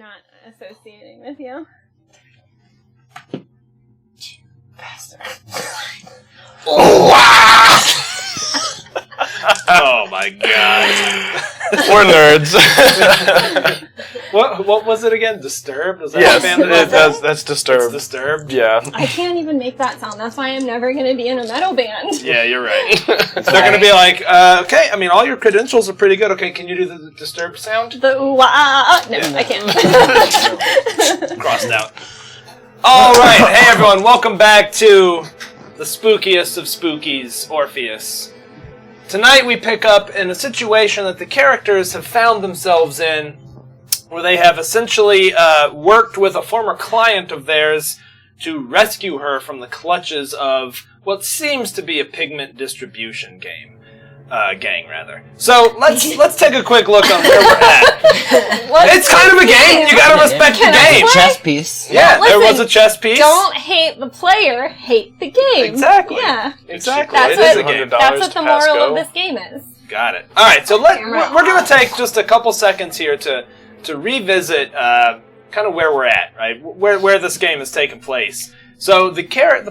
not associating with you. Bastard. Oh my god. We're nerds. What was it again? Disturbed? Is that Yes, that's It's Disturbed. Disturbed? Yeah. I can't even make that sound. That's why I'm never going to be in a metal band. Yeah, you're right. They're going to be like, okay, I mean, all your credentials are pretty good. Okay, can you do the Disturbed sound? The ooh-ah. No, I can't. Crossed out. All right. Hey, everyone. Welcome back to the spookiest of spookies, Orpheus. Tonight we pick up in a situation that the characters have found themselves in, where they have essentially worked with a former client of theirs to rescue her from the clutches of what seems to be a pigment distribution gang. So let's take a quick look on where we're at. It's kind of a game. You gotta respect the game. Chess piece. Yeah, Listen, there was a chess piece. Don't hate the player, hate the game. Exactly. Yeah. Exactly. That's It is a game. That's what the moral of this game is. Got it. All right, so we're going to take just a couple seconds here to revisit kind of where we're at, right? Where this game has taken place. So the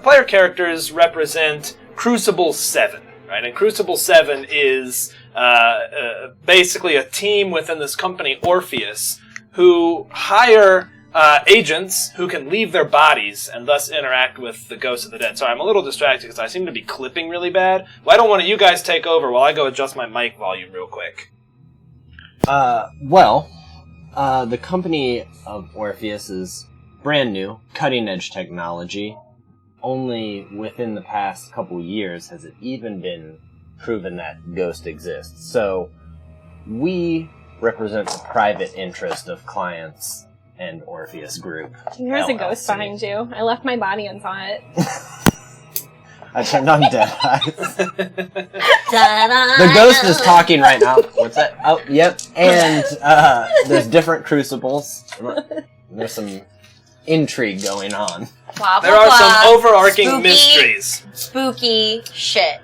player characters represent Crucible 7, right? And Crucible 7 is basically a team within this company, Orpheus, who hire agents who can leave their bodies and thus interact with the ghosts of the dead. Sorry, I'm a little distracted because I seem to be clipping really bad. Why don't one of you guys take over while I go adjust my mic volume real quick? The company of Orpheus is brand new, cutting-edge technology. Only within the past couple years has it even been proven that ghost exists. So, we represent the private interest of clients and Orpheus Group. There's LLC. a ghost behind you. I left my body and saw it. I turned on dead eyes. The ghost is talking right now. What's that? Oh, yep. And there's different crucibles. There's some intrigue going on. Blah, blah, There are blah. some overarching mysteries. Spooky shit.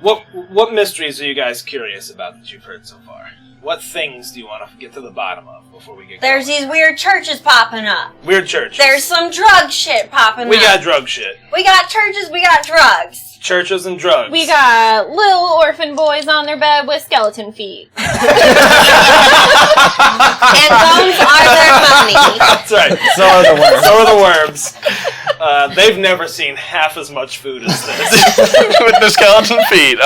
What mysteries are you guys curious about that you've heard so far? What things do you want to get to the bottom of before we get There's going? these weird churches popping up. Weird churches. There's some drug shit popping We up. got drug shit. We got churches, we got drugs. Churches and drugs. We got little orphan boys on their bed with skeleton feet. And bones are their money. That's right. So are the worms. So are the worms. They've never seen half as much food as this. With the skeleton feet.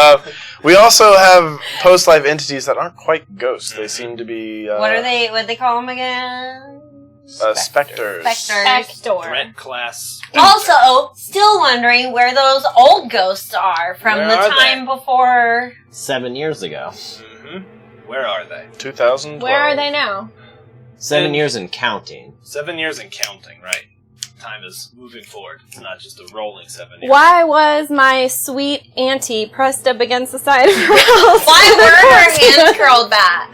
We also have post-life entities that aren't quite ghosts. They seem to be... What are they? What do they call them again? Specters. Specters. Threat class. Also, still wondering where those old ghosts are from Where the are time before. 7 years ago. Mm-hmm. Where are they? 2012. Where are they now? 7 years and counting. 7 years and counting, right. Time is moving forward. It's not just a rolling 7 years. Why was my sweet auntie pressed up against the side of her house? Why were her hands curled back?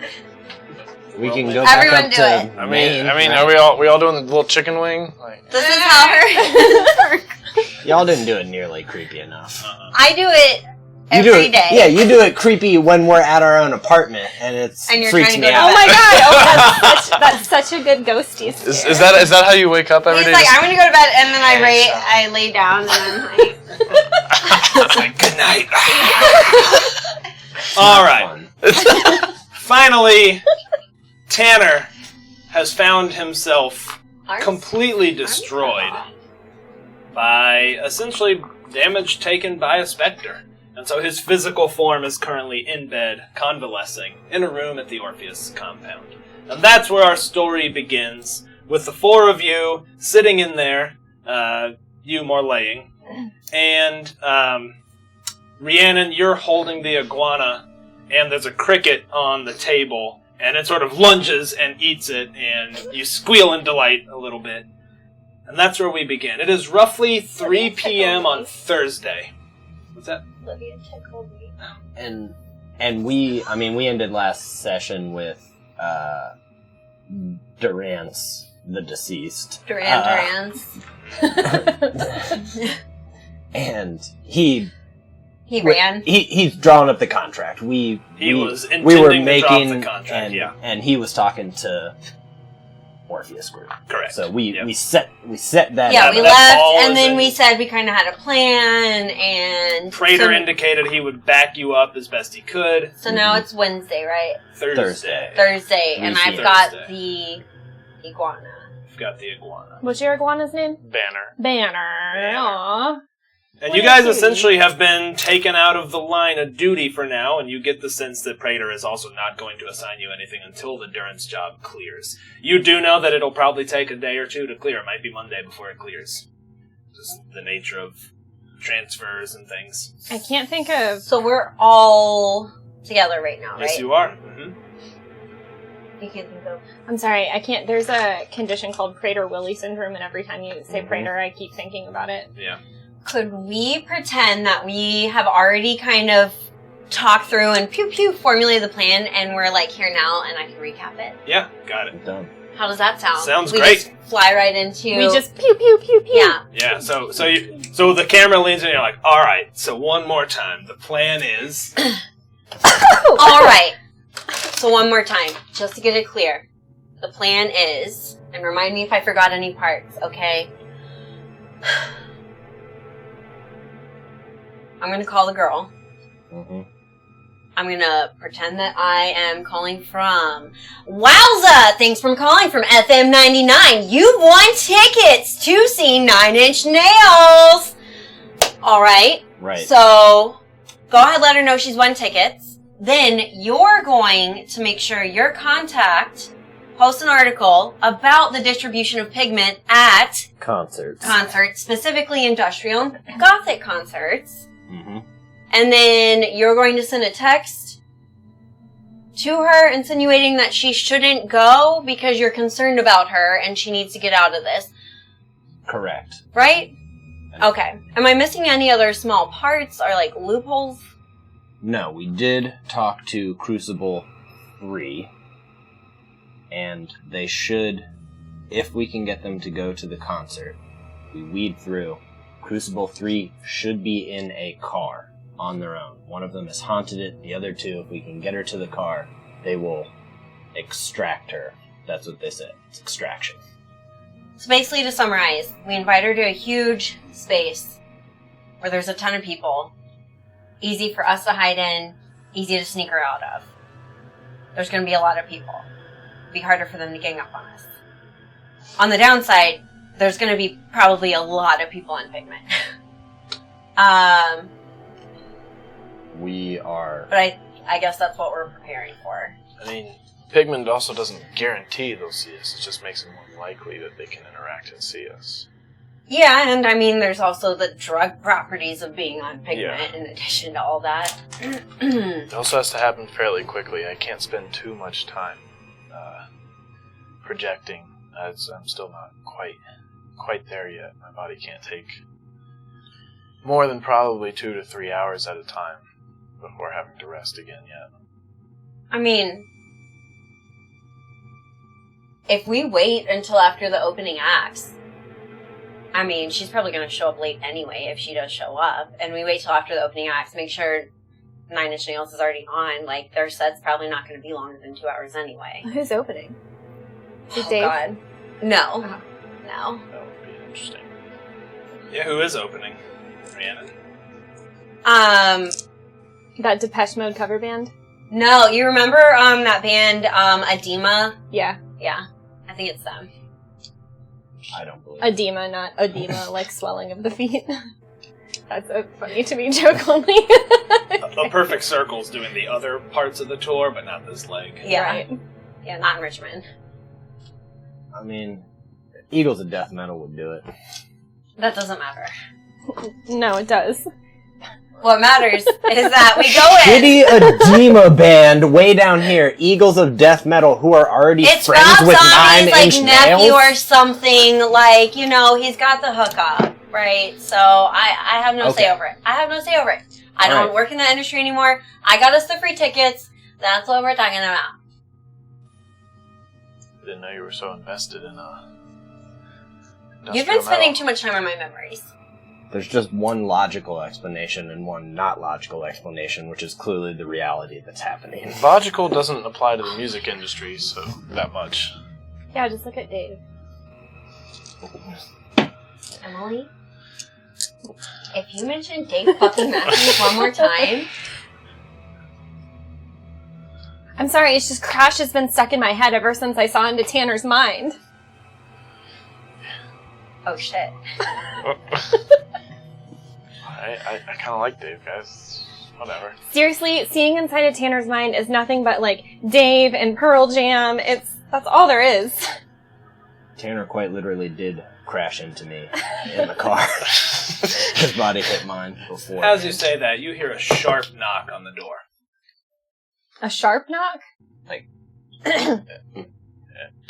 We can go back Everyone up do to it. I Maine, mean, right? are we all doing the little chicken wing? Like, This is how her. Y'all didn't do it nearly creepy enough. I do it You do every it, day. Yeah, you do it creepy when we're at our own apartment, and it And you're freaks trying me to go out. Oh my god! Oh, that's such a good ghosty scare. is that how you wake up every He's day? like, I'm gonna go to bed, and then I lay down, and then It's like, good night. All right. Finally, Tanner has found himself completely destroyed by essentially damage taken by a Specter. And so his physical form is currently in bed, convalescing, in a room at the Orpheus compound. And that's where our story begins, with the four of you sitting in there, you more laying, and Rhiannon, you're holding the iguana, and there's a cricket on the table, and it sort of lunges and eats it, and you squeal in delight a little bit. And that's where we begin. It is roughly 3 p.m. on Thursday. What's that? Olivia tickled me. And we ended last session with Durance, the deceased. Durance. And he ran. He's drawn up the contract. He was we were intending to drop making the contract, and he was talking to Orpheus group. Correct. So we set that. Yeah, up. we that ball left, and is then in- we said we kind of had a plan, and Praetor indicated he would back you up as best he could. so now it's Wednesday, right? Thursday. Thursday, and I've Thursday. got the iguana. You've got the iguana. What's your iguana's name? Banner. Banner. Aww. And What you a guys cutie. essentially have been taken out of the line of duty for now, and you get the sense that Praetor is also not going to assign you anything until the Durance job clears. You do know that it'll probably take a day or two to clear. It might be Monday before it clears. Just the nature of transfers and things. I can't think of... So we're all together right now, right? Yes, you are. Mm-hmm. You can't think of. I'm sorry, I can't... There's a condition called Praetor-Willi syndrome, and every time you say Praetor, I keep thinking about it. Yeah. Could we pretend that we have already kind of talked through and pew formulated the plan, and we're like here now, and I can recap it? Yeah, got it. Done. How does that sound? Sounds we great. Just fly right into. We just pew, pew, pew, pew. Yeah. Yeah, so the camera leans in and you're like, alright, so one more time. The plan is... All right. So one more time, just to get it clear. The plan is, and remind me if I forgot any parts, okay? I'm gonna call the girl. Mm-hmm. I'm gonna pretend that I am calling from... Wowza! Thanks for calling from FM 99. You've won tickets to see Nine Inch Nails! Alright. Right. So, go ahead, let her know she's won tickets. Then, you're going to make sure your contact posts an article about the distribution of pigment at Concerts. specifically industrial and gothic concerts. Mm-hmm. And then you're going to send a text to her insinuating that she shouldn't go because you're concerned about her and she needs to get out of this. Correct. Right? Okay. Am I missing any other small parts or like loopholes? No, we did talk to Crucible 3, and they should, if we can get them to go to the concert, we weed through. Crucible 3 should be in a car on their own. One of them has haunted it. The other two, if we can get her to the car, they will extract her. That's what they said. It's extraction. So basically, to summarize, we invite her to a huge space where there's a ton of people. Easy for us to hide in, easy to sneak her out of. There's going to be a lot of people. It'll be harder for them to gang up on us. On the downside, there's going to be probably a lot of people on Pigment. We are... But I guess that's what we're preparing for. I mean, Pigment also doesn't guarantee they'll see us. It just makes it more likely that they can interact and see us. Yeah, and I mean, there's also the drug properties of being on Pigment Yeah. in addition to all that. It also has to happen fairly quickly. I can't spend too much time projecting, as I'm still not quite there yet. My body can't take more than probably 2 to 3 hours at a time before having to rest again yet. I mean, if we wait until after the opening acts, I mean, she's probably going to show up late anyway if she does show up. And we wait till after the opening acts, make sure Nine Inch Nails is already on. Like, their set's probably not going to be longer than 2 hours anyway. Who's opening? Is Oh, Dave? God. No. Oh. No. That would be interesting. Yeah, who is opening? Rhiannon. That Depeche Mode cover band? No, you remember that band, Edema? Yeah. Yeah, I think it's them. I don't believe Edema, not edema, like swelling of the feet. That's a funny to me joke only. A Perfect Circle's doing the other parts of the tour, but not this leg. Yeah. Right. Yeah, not in Richmond. I mean, Eagles of Death Metal would do it. That doesn't matter. No, it does. What matters is that we go in. Shitty edema band way down here. Eagles of Death Metal, who are already It's friends Rob with Zombie's, 9 Inch nephew Nails. or something. Like, you know, he's got the hookup, right? So I have no Okay. say over it. I have no say over it. I don't Alright. work in the industry anymore. I got us the free tickets. That's what we're talking about. I didn't know you were so invested in You've been spending too much time on my memories. There's just one logical explanation and one not logical explanation, which is clearly the reality that's happening. Logical doesn't apply to the music industry so that much. Yeah, just look at Dave. Emily, if you mention Dave fucking Matthews one more time... I'm sorry, it's just Crash has been stuck in my head ever since I saw into Tanner's mind. Oh, shit. I kind of like Dave, guys. Whatever. Seriously, seeing inside of Tanner's mind is nothing but, like, Dave and Pearl Jam. That's all there is. Tanner quite literally did crash into me in the car. His body hit mine before. As you say that, you hear a sharp knock on the door. A sharp knock?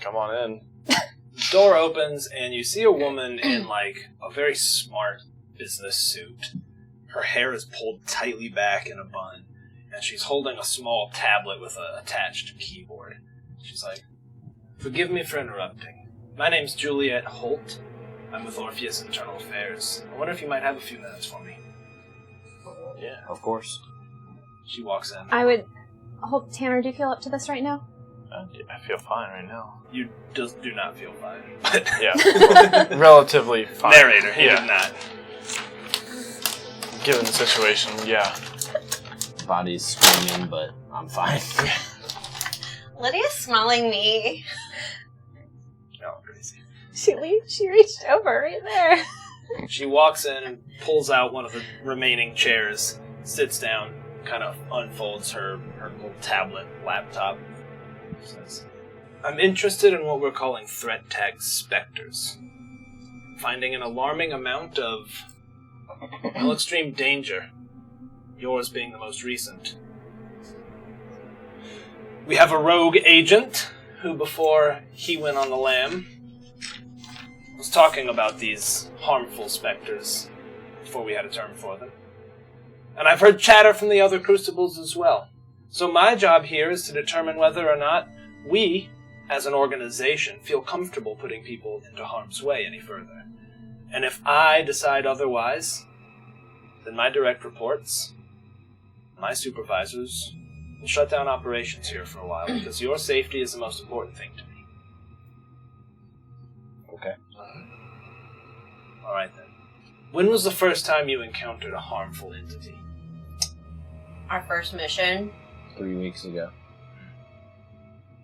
Come on in. The door opens, and you see a woman in, like, a very smart business suit. Her hair is pulled tightly back in a bun, and she's holding a small tablet with an attached keyboard. She's like, "Forgive me for interrupting. My name's Juliet Holt. I'm with Orpheus Internal Affairs. I wonder if you might have a few minutes for me." Yeah, of course. She walks in. I would... Hold, Tanner, do you feel up to this right now? I feel fine right now. You just do not feel fine. Yeah. Relatively fine. Narrator, he did not. Given the situation, yeah. Body's screaming, but I'm fine. Lydia's smelling me. No, crazy. She reached over right there. She walks in and pulls out one of the remaining chairs, sits down, kind of unfolds her little tablet laptop. Says, "I'm interested in what we're calling threat tagged Specters. Finding an alarming amount of extreme danger, yours being the most recent. We have a rogue agent who, before he went on the lam, was talking about these harmful Specters before we had a term for them. And I've heard chatter from the other Crucibles as well. So my job here is to determine whether or not we, as an organization, feel comfortable putting people into harm's way any further. And if I decide otherwise, then my direct reports, my supervisors, will shut down operations here for a while, because your safety is the most important thing to me." Okay. Alright then. When was the first time you encountered a harmful entity? Our first mission. 3 weeks ago.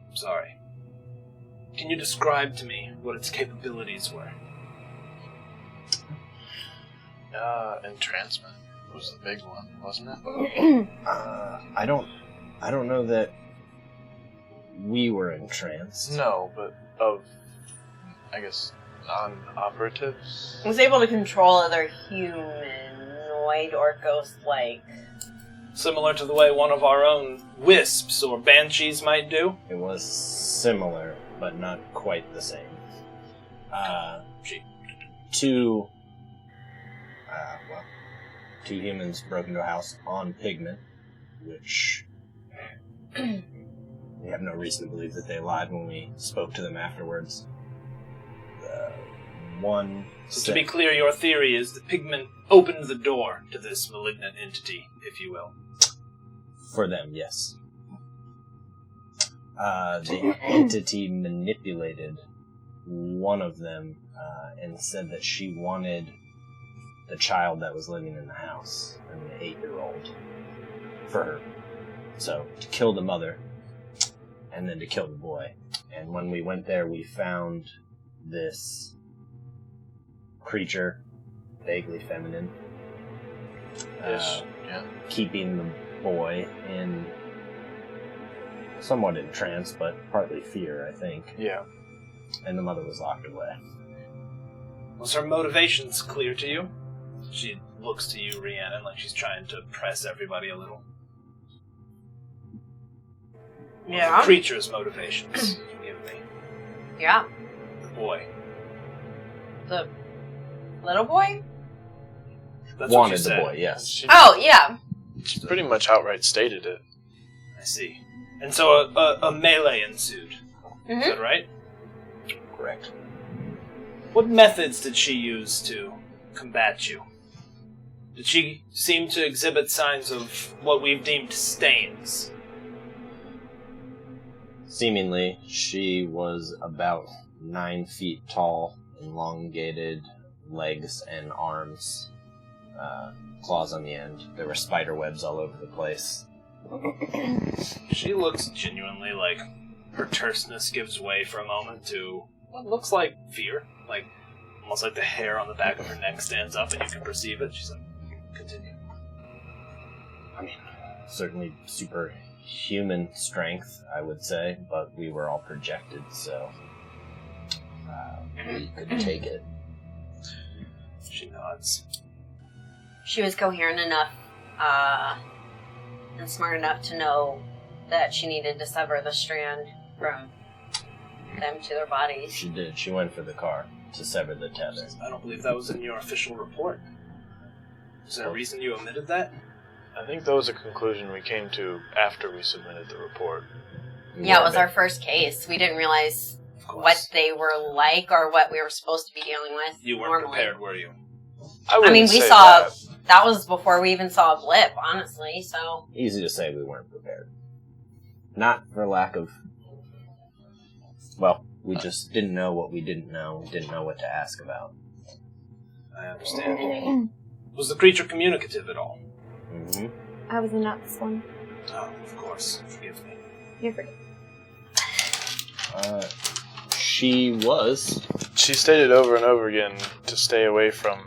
I'm sorry. Can you describe to me what its capabilities were? Entrancement was the big one, wasn't it? I don't know that we were entranced. No, but of, I guess, non-operatives? Was able to control other humanoid or ghost-like. Similar to the way one of our own wisps or banshees might do? It was similar, but not quite the same. Two humans broke into a house on Pigment, which we have no reason to believe that they lied when we spoke to them afterwards. So to be clear, your theory is that Pigment opened the door to this malignant entity, if you will. For them, yes. The entity manipulated one of them and said that she wanted the child that was living in the house, an 8-year-old, for her. So, to kill the mother, and then to kill the boy. And when we went there, we found this creature, vaguely feminine, keeping the boy in somewhat in trance, but partly fear, I think. Yeah. And the mother was locked away. Was her motivations clear to you? She looks to you, Rhiannon, like she's trying to press everybody a little. Yeah. The creature's motivations, forgive me. Yeah. The boy. The little boy? That's what you Wanted the said. boy, yes. Oh, yeah. She pretty much outright stated it. I see. And so a melee ensued. Is that right? Correct. What methods did she use to combat you? Did she seem to exhibit signs of what we've deemed stains? Seemingly, she was about 9 feet tall, elongated legs and arms, claws on the end. There were spider webs all over the place. She looks genuinely like her terseness gives way for a moment to what looks like fear. Like, almost like the hair on the back of her neck stands up and you can perceive it. She's like, continue. I mean, certainly superhuman strength, I would say, but we were all projected, so we could take it. She nods. She was coherent enough and smart enough to know that she needed to sever the strand from them to their bodies. She did. She went for the car to sever the tether. I don't believe that was in your official report. Is there a reason you omitted that? I think that was a conclusion we came to after we submitted the report. Yeah, it was our first case. We didn't realize what they were like or what we were supposed to be dealing with. You weren't normally. prepared, were you? I mean, we say saw that was before we even saw a blip, honestly. So easy to say we weren't prepared. Not for lack of... Well, we just didn't know what we didn't know. We didn't know what to ask about. I understand. Was the creature communicative at all? Mm-hmm. I was not this one. Oh, of course. Forgive me. You're free. She was. She stated over and over again to stay away from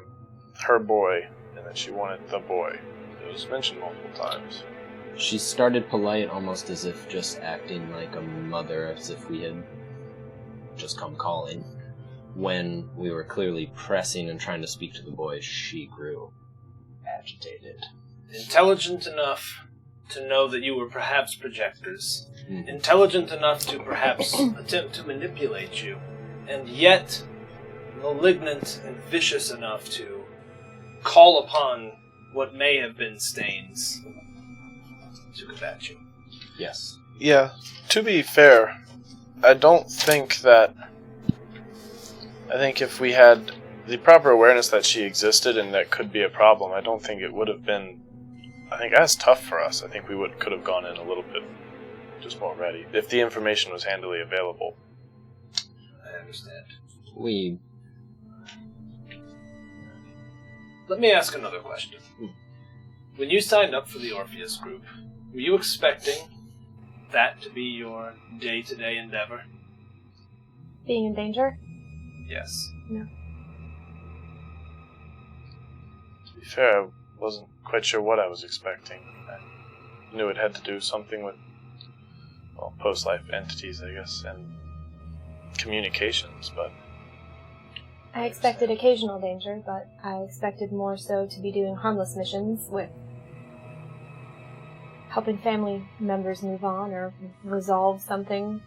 her boy, and that she wanted the boy. It was mentioned multiple times. She started polite, almost as if just acting like a mother, as if we had just come calling. When we were clearly pressing and trying to speak to the boy, she grew agitated. Intelligent enough to know that you were perhaps projectors. Intelligent enough to perhaps attempt to manipulate you. And yet, malignant and vicious enough to call upon what may have been stains to combat you. Yes. Yeah, to be fair, I think if we had the proper awareness that she existed and that could be a problem, I don't think it would have been, as tough for us. I think we could have gone in a little bit just more ready, if the information was handily available. I understand. Let me ask another question. When you signed up for the Orpheus group, were you expecting that to be your day-to-day endeavor? Being in danger? Yes. No. To be fair, I wasn't quite sure what I was expecting. I knew it had to do something with, post-life entities, I guess, and communications, but... I expected occasional danger, but I expected more so to be doing harmless missions with helping family members move on or resolve something.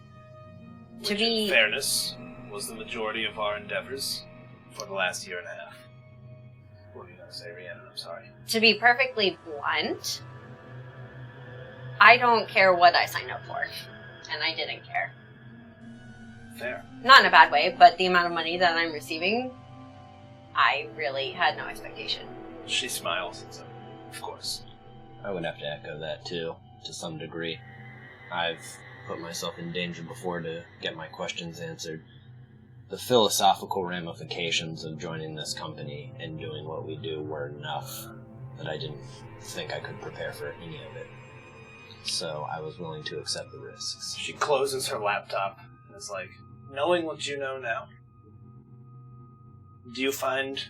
Which, in fairness, was the majority of our endeavors for the last year and a half. What were you going to say, Rhiannon? I'm sorry. to be perfectly blunt, I don't care what I signed up for. And I didn't care. Fair. Not in a bad way, but the amount of money that I'm receiving, I really had no expectation. She smiles and says, of course. I would have to echo that too, to some degree. I've put myself in danger before to get my questions answered. The philosophical ramifications of joining this company and doing what we do were enough that I didn't think I could prepare for any of it. So I was willing to accept the risks. She closes her laptop and is like, knowing what you know now, do you find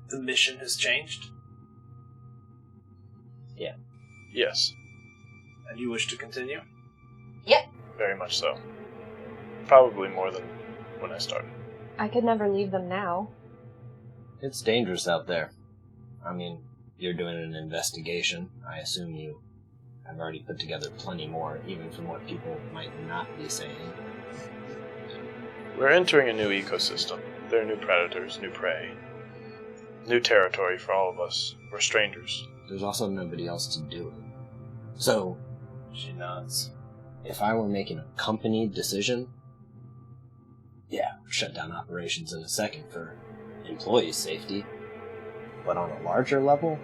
the mission has changed? Yeah. Yes. And you wish to continue? Yep. Very much so. Probably more than when I started. I could never leave them now. It's dangerous out there. I mean, you're doing an investigation. I assume you have already put together plenty more, even from what people might not be saying. We're entering a new ecosystem. There are new predators, new prey, new territory for all of us. We're strangers. There's also nobody else to do it. So, She nods. if I were making a company decision, yeah, shut down operations in a second for employee safety. But on a larger level,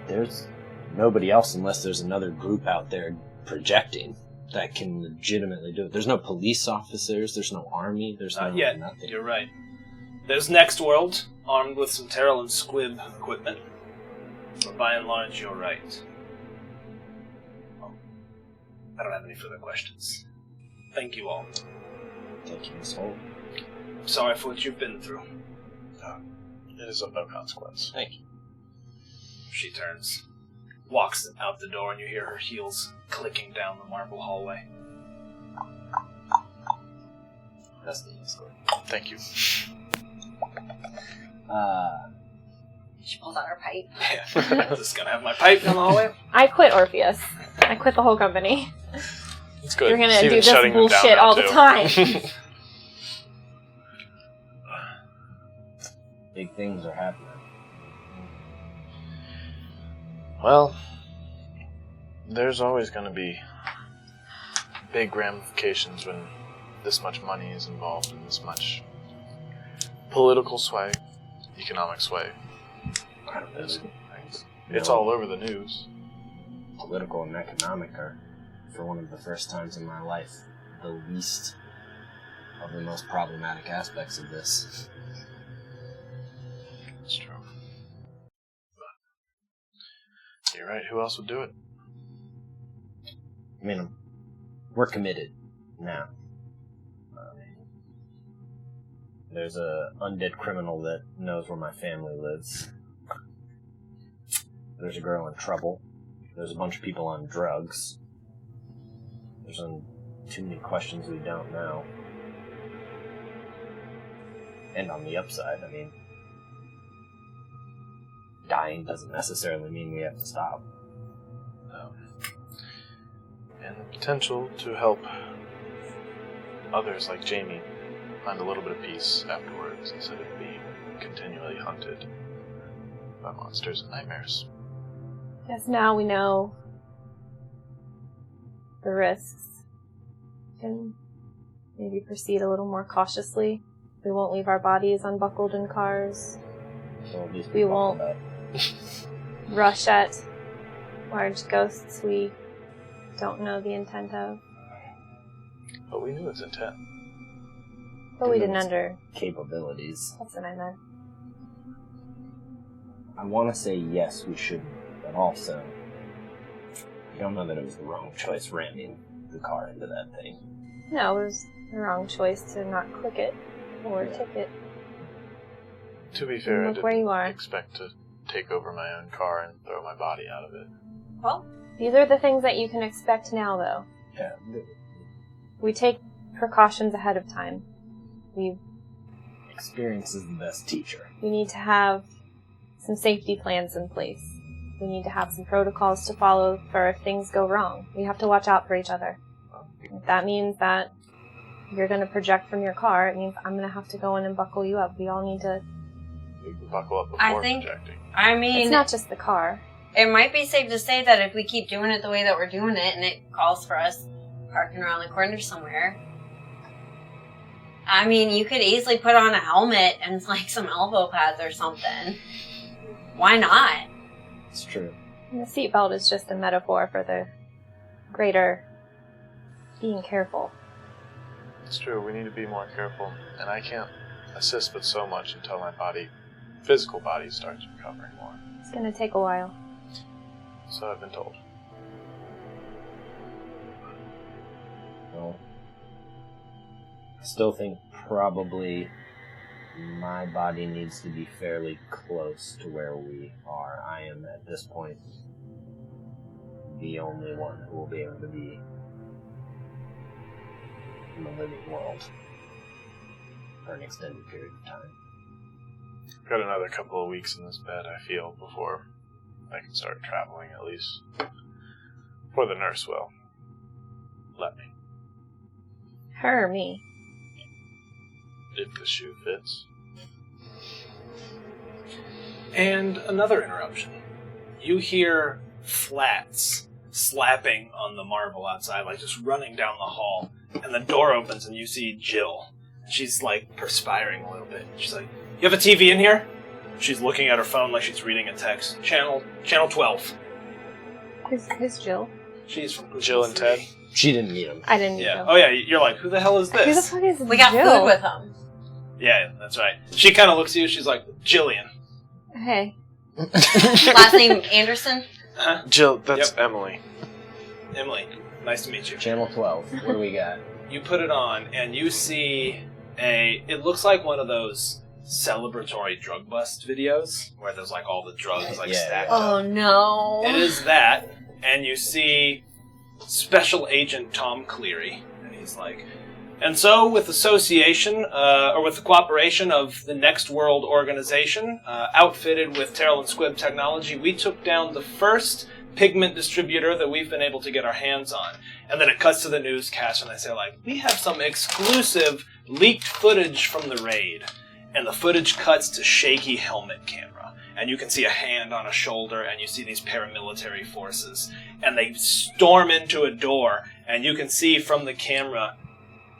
there's nobody else unless there's another group out there projecting. that can legitimately do it. There's no police officers, there's no army, there's no Not yet. nothing. You're right. There's Next World, armed with some Terrell and Squib equipment. But by and large, you're right. Well, I don't have any further questions. Thank you all. Thank you, Miss Holt. I'm sorry for what you've been through. It is of no consequence. Thank you. She turns, walks out the door, and you hear her heels clicking down the marble hallway. That's the escort. Thank you. She pulls out her pipe. Yeah. Just gonna have my pipe down the hallway. I quit Orpheus. I quit the whole company. It's good. You're gonna Steven's do this shutting them down bullshit now, all the too. time. Big things are happening. Well, there's always going to be big ramifications when this much money is involved and this much political sway, economic sway. It's all over the news. Political and economic are, for one of the first times in my life, the least of the most problematic aspects of this. It's true. But you're right, who else would do it? I mean, we're committed now. There's a undead criminal that knows where my family lives. There's a girl in trouble. There's a bunch of people on drugs. There's too many questions we don't know. And on the upside, I mean, dying doesn't necessarily mean we have to stop. And the potential to help others like Jamie find a little bit of peace afterwards instead of being continually hunted by monsters and nightmares. Yes, now we know the risks. Can maybe proceed a little more cautiously. We won't leave our bodies unbuckled in cars. So at least We won't buckled up. rush at large ghosts we don't know the intent of. But we knew its intent. But we didn't Its under... capabilities. That's what I meant. I want to say yes, we shouldn't, but also, I don't know that it was the wrong choice ramming the car into that thing. No, it was the wrong choice to not click it or tick it. To be fair, I Look where you are. didn't expect to take over my own car and throw my body out of it. Well, These are the things that you can expect now, though. Yeah. We take precautions ahead of time. Experience is the best teacher. We need to have some safety plans in place. We need to have some protocols to follow for if things go wrong. We have to watch out for each other. If that means that you're going to project from your car, it means I'm going to have to go in and buckle you up. We all need to... You can buckle up I before think- projecting. I mean, It's not just the car. it might be safe to say that if we keep doing it the way that we're doing it, and it calls for us parking around the corner somewhere, I mean, you could easily put on a helmet and like some elbow pads or something. Why not? It's true. And the seatbelt is just a metaphor for the greater being careful. It's true, we need to be more careful, and I can't assist but so much until my physical body starts recovering more. It's going to take a while. So I've been told. Well, I still think probably my body needs to be fairly close to where we are. I am, at this point, the only one who will be able to be in the living world for an extended period of time. I've got another couple of weeks in this bed, I feel, before I can start traveling, at least. Before the nurse will let me. Her or me? If the shoe fits. And another interruption. You hear flats slapping on the marble outside, like just running down the hall. And the door opens and you see Jill. She's like perspiring a little bit. She's like, "You have a TV in here?" She's looking at her phone like she's reading a text. Channel 12. Who's Jill? She's from Crucible Jill and Ted? She didn't meet him. I didn't meet Yeah. him. Oh yeah, you're like, who the hell is Who the this? fuck is We got Jill? food with him. Yeah, that's right. She kind of looks at you. She's like, Jillian. Hey. Last name Anderson. Huh? Jill, that's Emily. Emily, nice to meet you. Channel 12. What do we got? You put it on, and you see it looks like one of those celebratory drug bust videos, where there's like all the drugs like Yeah. stacked Oh up. no. It is that, and you see Special Agent Tom Cleary, and he's like, and so with association, or with the cooperation of the Next World Organization, outfitted with Terrell and Squibb technology, we took down the first pigment distributor that we've been able to get our hands on. And then it cuts to the newscast, and they say, like, we have some exclusive leaked footage from the raid. And the footage cuts to shaky helmet camera. And you can see a hand on a shoulder, and you see these paramilitary forces. And they storm into a door, and you can see from the camera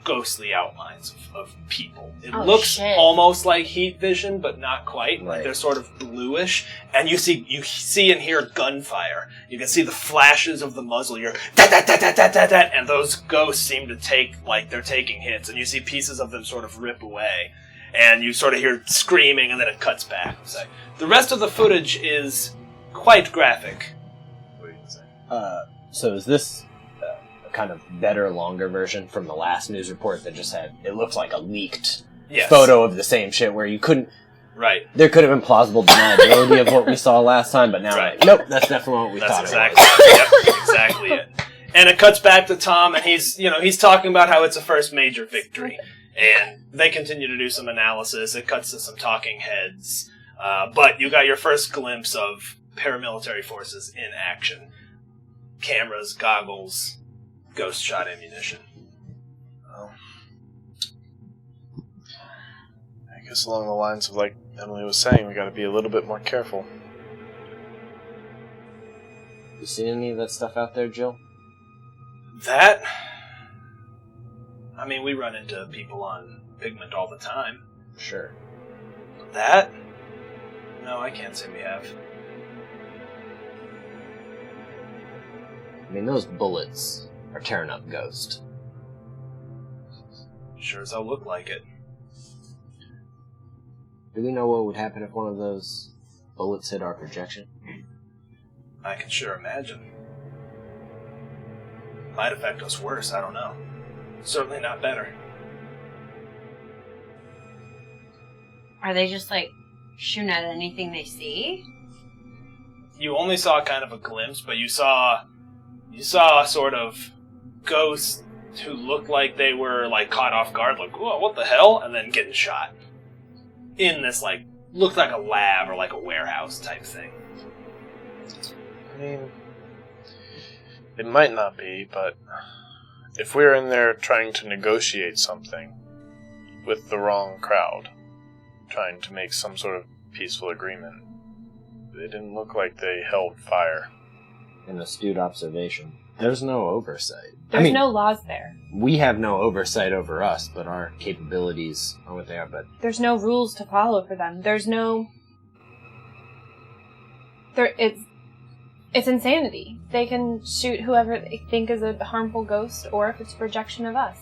ghostly outlines of people. It Oh, looks shit. almost like heat vision, but not quite. Like Right. they're sort of bluish, and you see and hear gunfire. You can see the flashes of the muzzle. You're dat dat dat dat dat dat dat, and those ghosts seem to take like they're taking hits, and you see pieces of them sort of rip away, and you sort of hear screaming, and then it cuts back. So the rest of the footage is quite graphic. What are you gonna say? So is this a kind of better, longer version from the last news report that just had, it looks like a leaked Yes. photo of the same shit where you couldn't, Right. there could have been plausible deniability of what we saw last time, but now, Right. like, nope, that's definitely what we That's thought exactly it was. yep, exactly it. And it cuts back to Tom, and he's talking about how it's a first major victory. And they continue to do some analysis. It cuts to some talking heads. But you got your first glimpse of paramilitary forces in action. Cameras, goggles, ghost shot ammunition. Well, I guess along the lines of like Emily was saying, we got to be a little bit more careful. You seen any of that stuff out there, Jill? That... I mean, we run into people on Pigment all the time. Sure. That? No, I can't say we have. I mean, those bullets are tearing up Ghost. Sure as hell look like it. Do we know what would happen if one of those bullets hit our projection? I can sure imagine. Might affect us worse, I don't know. Certainly not better. Are they just like shooting at anything they see? You only saw kind of a glimpse, but you saw sort of ghosts who looked like they were like caught off guard, like, whoa, what the hell? And then getting shot. In this like, looked like a lab or like a warehouse type thing. I mean, it might not be, but if we're in there trying to negotiate something with the wrong crowd, trying to make some sort of peaceful agreement, they didn't look like they held fire. An astute observation. There's no oversight. There's no laws there. We have no oversight over us, but our capabilities are what they are, but There's no rules to follow for them. There's no... It's insanity. They can shoot whoever they think is a harmful ghost, or if it's a projection of us.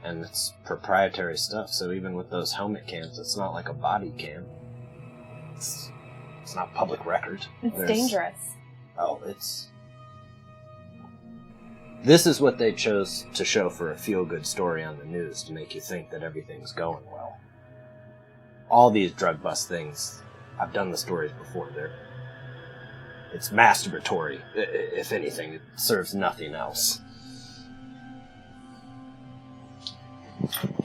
and it's proprietary stuff, so even with those helmet cams, it's not like a body cam. It's not public record. It's There's- dangerous. Oh, it's... This is what they chose to show for a feel-good story on the news, to make you think that everything's going well. All these drug bust things, I've done the stories before, it's masturbatory, if anything. It serves nothing else.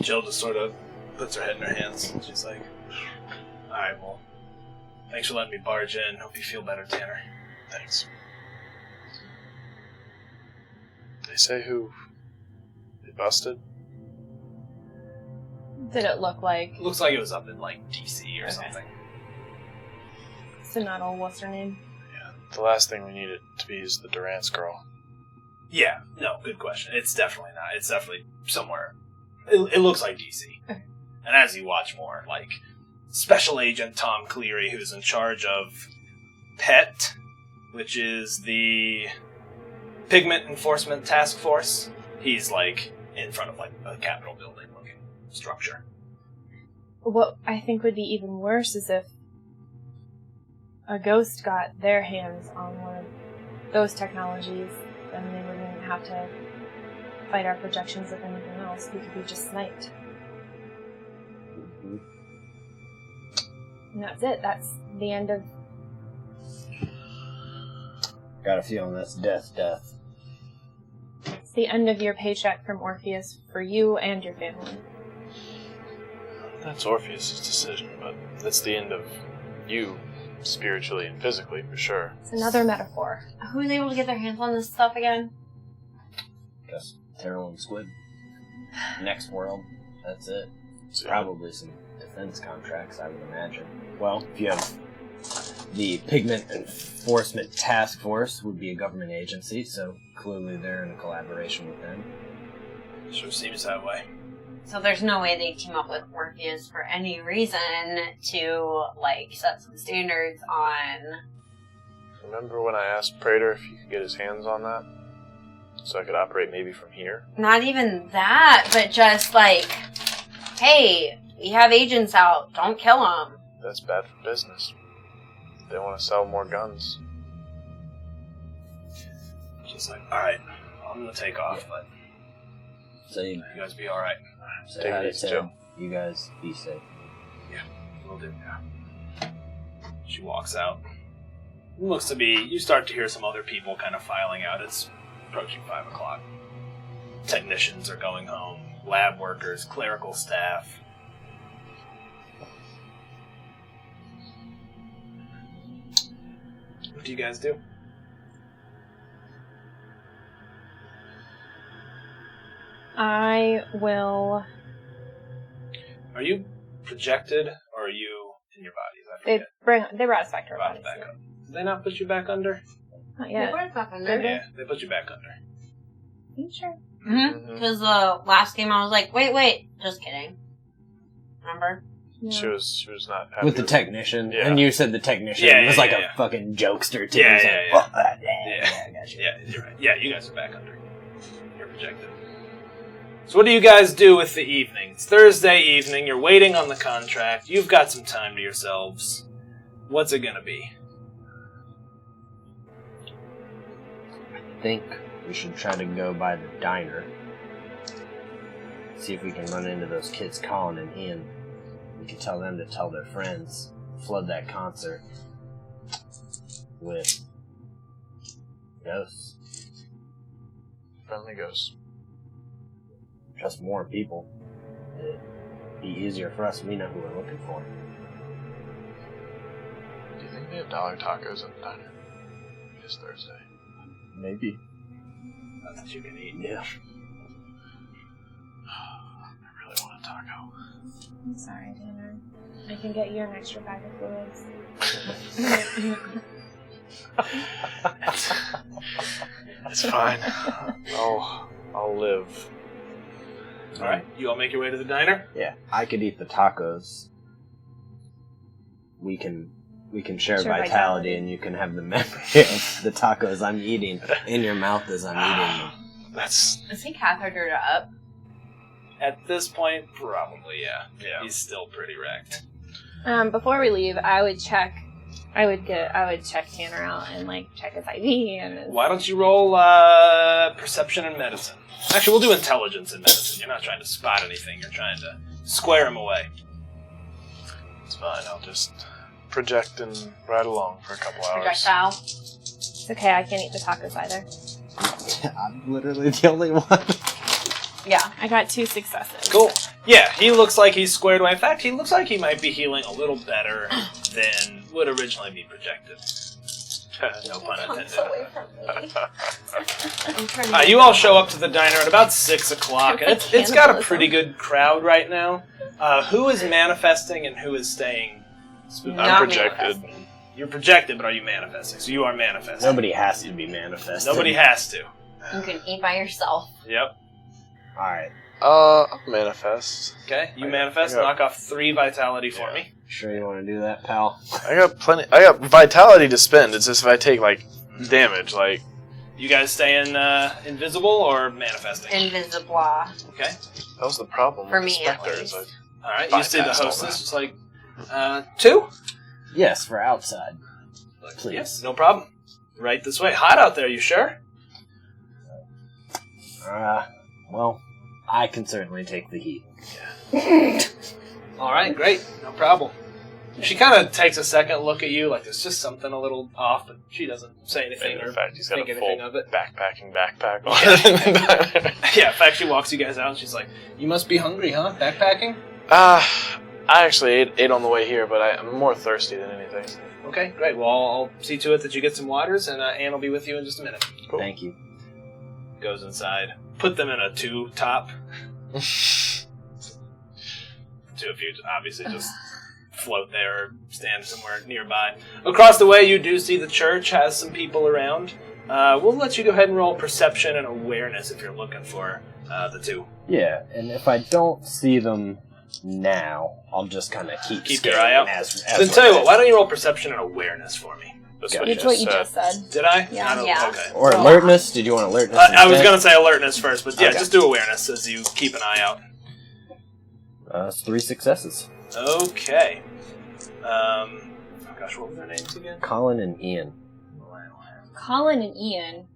Jill just sort of puts her head in her hands. She's like, alright, well, thanks for letting me barge in. Hope you feel better, Tanner. Thanks. They say who they busted? Did it look like Looks like it was up in, like, DC or Okay. something. Sonata, what's her name? Yeah, the last thing we need it to be is the Durant's girl. Yeah, no, good question. It's definitely not. It's definitely somewhere. It looks like DC. Okay. And as you watch more, like, Special Agent Tom Cleary, who's in charge of PET, which is the Pigment Enforcement Task Force. He's, like, in front of, like, a Capitol building-looking structure. What I think would be even worse is if a ghost got their hands on one of those technologies, then they wouldn't have to fight our projections with anything else. We could be just sniped. And that's it. That's the end of... Got a feeling that's death. It's the end of your paycheck from Orpheus for you and your family. That's Orpheus' decision, but that's the end of you, spiritually and physically, for sure. It's another metaphor. Who's able to get their hands on this stuff again? Guess Terrell and Squid. Next world. That's it. So, Probably some defense contracts, I would imagine. Well, if you have the Pigment Enforcement Task Force, would be a government agency, so clearly they're in a collaboration with them. Sure seems that way. So there's no way they team up with Orpheus for any reason to, like, set some standards on... remember when I asked Prater if he could get his hands on that? So I could operate maybe from here? Not even that, but just like, hey, we have agents out, don't kill them. That's bad for business. They want to sell more guns. Just like, alright, I'm gonna take off, but So you guys be alright. say Take hi it to easy, Terrell. Joe. You guys be safe. Will do, yeah. She walks out. Looks to be, you start to hear some other people kind of filing out. It's approaching 5 o'clock. Technicians are going home. Lab workers, clerical staff. What do you guys do? I will... Are you projected, or are you in your bodies? I forget. They brought us back to our Brought bodies. back up. Did they not put you back under? Not Yeah. yet. Where's that under? Did they? Yeah, they put you back under. Are you sure? Mm-hmm. Because last game I was like, wait, just kidding. Remember? No. She was not happy With the technician, Yeah. and you said the technician Yeah, was yeah, like yeah. a fucking jokester too. Yeah, He's yeah, like, yeah. I got you. Yeah, you're right. Yeah, you guys are back under. You're projected. So what do you guys do with the evening? It's Thursday evening. You're waiting on the contract. You've got some time to yourselves. What's it gonna be? I think we should try to go by the diner. See if we can run into those kids Colin and Ian. We can tell them to tell their friends. Flood that concert with ghosts. Friendly ghosts. Just more people. It'd be easier for us. We know who we're looking for. Do you think they have dollar tacos at the diner? It is Thursday. Maybe. That's what you can eat. Yeah. I really want a taco. I'm sorry, Tanner. I can get you an extra bag of fluids. It's fine. I'll live. Alright, you all make your way to the diner? Yeah. I could eat the tacos. We can share Share vitality, vitality. and you can have the memory of the tacos I'm eating in your mouth as I'm eating them. That's Is he cathetered up? At this point, probably, yeah. Yeah. He's still pretty wrecked. Before we leave, I would check Tanner out and like check his IV and his... Why don't you roll perception and medicine? Actually, we'll do intelligence and medicine. You're not trying to spot anything. You're trying to square him away. it's fine. I'll just project and ride along for a couple hours. Projectile. It's okay, I can't eat the tacos either. I'm literally the only one. Yeah. I got 2 successes. Cool. Yeah, he looks like he's squared away. In fact, he looks like he might be healing a little better than would originally be projected. No pun intended. I'm trying to You all show up to the diner at about 6 o'clock, and it's got a pretty good crowd right now. Who is manifesting and who is staying spooky? Not I'm projected. manifesting. You're projected, but are you manifesting? So you are manifesting. Nobody has to be manifested. Nobody has to. You can eat by yourself. Yep. Alright. I'll manifest. Okay, you I manifest. got- Knock off 3 vitality for Yeah. me. Sure you want to do that, pal? I got vitality to spend. It's just if I take, like, damage, like, You guys staying invisible or manifesting? Invisible. Okay. That was the problem For with me, the at Spectre. least. Is All right. You see the Bypass all hostess is like, 2? Yes, for outside. Please. Yes, no problem. Right this way. Hot out there, you sure? Well, I can certainly take the heat. All right, great. No problem. She kind of takes a second look at you, like there's just something a little off, but she doesn't say anything And or in fact, he's got think a anything full of it. backpack on. Yeah, in fact, she walks you guys out and she's like, you must be hungry, huh? Backpacking? I actually ate on the way here, but I'm more thirsty than anything. Okay, great. Well, I'll see to it that you get some waters, and Anne will be with you in just a minute. Cool. Thank you. Goes inside. Put them in a 2-top. 2 of you obviously just float there or stand somewhere nearby. Across the way, you do see the church has some people around. We'll let you go ahead and roll perception and awareness if you're looking for the 2. Yeah, and if I don't see them now, I'll just kind of keep your eye out. As Then tell you what, why don't you roll perception and awareness for me? That's Yeah. It's what you just said. Did I? Yeah. I don't- Yeah. Okay. Or alertness? Did you want alertness? I was instead? going to say alertness first, but yeah, Okay. just do awareness as you keep an eye out. It's 3 successes. Okay. Oh gosh, what were their names again? Colin and Ian. Colin and Ian.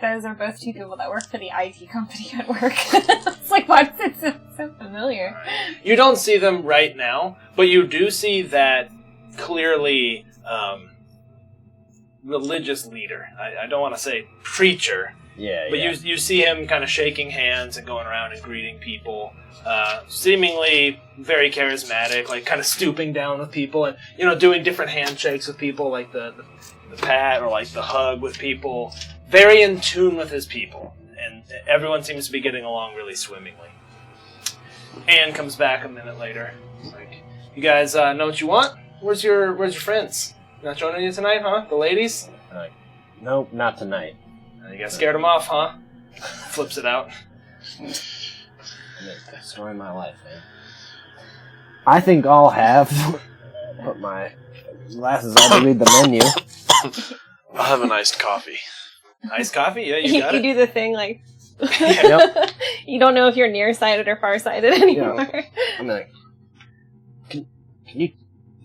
Those are both 2 people that work for the IT company at work. It's like, why does it sound so familiar? You don't see them right now, but you do see that clearly religious leader. I don't want to say preacher, Yeah, but yeah. you see him kind of shaking hands and going around and greeting people. Seemingly very charismatic, like kind of stooping down with people and, doing different handshakes with people, like the pat or like the hug with people. Very in tune with his people, and everyone seems to be getting along really swimmingly. Anne comes back a minute later. Like, you guys know what you want? Where's your friends? Not joining you tonight, huh? The ladies? Nope, not tonight. You guys scared them off, huh? Flips it out. The story of my life, man. I think I'll have, but my glasses on to read the menu. I'll have an iced coffee. Iced coffee? Yeah, you got You it. do the thing like Yep. you don't know if you're nearsighted or farsighted anymore. I'm like, can you?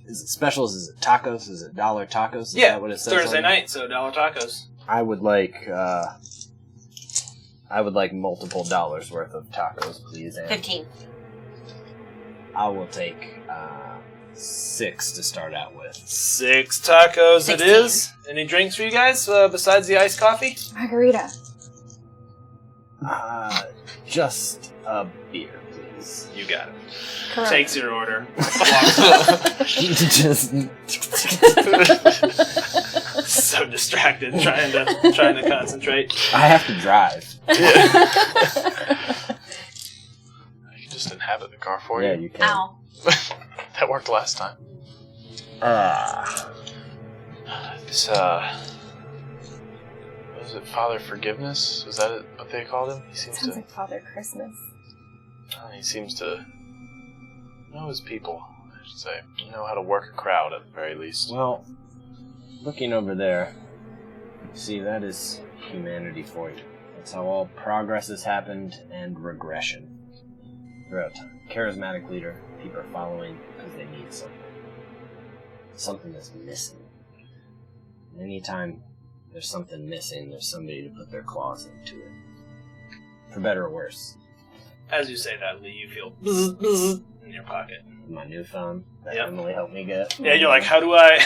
Is it specials? Is it tacos? Is it dollar tacos? Is Yeah, that what it it's says Thursday on it? night, so $1 tacos. I would like multiple dollars worth of tacos, please. Anne. 15. I will take 6 to start out with. 6 tacos 16. it is. Any drinks for you guys besides the iced coffee? Margarita. Just a beer, please. You got it. Correct. Takes your order. Walks off. Just So distracted, trying to concentrate. I have to drive. I can just inhabit the car for Yeah, you. you can. Ow. That worked last time. This, was it Father Forgiveness? Was that what they called him? He seems Sounds to. like Father Christmas. He seems to know his people, I should say. Know how to work a crowd at the very least. Well, looking over there, see, that is humanity for you. That's how all progress has happened and regression throughout time. Charismatic leader, people are following because they need something. Something that's missing. And anytime there's something missing, there's somebody to put their claws into it. For better or worse. As you say that, Lee, you feel bzz, bzz in your pocket. My new phone that Yep. Emily helped me get. Yeah, you're like, how do I...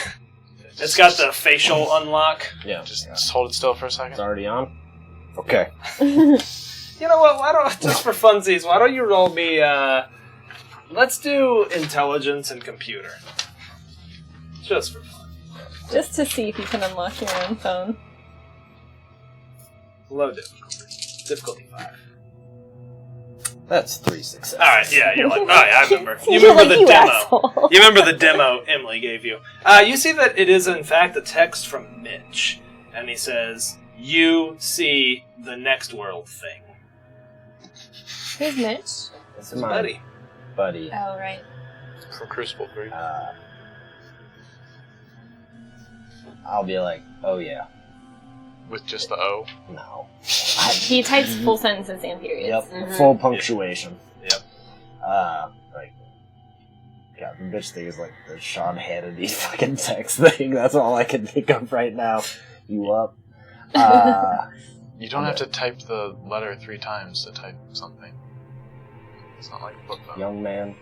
It's got the facial unlock. Yeah, Just hold it still for a second. it's already on. Okay. You know what, why don't... Just for funsies, why don't you roll me, let's do intelligence and computer. Just for fun. Just to see if you can unlock your own phone. Low difficulty. Difficulty 5. That's 3 successes. Alright, yeah, you're like, oh yeah, I remember. You You're remember like, the "You demo. asshole." You remember the demo Emily gave you. You see that it is, in fact, a text from Mitch. And he says, you see the next world thing. Who's Mitch? This His is my buddy. buddy. Oh, right. From Crucible 3. I'll be like, oh yeah, With just the O? No. He types full sentences and periods. Yep, Mhm. full punctuation. Yep. Like, God, the bitch thing is like the Sean Hannity fucking text thing. That's all I can think of right now. You up? You don't have to type the letter 3 times to type something. It's not like a book phone. Young man,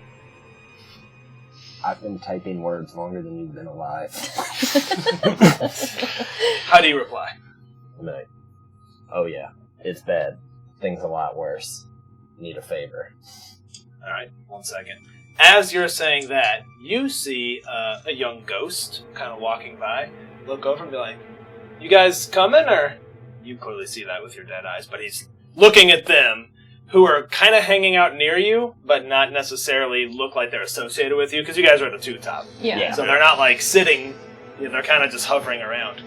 I've been typing words longer than you've been alive. How do you reply? I'm like, oh yeah, it's bad. Things a lot worse. Need a favor. Alright, 1 second. As you're saying that, you see a young ghost kind of walking by, look over and be like, you guys coming? Or you clearly see that with your dead eyes, but he's looking at them, who are kind of hanging out near you, but not necessarily look like they're associated with you, because you guys are at the two-top. Yeah. So they're not like sitting, they're kind of just hovering around.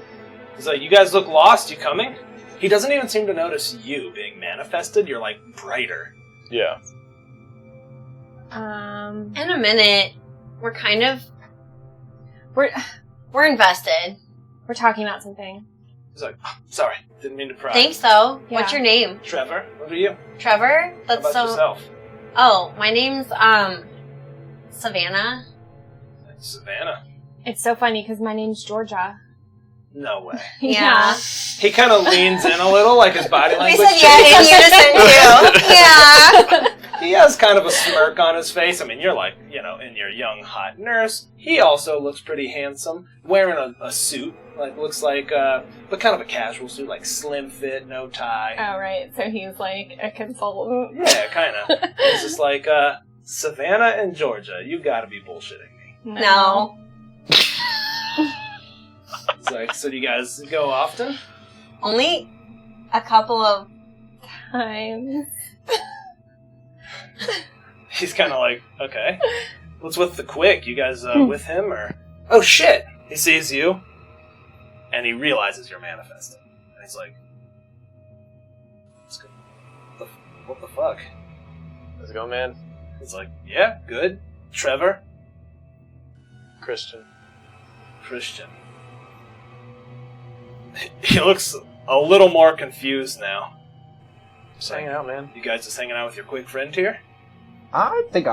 He's like, you guys look lost, you coming? He doesn't even seem to notice you being manifested, you're like brighter. Yeah. In a minute, we're invested. We're talking about something. He's like, oh, sorry, didn't mean to pry. Thanks, though. Yeah. What's your name? Trevor, what are you? Trevor? How That's about so. yourself? Oh, my name's Savannah. Savannah. It's so funny because my name's Georgia. No way. Yeah. He kind of leans in a little, like his body We language. said yeah in unison too. Yeah. He has kind of a smirk on his face. I mean, you're like, in your young, hot nurse. He also looks pretty handsome, wearing a suit, like looks like, but kind of a casual suit, like slim fit, no tie. Oh, right. So he's like a consultant. Yeah, kind of. He's just like, Savannah and Georgia, you gotta be bullshitting me. No. It's like, so do you guys go often? Only a couple of. Times. He's kind of like, okay. What's with the quick? You guys with him, or? Oh, shit! He sees you, and he realizes you're manifesting. And he's like, what the fuck? How's it going, man? He's like, yeah, good. Trevor? Christian. Christian. He looks a little more confused now. Just hanging out, man. You guys just hanging out with your quick friend here? I think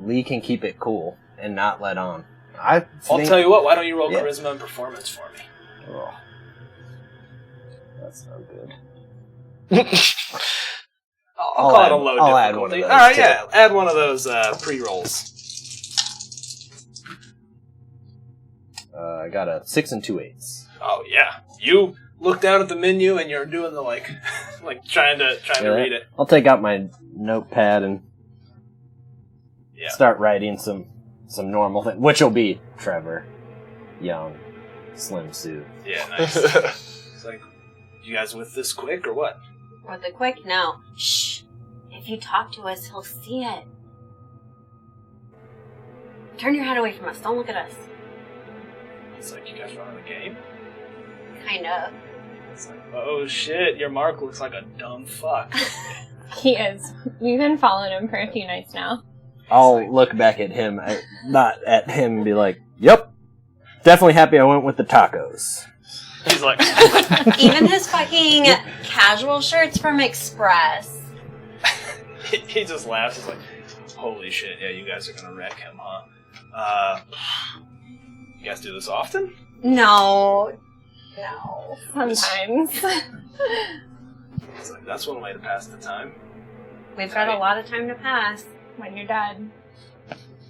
Lee can keep it cool and not let on. I'll tell you what, why don't you roll charisma and performance for me? Oh, that's no good. I'll call it a low I'll add difficulty. one of those, Alright, too. yeah. Add one of those pre-rolls. I got a 6 and 2 8s. Oh, yeah. You look down at the menu and you're doing the, like trying to read it. I'll take out my notepad and start writing some normal thing, which will be Trevor, young, slim suit. Yeah, nice. It's like, you guys with this quick or what? With the quick? No. Shh. If you talk to us, he'll see it. Turn your head away from us. Don't look at us. It's like, you guys running a game? Kind of. It's like, oh shit, your Mark looks like a dumb fuck. He is. We've been following him for a few nights now. I'll look back at him, not at him, and be like, yep, definitely happy I went with the tacos. He's like... Even his fucking casual shirts from Express. He just laughs. He's like, holy shit, yeah, you guys are gonna wreck him, huh? You guys do this often? No. Sometimes. It's like, that's one way to pass the time. We've got a lot of time to pass. When you're dead.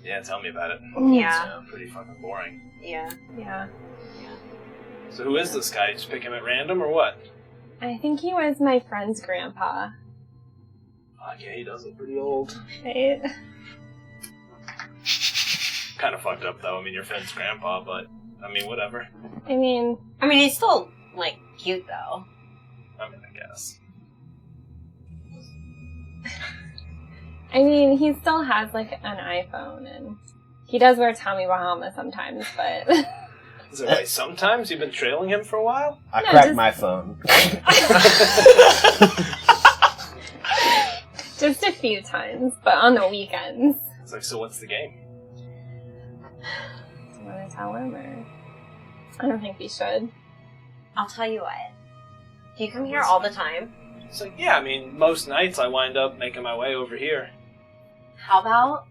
Yeah, tell me about it. Yeah. It's pretty fucking boring. Yeah. Yeah. So who is this guy? You just pick him at random or what? I think he was my friend's grandpa. Yeah, he does look pretty old. Right? Kind of fucked up though. I mean, your friend's grandpa, but I mean, whatever. I mean, he's still, like, cute, though. I mean, I guess. he still has, like, an iPhone, and he does wear Tommy Bahama sometimes, but... Is it right? Sometimes you've been trailing him for a while? I No, cracked just- my phone. Just a few times, but on the weekends. It's like, so what's the game? Do you want to tell him, or... I don't think we should. I'll tell you what. Do you come here all the time? It's like, yeah, I mean, most nights I wind up making my way over here. How about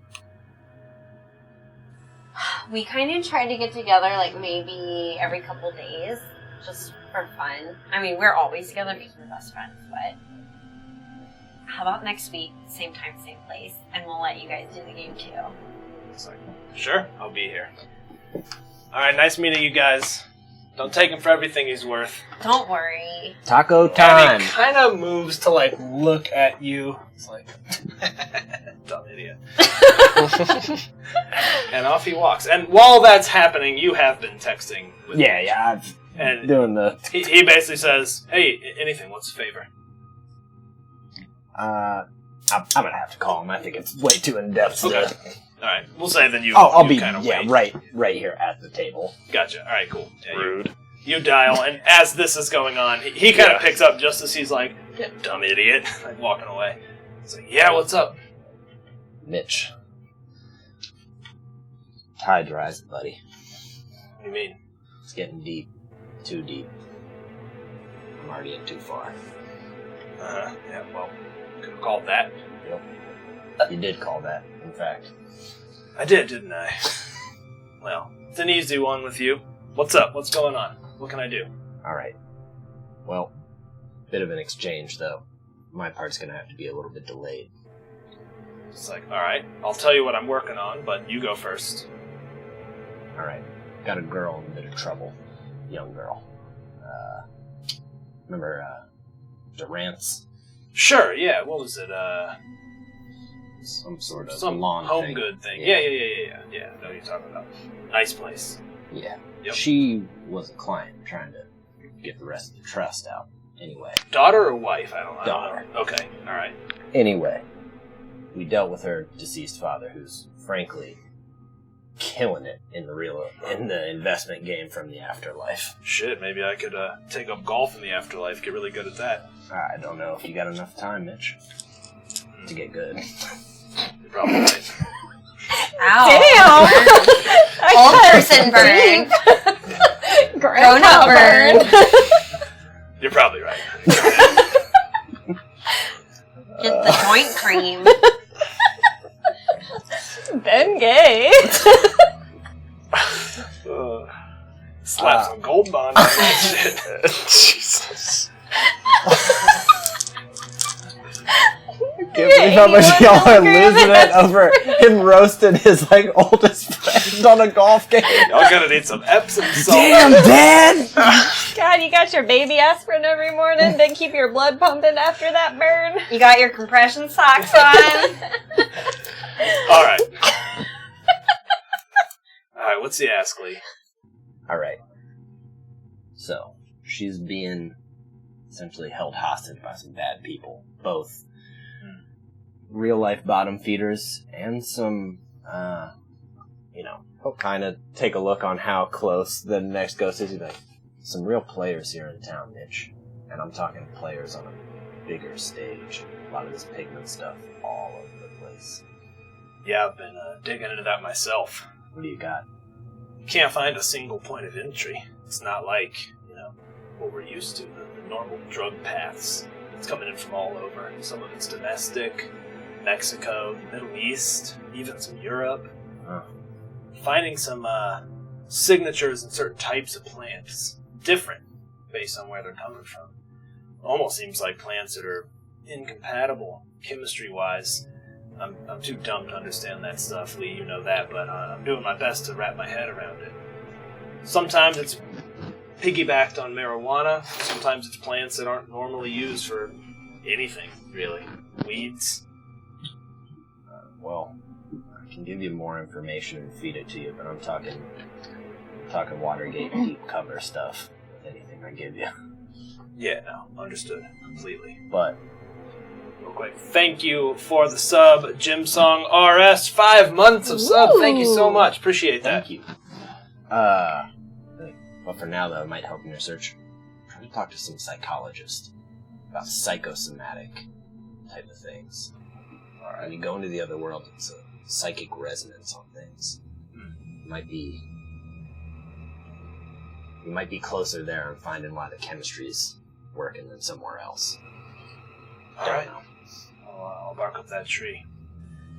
we kind of try to get together like maybe every couple days, just for fun. I mean, we're always together because we're best friends, but how about next week, same time, same place, and we'll let you guys do the game too. It's like, sure, I'll be here. Alright, nice meeting you guys. Don't take him for everything he's worth. Don't worry. Taco time! And he kind of moves to, like, look at you. It's like, dumb idiot. And off he walks. And while that's happening, you have been texting with Yeah, Mitch. yeah, I'm And doing the... he basically says, hey, anything, what's the favor? I'm gonna have to call him. I think it's way too in-depth. Okay. Alright, we'll say then you I'll be, kind of yeah, wait. right here at the table. Gotcha. Alright, cool. Yeah, Rude. You dial, and as this is going on, he kind of picks up just as he's like, yeah, dumb idiot, like walking away. He's like, yeah, what's up? Mitch. Tide's rising, buddy. What do you mean? It's getting deep. Too deep. I'm already in too far. Yeah, well, could have called that. You did call that, in fact. I did, didn't I? Well, it's an easy one with you. What's up? What's going on? What can I do? Alright. Well, bit of an exchange, though. My part's gonna have to be a little bit delayed. It's like, alright, I'll tell you what I'm working on, but you go first. Alright. Got a girl in a bit of trouble. Young girl. Remember, Durant's? Sure, yeah, what was it, Some sort of some lawn home thing. good thing. Yeah. Yeah, I know what you're talking about. Nice place. Yeah. Yep. She was a client trying to get the rest of the trust out. Anyway. Daughter or wife? I don't know. Daughter. Okay, alright. Anyway. We dealt with her deceased father, who's, frankly, killing it in the investment game from the afterlife. Shit, maybe I could take up golf in the afterlife, get really good at that. I don't know if you got enough time, Mitch, to get good. You're probably right. Ow. Old person burn. Grown up burn. You're probably right. Get the joint cream. Ben gay. Slap some gold bond on that shit. Jesus. Can't believe how much y'all are losing it over him roasting his oldest friend on a golf game. Y'all gonna need some Epsom salt. Damn, Dad! God, you got your baby aspirin every morning to keep your blood pumping after that burn. You got your compression socks on. Alright. Alright, what's the ask, Lee? Alright. So, she's being essentially held hostage by some bad people. Both real-life bottom feeders and some, he'll kind of take a look on how close the next ghost is. He's like, some real players here in town, Mitch. And I'm talking players on a bigger stage. A lot of this pigment stuff all over the place. Yeah, I've been digging into that myself. What do you got? You can't find a single point of entry. It's not like, what we're used to, the normal drug paths. It's coming in from all over. Some of it's domestic, Mexico, the Middle East, even some Europe. Huh. Finding some signatures in certain types of plants, different based on where they're coming from. Almost seems like plants that are incompatible chemistry-wise. I'm too dumb to understand that stuff, Lee, you know that, but I'm doing my best to wrap my head around it. Sometimes it's piggybacked on marijuana, sometimes it's plants that aren't normally used for anything, really. Weeds. Well, I can give you more information and feed it to you, but I'm talking Watergate deep cover stuff with anything I give you. Yeah, no, understood completely. But Real quick, thank you for the sub, Jim Song RS. 5 months of sub. Thank you so much. Appreciate that. thank you. But for now, though, it might help in your search. Try to talk to some psychologist about psychosomatic type of things. When you go into the other world, it's a psychic resonance on things. Might be You might be closer there on finding why the chemistry's working than somewhere else. Alright. I'll bark up that tree.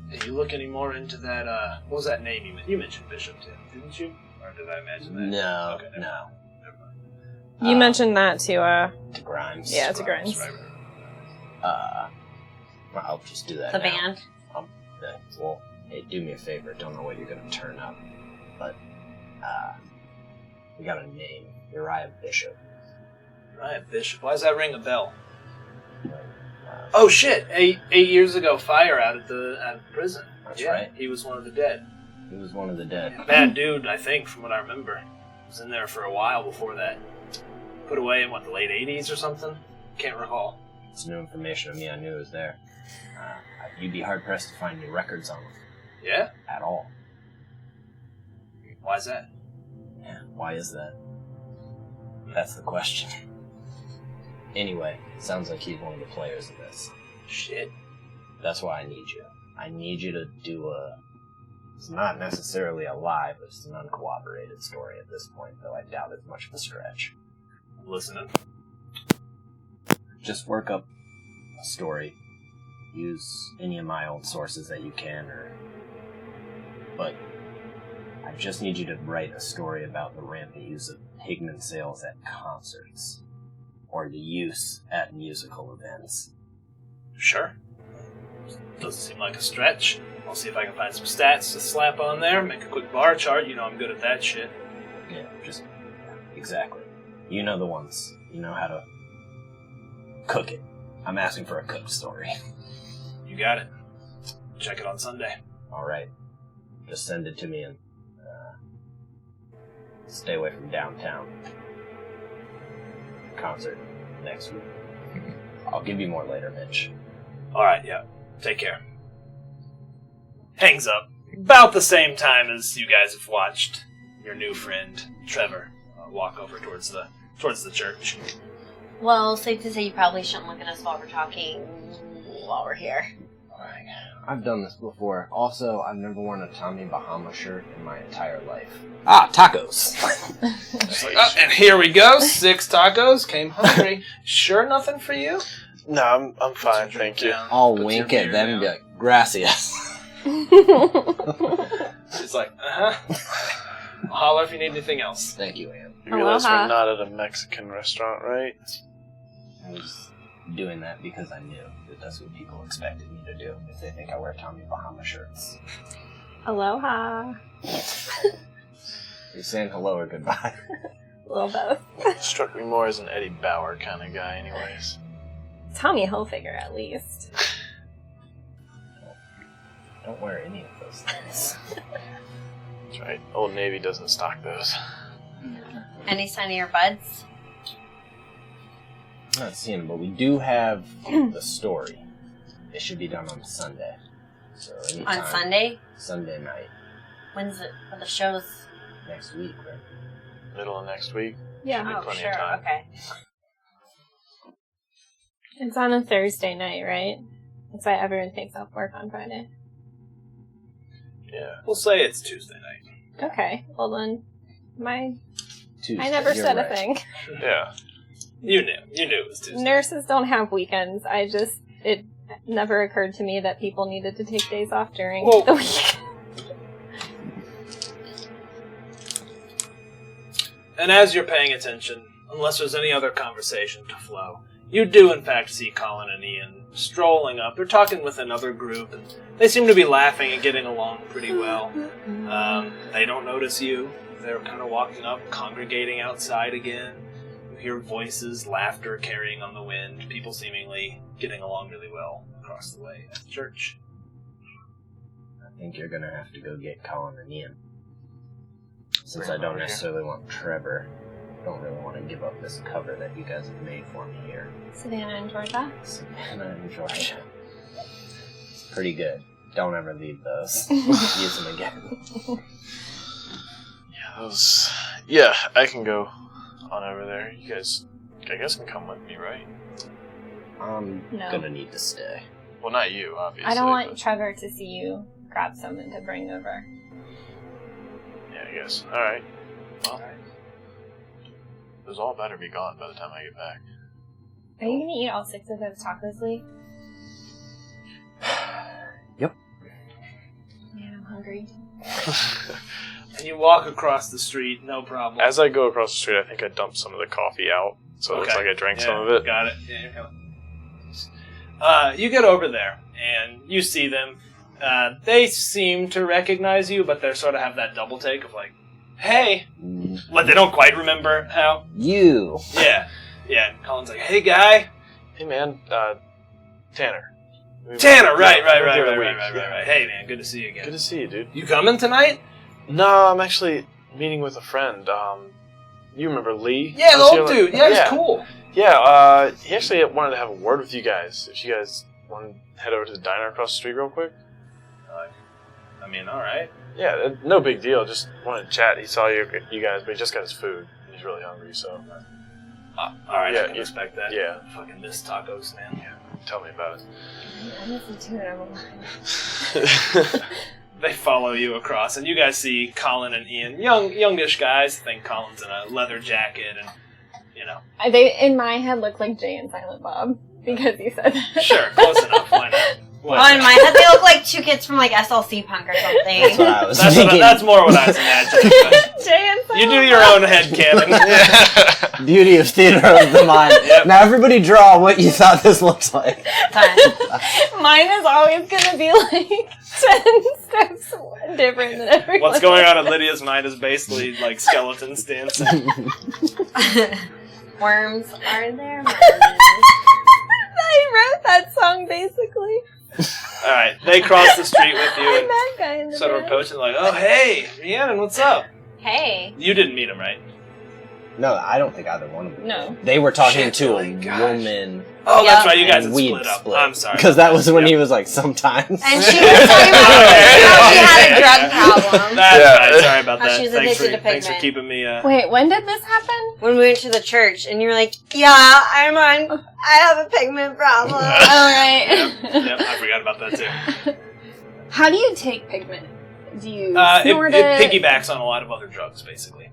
Did you look any more into that, what was that name you mentioned? You mentioned Bishop, too, didn't you? Or did I imagine that? No, Okay, no. never mind. You mentioned that to To Grimes. yeah, to Grimes. Right. Well, I'll just do that The now. band. Well, hey, do me a favor. Don't know what you're going to turn up. But, we got a name. Uriah Bishop. Right, Bishop. Why does that ring a bell? Uh, Oh shit! 8 years ago, fire out at the prison. That's right. He was one of the dead. He was one of the dead. Bad dude, I think, from what I remember. Was in there for a while before that. Put away in, what, the late 80s or something? Can't recall. It's new information to me. I knew it was there. You'd be hard-pressed to find any records on him. Yeah? At all. Why's that? Yeah, why is that? That's the question. Anyway, sounds like he's one of the players in this. Shit. That's why I need you. I need you to do it's not necessarily a lie, but it's an uncooperated story at this point, though I doubt it's much of a stretch. I'm listening. Just work up a story. Use any of my old sources that you can, but I just need you to write a story about the rampant use of pigment sales at concerts, or the use at musical events. Sure. Doesn't seem like a stretch. I'll see if I can find some stats to slap on there, make a quick bar chart. You know I'm good at that shit. Yeah, exactly. You know the ones. You know how to cook it. I'm asking for a cooked story. You got it. Check it on Sunday. Alright. Just send it to me and stay away from downtown. Concert next week. I'll give you more later, Mitch. Alright, yeah. Take care. Hangs up. About the same time as you guys have watched your new friend, Trevor, walk over towards the church. Well, safe to say you probably shouldn't look at us while we're talking while we're here. Alright. I've done this before. Also, I've never worn a Tommy Bahama shirt in my entire life. Ah, tacos! And here we go. 6 tacos. Came hungry. Sure nothing for you? No, I'm fine, thank you. I'll Puts wink your at beer them and be down. like, gracias. She's like, uh-huh. I'll holler if you need anything else. Thank you, Ann. You realize Aloha. we're not at a Mexican restaurant, right? I was doing that because I knew that that's what people expected me to do if they think I wear Tommy Bahama shirts. Aloha. You're saying hello or goodbye. A little both. Struck me more as an Eddie Bauer kind of guy, anyways. Tommy Hilfiger, at least. Don't wear any of those things. That's right. Old Navy doesn't stock those. Any sign of your buds? I'm not seeing them, but we do have the story. It should be done on Sunday. So anytime, On Sunday? Sunday night. When's it? Are the shows? Next week, right? Middle of next week. Yeah. Should be Oh, plenty sure. of time. Okay. It's on a Thursday night, right? That's why everyone takes off work on Friday. Yeah. We'll say it's Tuesday night. Okay. Well then, Tuesday. I never you're said right. a thing. Yeah. You knew it was Tuesday. Nurses don't have weekends. It never occurred to me that people needed to take days off during Well- the week. And as you're paying attention, unless there's any other conversation to flow, you do in fact see Colin and Ian strolling up. They're talking with another group, and they seem to be laughing and getting along pretty well. They don't notice you. They're kind of walking up, congregating outside again. You hear voices, laughter carrying on the wind, people seemingly getting along really well across the way at the church. I think you're gonna have to go get Colin and Ian. Since Bring I them don't over here. necessarily want Trevor, I don't really want to give up this cover that you guys have made for me here. Savannah and Georgia. Savannah and Georgia. It's pretty good. Don't ever leave those. Use them again. Yeah, those. Yeah, I can go on over there. You guys, I guess, can come with me, right? I'm No. gonna need to stay. Well, not you, obviously. I don't want but- Trevor to see you grab something to bring over. Yeah, I guess. All right. Well, Those all better be gone by the time I get back. Are you gonna eat all 6 of those tacos, Lee? Yep. Man, I'm hungry. And you walk across the street, no problem. As I go across the street, I think I dump some of the coffee out, so it looks like I drank some of it. Got it. Yeah, you get over there, and you see them. They seem to recognize you, but they sort of have that double take of like, hey. But they don't quite remember how. You. Yeah. And Colin's like, hey, guy. Hey, man, Tanner. Tanner, right. Yeah. Hey, man, good to see you again. Good to see you, dude. You coming tonight? No, I'm actually meeting with a friend. You remember Lee? Yeah, the old dude. Yeah, he's cool. Yeah, he actually wanted to have a word with you guys. If you guys want to head over to the diner across the street real quick. I mean, all right. Yeah, no big deal. Just wanted to chat. He saw you guys, but he just got his food. He's really hungry, so. All right, Yeah, I can respect that. Yeah. Fucking miss tacos, man. Yeah, tell me about it. I miss you too, and I'm alive. They follow you across, and you guys see Colin and Ian, youngish guys. I think Colin's in a leather jacket, and They, in my head, look like Jay and Silent Bob, because you said that. Sure, close enough. Why not? Well, in my head, they look like 2 kids from like SLC Punk or something. That's what I was That's, thinking. that's more what I was imagining. But Jay and Silent you do your own headcanon. Beauty of theater of the mind. Yep. Now everybody draw what you thought this looks like. Mine is always gonna be like 10 steps different than everyone. What's going on in Lydia's mind is basically like skeletons dancing. Worms are there. I wrote that song basically. All right, they cross the street with you I'm and that guy in the sort of band. approach and like, oh hey, Rhiannon, what's up? Hey. You didn't meet him, right? No, I don't think either one of them. No. They were talking Shit, to oh a my gosh. woman. Oh, that's Yeah. right. You guys And had we'd split up. split. I'm sorry. Because that was when Yep. he was like, sometimes. And she was talking about how she had a drug problem. That's Yeah. right. Sorry about How that. she's Thanks addicted to for pigment. keeping me. Wait, when did this happen? When we went to the church, and you were like, yeah, I have a pigment problem. All right. Yep, I forgot about that too. How do you take pigment? Do you snort It piggybacks on a lot of other drugs, basically.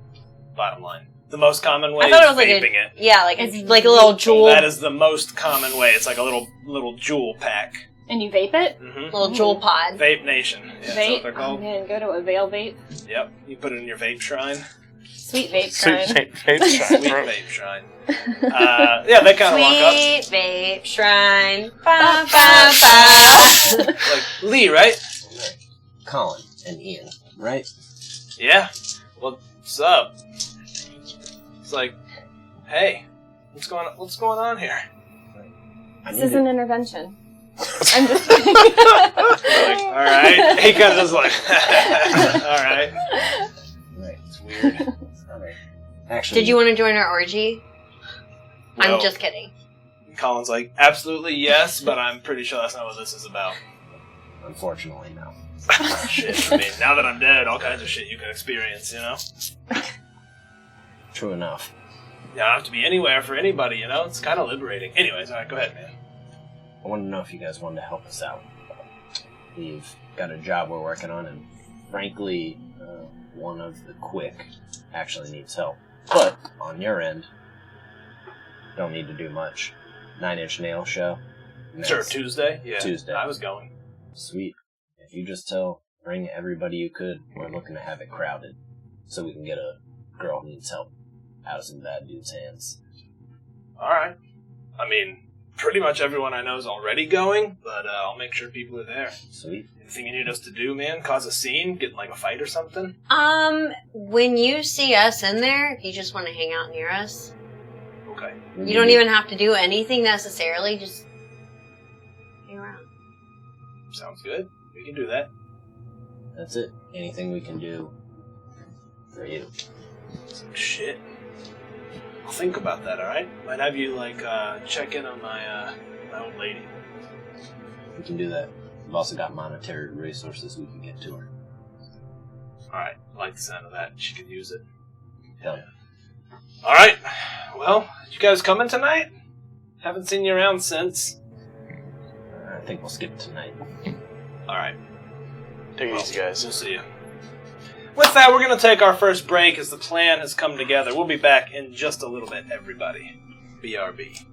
Bottom line. The most common way I thought is it was like vaping it. Yeah, like It's it's like a little jewel, That is the most common way. It's like a little jewel pack. And you vape it? Mm-hmm. little jewel pod. Vape Nation. Yeah, that's Vape? what they're Oh called. man, go to a Veil Vape. Yep. You put it in your vape shrine. Sweet vape Sweet shrine. Sweet vape shrine. Yeah, they kind of walk up. Sweet vape shrine. Ba, ba, ba. Like, Lee, right? Colin and Ian, right? Yeah. What's up? It's like, hey, what's going on here? I This need is to- an intervention. I'm just kidding. Like, all right. He kind of just like, all right. Right. It's weird. All right. Actually, Did you want to join our orgy? No. I'm just kidding. Colin's like, absolutely yes, but I'm pretty sure that's not what this is about. Unfortunately, no. Shit. I mean, now that I'm dead, all kinds of shit you can experience, you know? True enough. You don't have to be anywhere for anybody, you know? It's kind of liberating. Anyways, all right, go ahead, man. I wanted to know if you guys wanted to help us out. We've got a job we're working on, and frankly, one of the quick actually needs help. But on your end, don't need to do much. 9 Inch Nail show. Sure, Next Tuesday? Yeah. Tuesday. I was going. Sweet. If you just bring everybody you could, we're looking to have it crowded, so we can get a girl who needs help out of some bad dude's hands. All right. I mean, pretty much everyone I know is already going, but I'll make sure people are there. Sweet. Anything you need us to do, man? Cause a scene? Get in, like, a fight or something? When you see us in there, if you just want to hang out near us, Okay. you don't even have to do anything necessarily, just hang around. Sounds good. We can do that. That's it. Anything we can do for you. Shit. I'll think about that, alright? Might have you, like, check in on my old lady. We can do that. We've also got monetary resources we can get to her. Alright, I like the sound of that. She could use it. Hell, Alright. Well, you guys coming tonight? Haven't seen you around since. I think we'll skip tonight. Alright. Take it easy, guys. We'll see you. With that, we're going to take our first break as the plan has come together. We'll be back in just a little bit, everybody. BRB.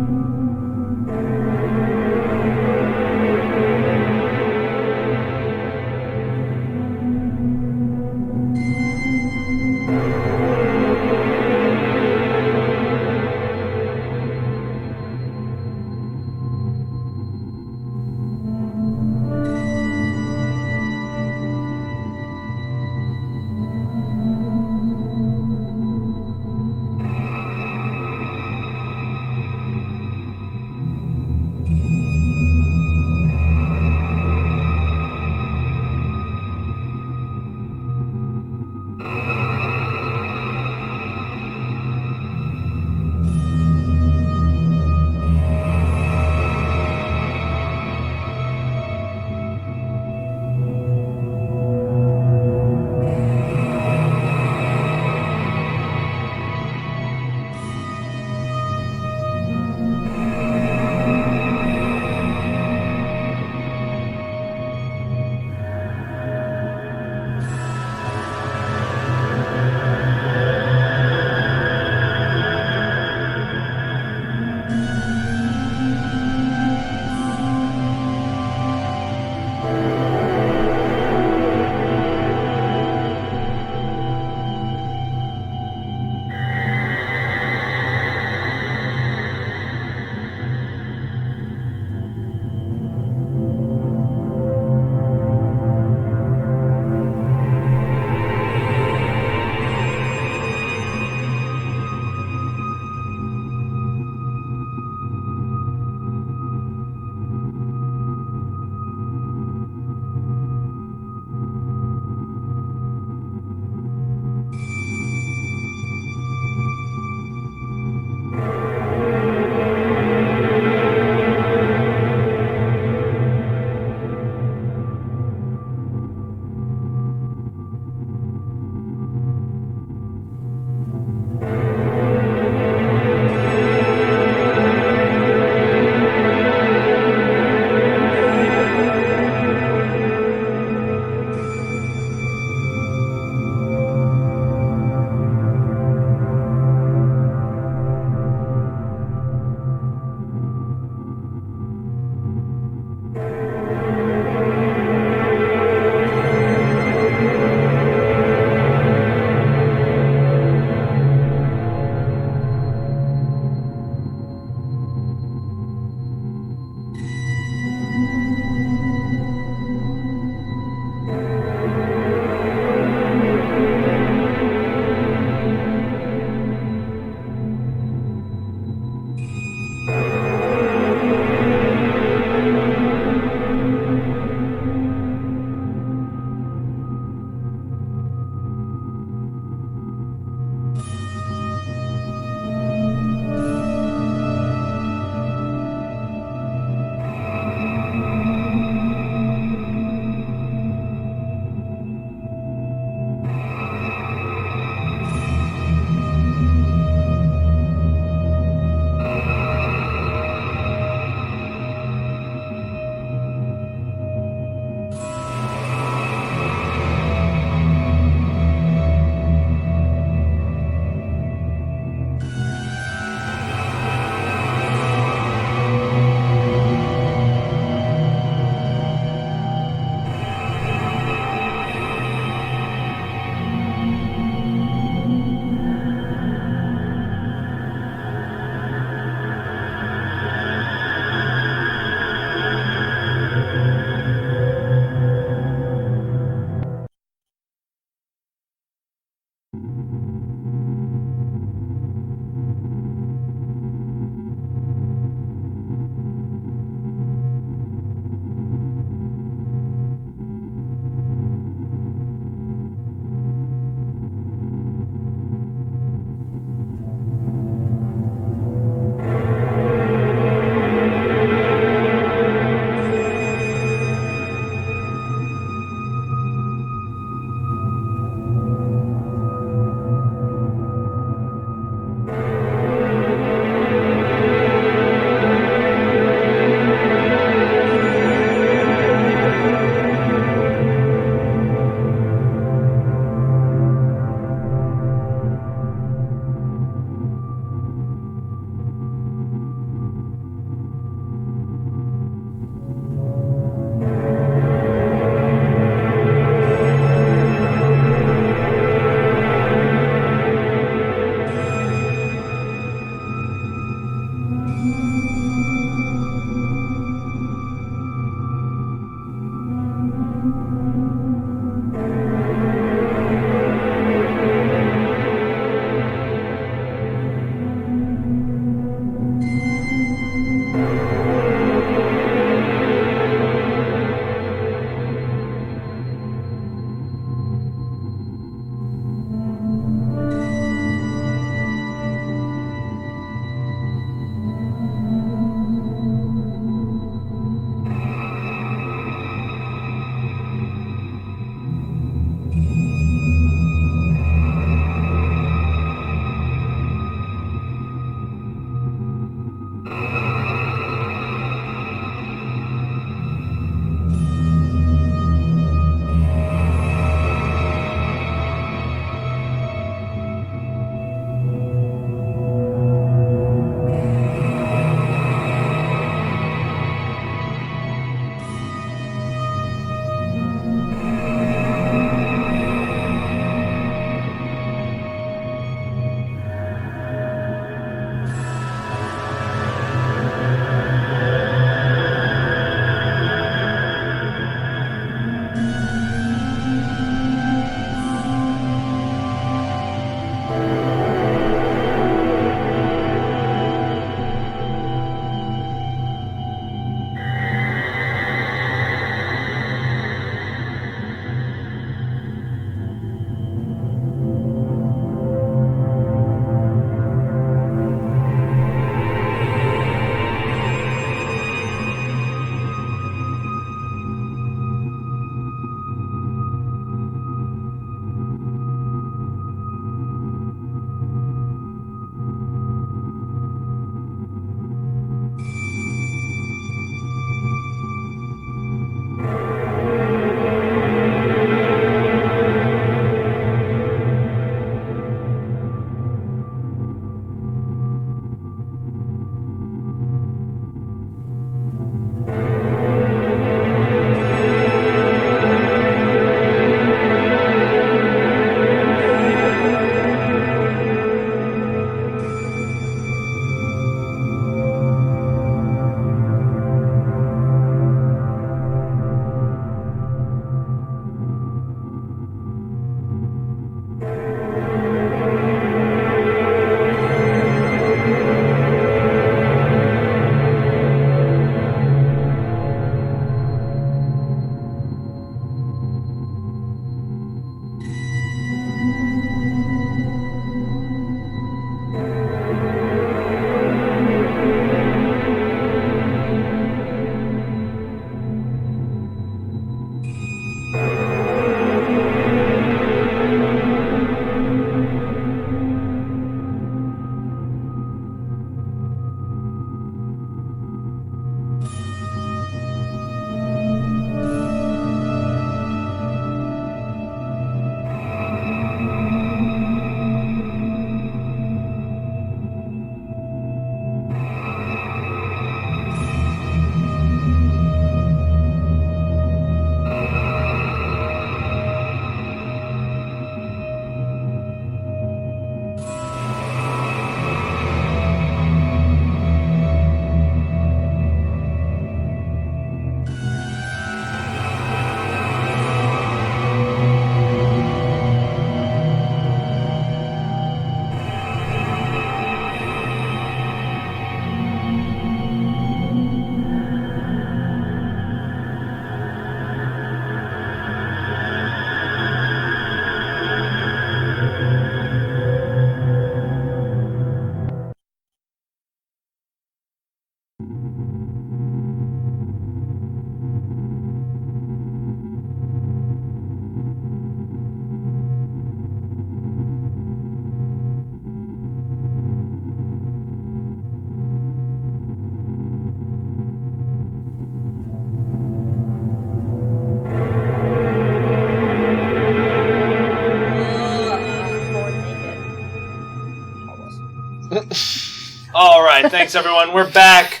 All right, thanks everyone. We're back.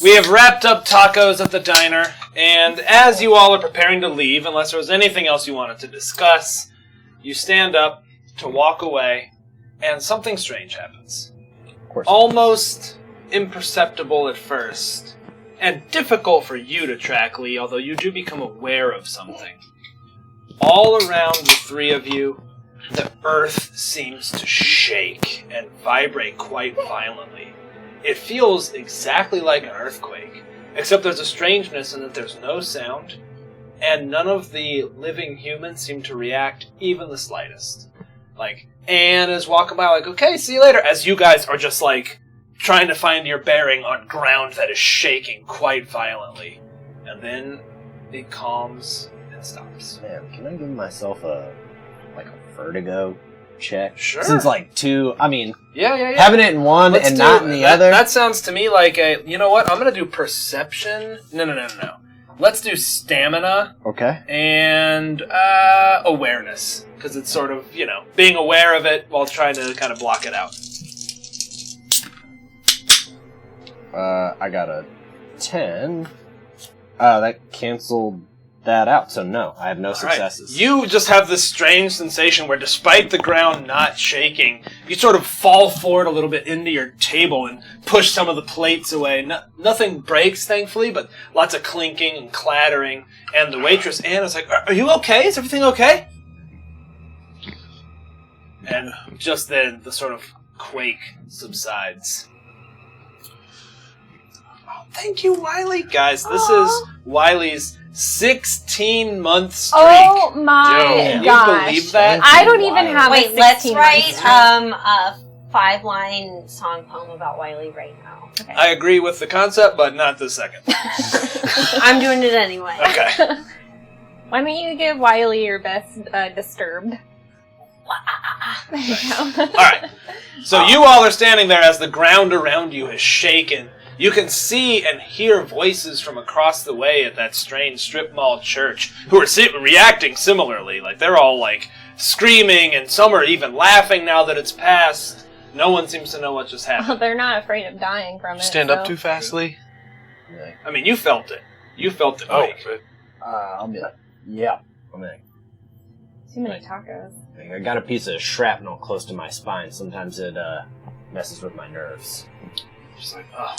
We have wrapped up tacos at the diner, and as you all are preparing to leave, unless there was anything else you wanted to discuss, you stand up to walk away, and something strange happens. Of course. Almost imperceptible at first, and difficult for you to track, Lee, although you do become aware of something. All around the three of you, the earth seems to shake and vibrate quite violently. It feels exactly like an earthquake, except there's a strangeness in that there's no sound, and none of the living humans seem to react even the slightest. Like, Anne is walking by like, okay, see you later, as you guys are just like, trying to find your bearing on ground that is shaking quite violently. And then it calms and stops. Man, can I give myself a vertigo check? Sure. Since two, Yeah. having it in one and not in the other. That sounds to me like a, you know what, I'm going to do perception. No. Let's do stamina Okay. and awareness. Because it's sort of, being aware of it while trying to kind of block it out. I got a 10. That canceled that out, so no, I have no successes. Right. You just have this strange sensation where despite the ground not shaking, you sort of fall forward a little bit into your table and push some of the plates away. Nothing breaks, thankfully, but lots of clinking and clattering. And the waitress, Anne, is like, are you okay? Is everything okay? And just then, the sort of quake subsides. Oh, thank you, Wiley. Guys, this is Wiley's 16-month streak. Oh my Can gosh. you believe that? I don't even have Wait, a let's 16 write months. a 5-line song poem about Wiley right now. Okay. I agree with the concept, but not the second. I'm doing it anyway. Okay. Why don't you give Wiley your best Disturbed? There you go. Alright. So you all are standing there as the ground around you has shaken. You can see and hear voices from across the way at that strange strip mall church who are reacting similarly. Like, they're all, screaming, and some are even laughing now that it's passed. No one seems to know what just happened. Well, they're not afraid of dying from it. Stand up too fast, Lee? I mean, you felt it. You felt the Oh, quake. but I'll be like, yeah. I'm like, Too many tacos. I got a piece of shrapnel close to my spine. Sometimes it messes with my nerves. Just like, oh,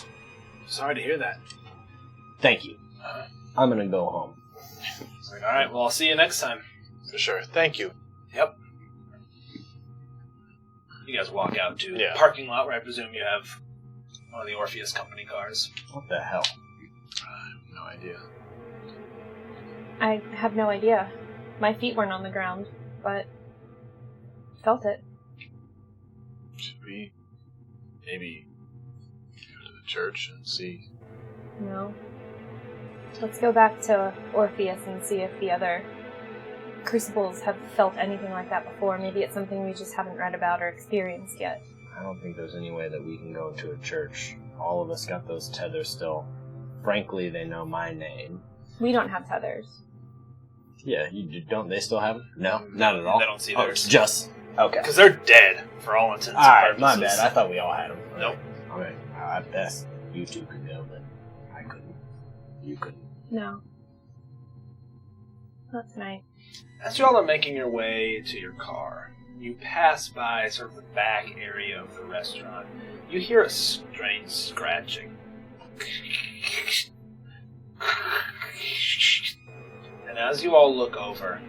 sorry to hear that. Thank you. I'm gonna go home. It's like, alright, well, I'll see you next time. for sure. Thank you. Yep. You guys walk out to the Yeah. parking lot where I presume you have one of the Orpheus company cars. What the hell? No idea. I have no idea. My feet weren't on the ground, but felt it. Should we maybe go to the church and see? No. Let's go back to Orpheus and see if the other Crucibles have felt anything like that before. Maybe it's something we just haven't read about or experienced yet. I don't think there's any way that we can go into a church. All of us got those tethers still. Frankly, they know my name. We don't have tethers. Yeah, don't they still have it? No, not at all. They don't see Oh, theirs. just okay. Because they're dead, for all intents and Alright, purposes. my bad. I thought we all had them. Nope. Okay, I best you two could go, but I couldn't. You couldn't. No. Not tonight. As you all are making your way to your car, you pass by sort of the back area of the restaurant. You hear a strange scratching. And as you all look over,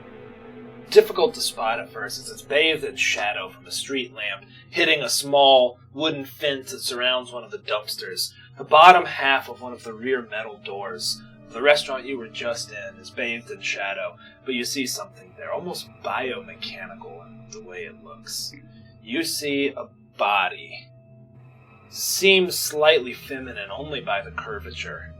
difficult to spot at first as it's bathed in shadow from a street lamp, hitting a small wooden fence that surrounds one of the dumpsters. The bottom half of one of the rear metal doors of the restaurant you were just in is bathed in shadow, but you see something there, almost biomechanical in the way it looks. You see a body. Seems slightly feminine only by the curvature.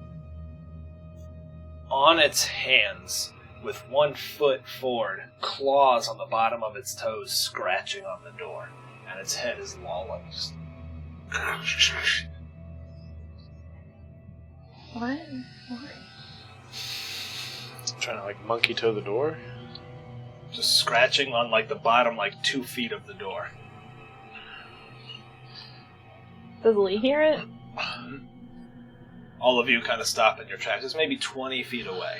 On its hands, with one foot forward, claws on the bottom of its toes scratching on the door, and its head is lolling. What? Trying to monkey toe the door. Just scratching on the bottom 2 feet of the door. Does Lee hear it? All of you kind of stop in your tracks. It's maybe 20 feet away.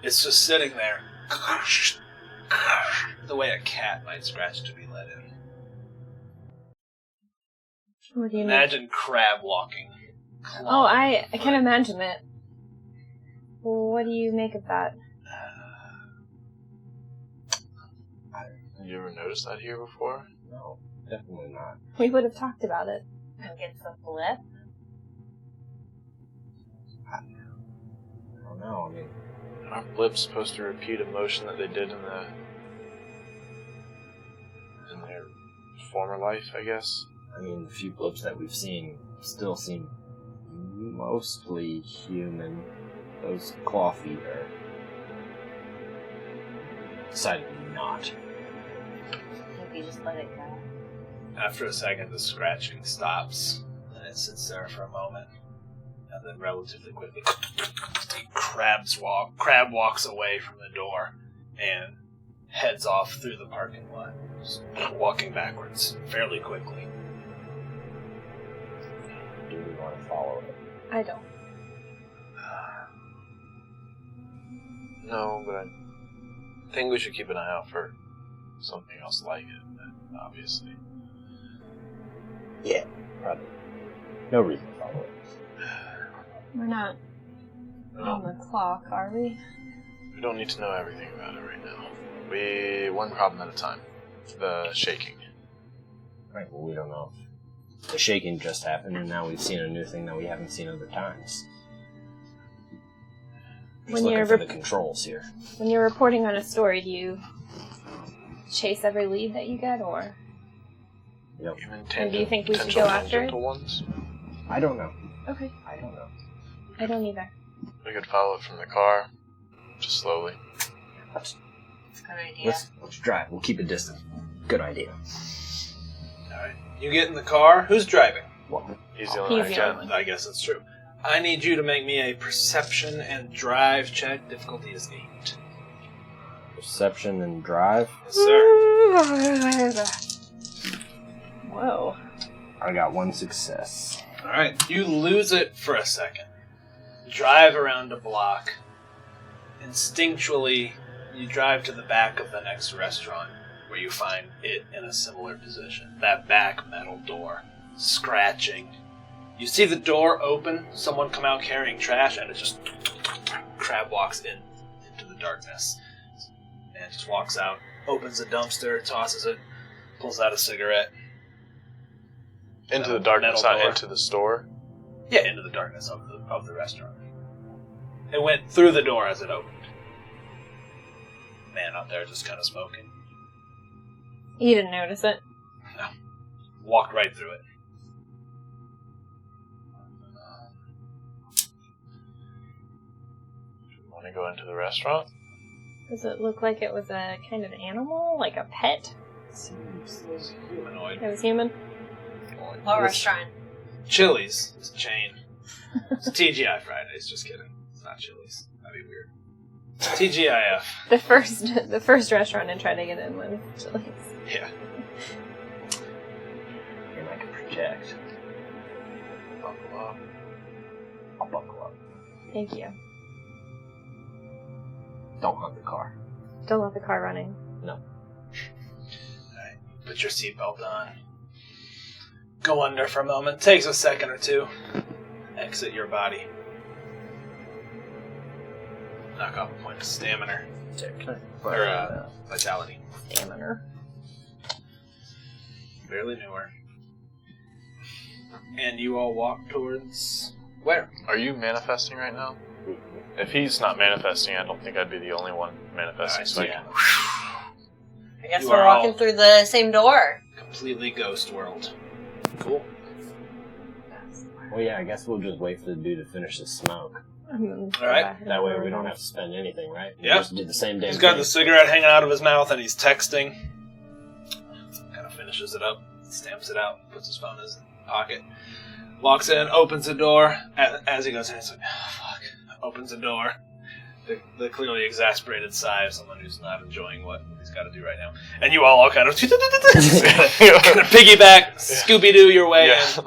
It's just sitting there. The way a cat might scratch to be let in. What do you mean? Imagine crab walking. Oh, I can imagine it. Well, what do you make of that? Have you ever noticed that here before? No, definitely not. We would have talked about it. Think it's a blip? I don't know. I mean, Aren't blips supposed to repeat a motion that they did in their former life, I guess? the few blips that we've seen still seem mostly human. Those claw feet are decidedly not. I think we just let it go. After a second, the scratching stops, and it sits there for a moment, and then relatively quickly, crab walks away from the door and heads off through the parking lot, just walking backwards fairly quickly. Do we want to follow it? I don't. No, but I think we should keep an eye out for something else like it, obviously. Yeah, probably. No reason to follow it. We're not on the clock, are we? We don't need to know everything about it right now. One problem at a time. The shaking. Right, well, we don't know. The shaking just happened, and now we've seen a new thing that we haven't seen other times. Just looking for the controls here. When you're reporting on a story, do you chase every lead that you get, or? Yep. And do you think we should go after it? Ones? I don't know. Okay. I don't know. I don't either. We could follow it from the car, just slowly. That's a good idea. Let's drive. We'll keep it distant. Good idea. Alright, you get in the car. Who's driving? Well, He's the only one He's who the can. only I guess that's true. I need you to make me a perception and drive check. Difficulty is 8. perception and drive. Yes, sir. Whoa. I got 1 success. Alright, you lose it for a second. Drive around a block. Instinctually, you drive to the back of the next restaurant, where you find it in a similar position. That back metal door, scratching. You see the door open, someone come out carrying trash, and it just... Crab walks into the darkness. And just walks out, opens a dumpster, tosses it, pulls out a cigarette. Into the darkness, Metal not door. into the store. Yeah, into the darkness of the restaurant. It went through the door as it opened. Man out there just kind of smoking. You didn't notice it? No. Walked right through it. Want to go into the restaurant? Does it look like it was a kind of animal? Like a pet? Seems Humanoid. It was human? What restaurant? Chili's is a chain. It's TGI Fridays, just kidding. It's not Chili's. That'd be weird. TGIF. The first restaurant I tried to get in was Chili's. Yeah. and I can project. Buckle up. I'll buckle up. Thank you. Don't hunt the car. Don't let the car running. No. Alright, put your seatbelt on. Go under for a moment. Takes a second or two. Exit your body. Knock off a point of stamina. Or, vitality. Stamina. Barely newer. And you all walk towards... where? Are you manifesting right now? If he's not manifesting, I don't think I'd be the only one manifesting. So yeah. I guess You we're are walking all- through the same door. Completely ghost world. Cool. Well, yeah, I guess we'll just wait for the dude to finish his smoke. Alright. That way we don't have to spend anything, right? We Yeah. just do the same damn He's got thing. the cigarette hanging out of his mouth and he's texting. Kind of finishes it up, stamps it out, puts his phone in his pocket. Walks in, opens the door. As he goes in, he's like, oh, fuck. Opens the door. The clearly exasperated sigh of someone who's not enjoying what he's got to do right now. And you all kind of kind of piggyback, Scooby-Doo your way in.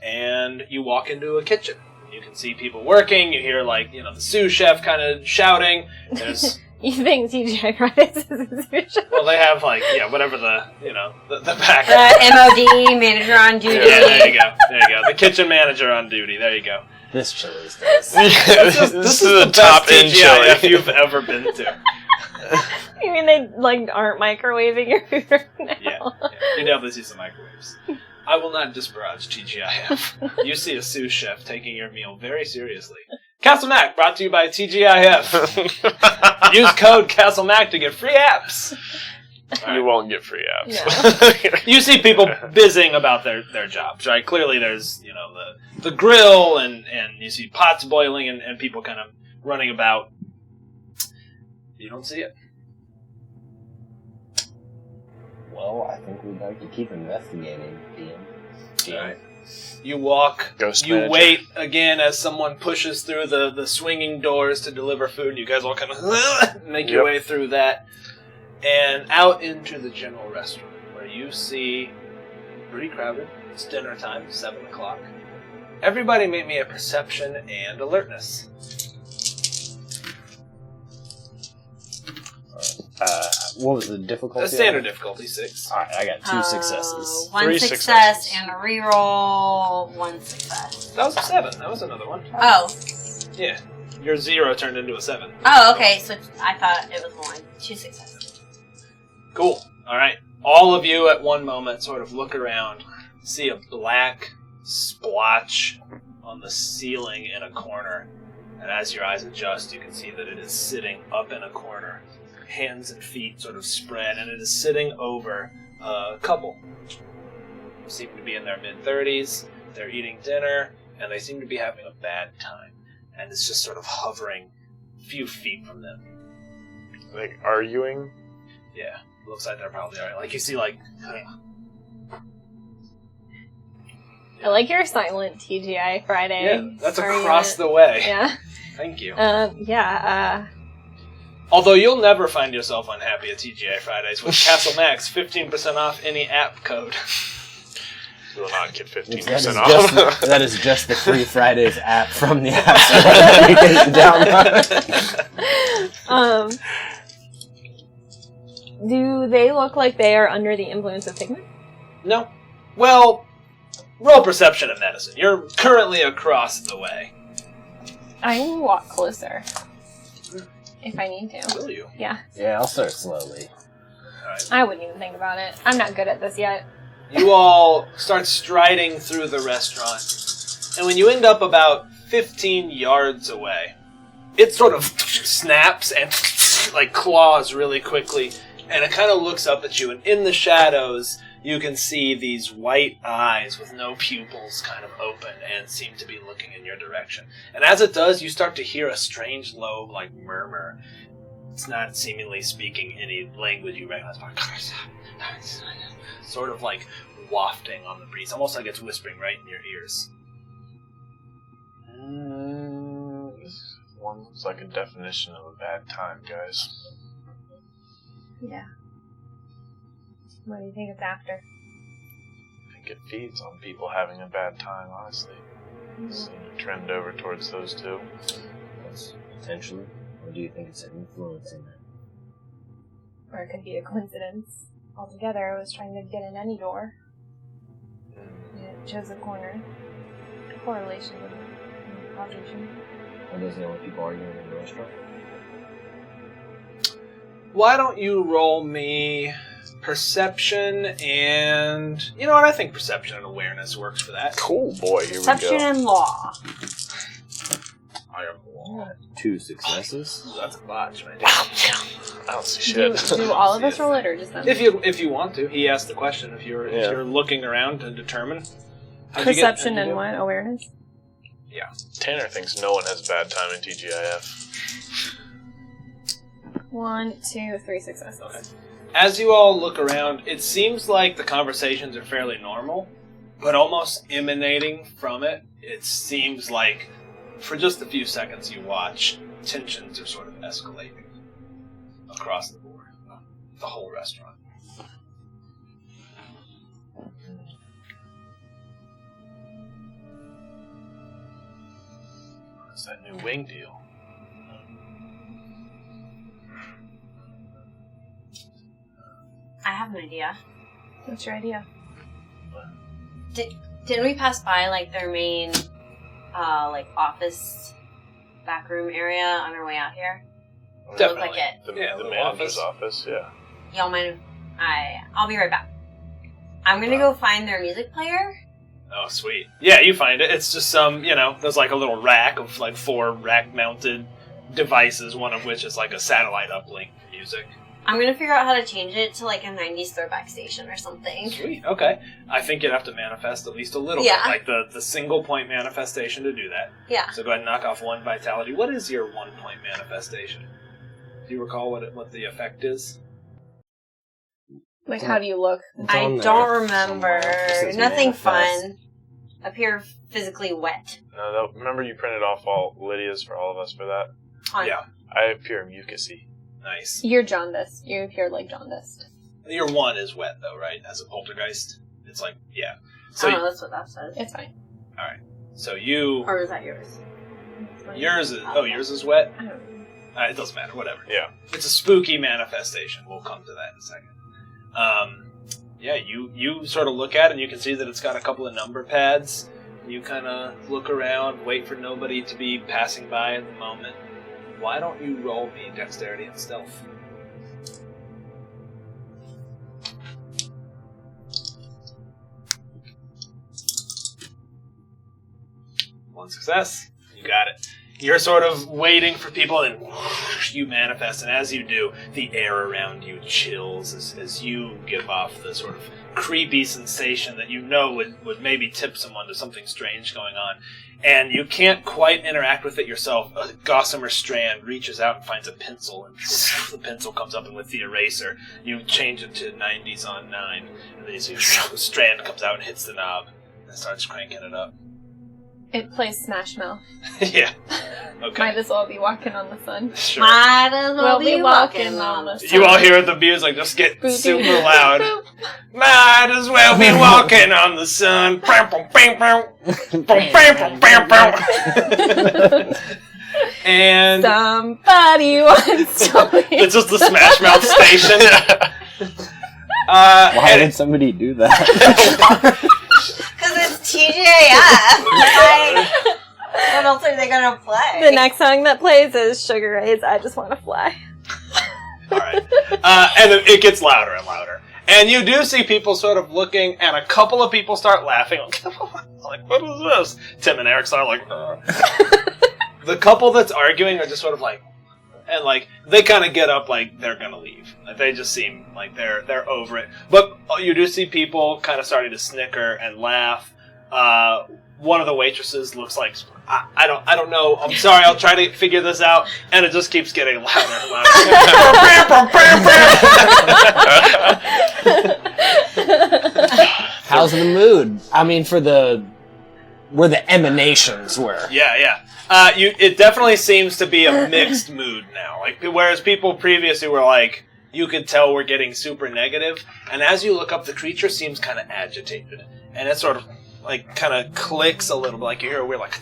and you walk into a kitchen. You can see people working. You hear, like, you know, the sous chef kind of shouting. There's... You think TGI Fridays is a sous chef? Well, they have, like, yeah, whatever the, you know, the back. MOD, manager on duty. Yeah, there you go. There you go. The kitchen manager on duty. There you go. This Chili's does. This is the top TGIF you've ever been to. You mean they, like, aren't microwaving your food right now? Yeah. You definitely see some microwaves. I will not disparage TGIF. You see a sous chef taking your meal very seriously. Castle Mac, brought to you by TGIF. Use code CastleMac to get free apps. You won't get free apps. No. You see people busying about their jobs, right? Clearly there's, you know, the grill and you see pots boiling and people kind of running about. You don't see it. Well, I think we'd like to keep investigating, DM. Right. You walk, Ghost you manager. wait again as someone pushes through the swinging doors to deliver food. You guys all kind of make your way through that. And out into the general restaurant, where you see pretty crowded. It's dinner time, 7 o'clock. Everybody make me a perception and alertness. What was the difficulty? A standard difficulty, 6. Alright, I got 2 successes. 1 3 success successes. and a reroll. 1 success. That was a 7. That was another one. Oh. Yeah. Your 0 turned into a 7. Oh, okay. So I thought it was 1. 2 successes. Cool. Alright. All of you at one moment sort of look around, see a black splotch on the ceiling in a corner. And as your eyes adjust, you can see that it is sitting up in a corner. Hands and feet sort of spread, and it is sitting over a couple. They seem to be in their mid-30s. They're eating dinner, and they seem to be having a bad time. And it's just sort of hovering a few feet from them. Like, arguing? Yeah, looks like they're probably alright. Like, you see, like... I like your silent TGI Friday. Yeah, that's argument. across the way. Yeah. Thank you. Although you'll never find yourself unhappy at TGI Fridays with Castle Max 15% off any app code. You will not get 15% That is just the Free Fridays app from the App Store that you can download. Do they look like they are under the influence of pigment? No. Well, roll perception and medicine. You're currently across the way. I will walk closer. If I need to. Will you? Yeah. Yeah, I'll start slowly. Alright. I wouldn't even think about it. I'm not good at this yet. You all start striding through the restaurant, and when you end up about 15 yards away, it sort of snaps and like claws really quickly, and it kind of looks up at you, and in the shadows, you can see these white eyes with no pupils kind of open and seem to be looking in your direction. And as it does, you start to hear a strange, low, like, murmur. It's not seemingly speaking any language you recognize, but sort of like wafting on the breeze, almost like it's whispering right in your ears. This one looks like a definition of a bad time, guys. Yeah. What do you think it's after? I think it feeds on people having a bad time, honestly. Seeing a trend over towards those two. Yes, potentially. Or do you think it's an influence in that? Or it could be a coincidence. Altogether, I was trying to get in any door. It chose a corner. Correlation with causation. Are those the only people arguing in the restaurant? Why don't you roll me perception and... You know what, I think perception and awareness works for that. Cool, boy, here Perception we go. and law. I am law. 2 successes. That's a botch, right? I don't see shit. Do all of us roll it, or just them? If you want to. He asked the question if you're looking around to determine. Perception and what? Awareness? Yeah. Tanner thinks no one has a bad time in TGIF. 1, 2, 3 successes. Okay. As you all look around, it seems like the conversations are fairly normal, but almost emanating from it, it seems like for just a few seconds you watch, tensions are sort of escalating across the board, the whole restaurant. What's that new wing deal? I have an idea. What's your idea? Didn't we pass by, like, their main, like, office back room area on our way out here? Definitely. Looked like it. The manager's office, yeah. Y'all mind? I'll be right back. I'm gonna go find their music player. Oh, sweet. Yeah, you find it. It's just some, there's like a little rack of like 4 rack-mounted devices, one of which is like a satellite uplink for music. I'm gonna figure out how to change it to like a 90s throwback station or something. Sweet, okay. I think you'd have to manifest at least a little Yeah. bit, like the single point manifestation to do that. Yeah. So go ahead and knock off 1 vitality. What is your 1 point manifestation? Do you recall what the effect is? Like, how do you look? I on there don't remember. somewhere. It says Nothing manifest. fun. Appear physically wet. No, remember you printed off all Lydia's for all of us for that? Fun. Yeah. I appear mucusy. Nice. You're jaundiced. You appear like jaundiced. Your 1 is wet, though, right? As a poltergeist? It's like, yeah. So, Oh, that's what that says. It's fine. so you... Or is that yours? Yours is wet? I don't know. It doesn't matter, whatever. Yeah. It's a spooky manifestation. We'll come to that in a second. Yeah, you sort of look at it and you can see that it's got a couple of number pads. You kind of look around, wait for nobody to be passing by at the moment. Why don't you roll me dexterity and stealth? One success. You got it. You're sort of waiting for people, and whoosh, you manifest, and as you do, the air around you chills as you give off the sort of creepy sensation that you know would maybe tip someone to something strange going on. And you can't quite interact with it yourself. A gossamer strand reaches out and finds a pencil, and the pencil comes up, and with the eraser, you change it to 90s on 9, and then you see the strand comes out and hits the knob, and starts cranking it up. It plays Smash Mouth. Yeah. Okay. Might as well be walking on the sun. Sure. Might as well We'll be walking on the sun. You all hear the music just get Boop, super boop, loud. boop. Might as well be walking on the sun. And Somebody once told me. it's just the Smash Mouth station. Why and did somebody do that? Because it's TJF. Like, what else are they gonna play? The next song that plays is Sugar Ray's I Just Want to Fly. all right. And then it gets louder and louder. And you do see people sort of looking, and a couple of people start laughing. Like, what is this? Tim and Eric start like, The couple that's arguing are just sort of like, and like, they kind of get up like they're gonna leave. Like, they just seem like they're over it. But you do see people kind of starting to snicker and laugh. One of the waitresses looks like, I don't know. I'm sorry. I'll try to figure this out. And it just keeps getting louder and louder. How's the mood? I mean, where the emanations were. Yeah. It definitely seems to be a mixed mood now. Like, whereas people previously were like, you could tell we're getting super negative, and as you look up, the creature seems kind of agitated, and it sort of like kind of clicks a little bit. Like you hear a weird like.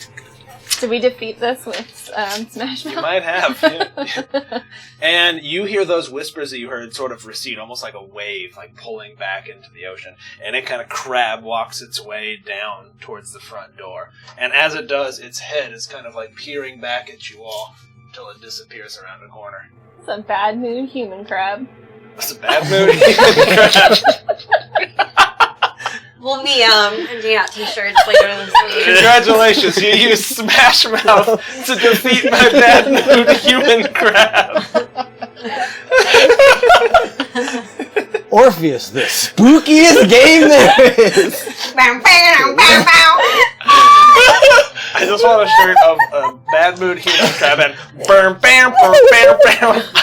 Did we defeat this with Smash Mouth? You might have. Yeah. And you hear those whispers that you heard sort of recede, almost like a wave, like pulling back into the ocean. And it kind of crab walks its way down towards the front door. And as it does, its head is kind of like peering back at you all until it disappears around a corner. It's a bad mood human crab. That's a bad mood. We'll be handing out t-shirts later in this week. Congratulations, you used Smash Mouth to defeat my bad mood human crab. Orpheus, the spookiest game there is! I just want a shirt of a bad mood human crab and bam,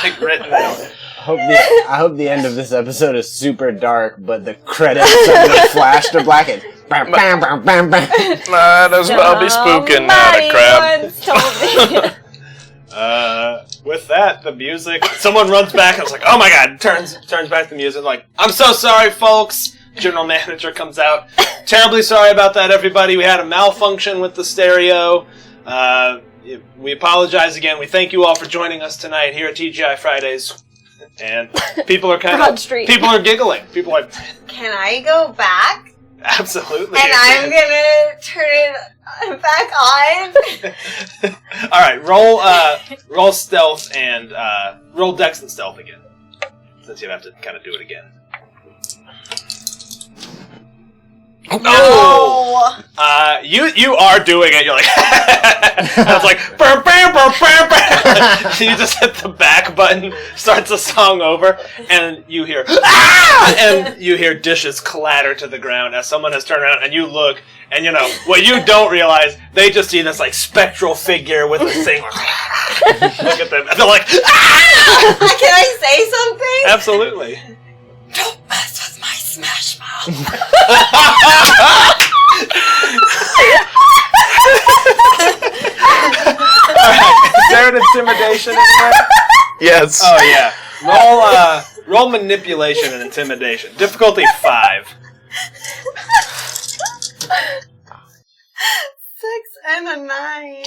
like written out. I hope the end of this episode is super dark, but the credits suddenly flash to black and bam, bam, bam, bam, bam. Might as well be spooking now, the crab. Once told me. With that, the music, someone runs back and it's like, oh my god, turns back the music like, I'm so sorry, folks. General manager comes out. Terribly sorry about that, everybody. We had a malfunction with the stereo. we apologize again. We thank you all for joining us tonight here at TGI Fridays. And people are Broad Street. people are giggling. People are Can I go back? absolutely. And I'm gonna turn it back on. All right, roll stealth and roll dex and stealth again, since you have to kind of do it again. No! You are doing it. You're like, it's like, burr, burr, burr, burr, burr. You just hit the back button, starts the song over, and you hear, ah! And you hear dishes clatter to the ground as someone has turned around, and you look, and you know, what you don't realize, they just see this, like, spectral figure with a thing. Look at them. And they're like, ah! Can I say something? Absolutely. Don't mess with my Smash Mouth. Alright, is there an intimidation in there? Yes. Oh yeah. Roll manipulation and intimidation. Difficulty 5. 6 and a 9.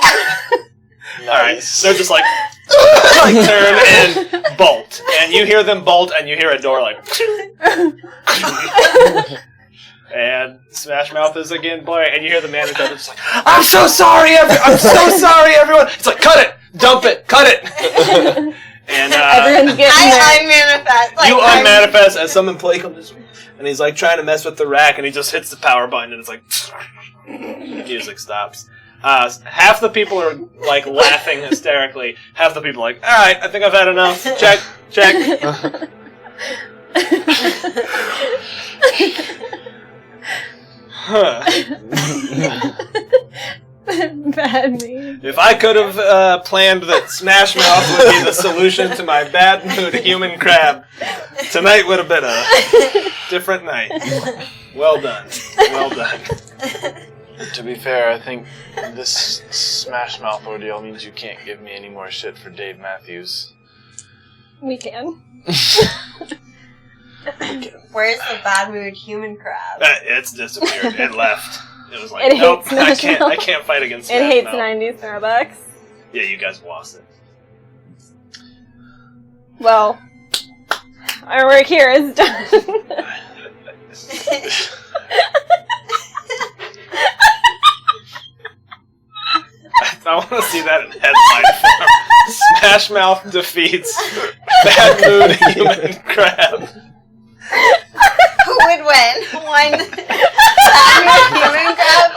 Alright, they're just like turn and bolt. And you hear them bolt and you hear a door like and Smash Mouth is again blaring, and you hear the manager just like, I'm so sorry, I'm so sorry, everyone. It's like, cut it, dump it, cut it. And Everyone's getting I manifest. Like, you unmanifest as some employee comes in, and he's like trying to mess with the rack, and he just hits the power button, and it's like, the music stops. Half the people are like laughing hysterically. Half the people are like, all right, I think I've had enough. Check. Huh. Bad mood. If I could have planned that Smash Mouth would be the solution to my bad mood human crab, tonight would have been a different night. Well done. Well done. To be fair, I think this Smash Mouth ordeal means you can't give me any more shit for Dave Matthews. We can. Where's the bad mood human crab? It's disappeared. It left. It was like, It nope, hates I can't fight against Smash It hates Mouth. 90s Starbucks. Yeah, you guys lost it. Well, our work here is done. I want to see that in headline form. Smash Mouth defeats Bad Mood Human Crab. Who would win? One bad mood human crab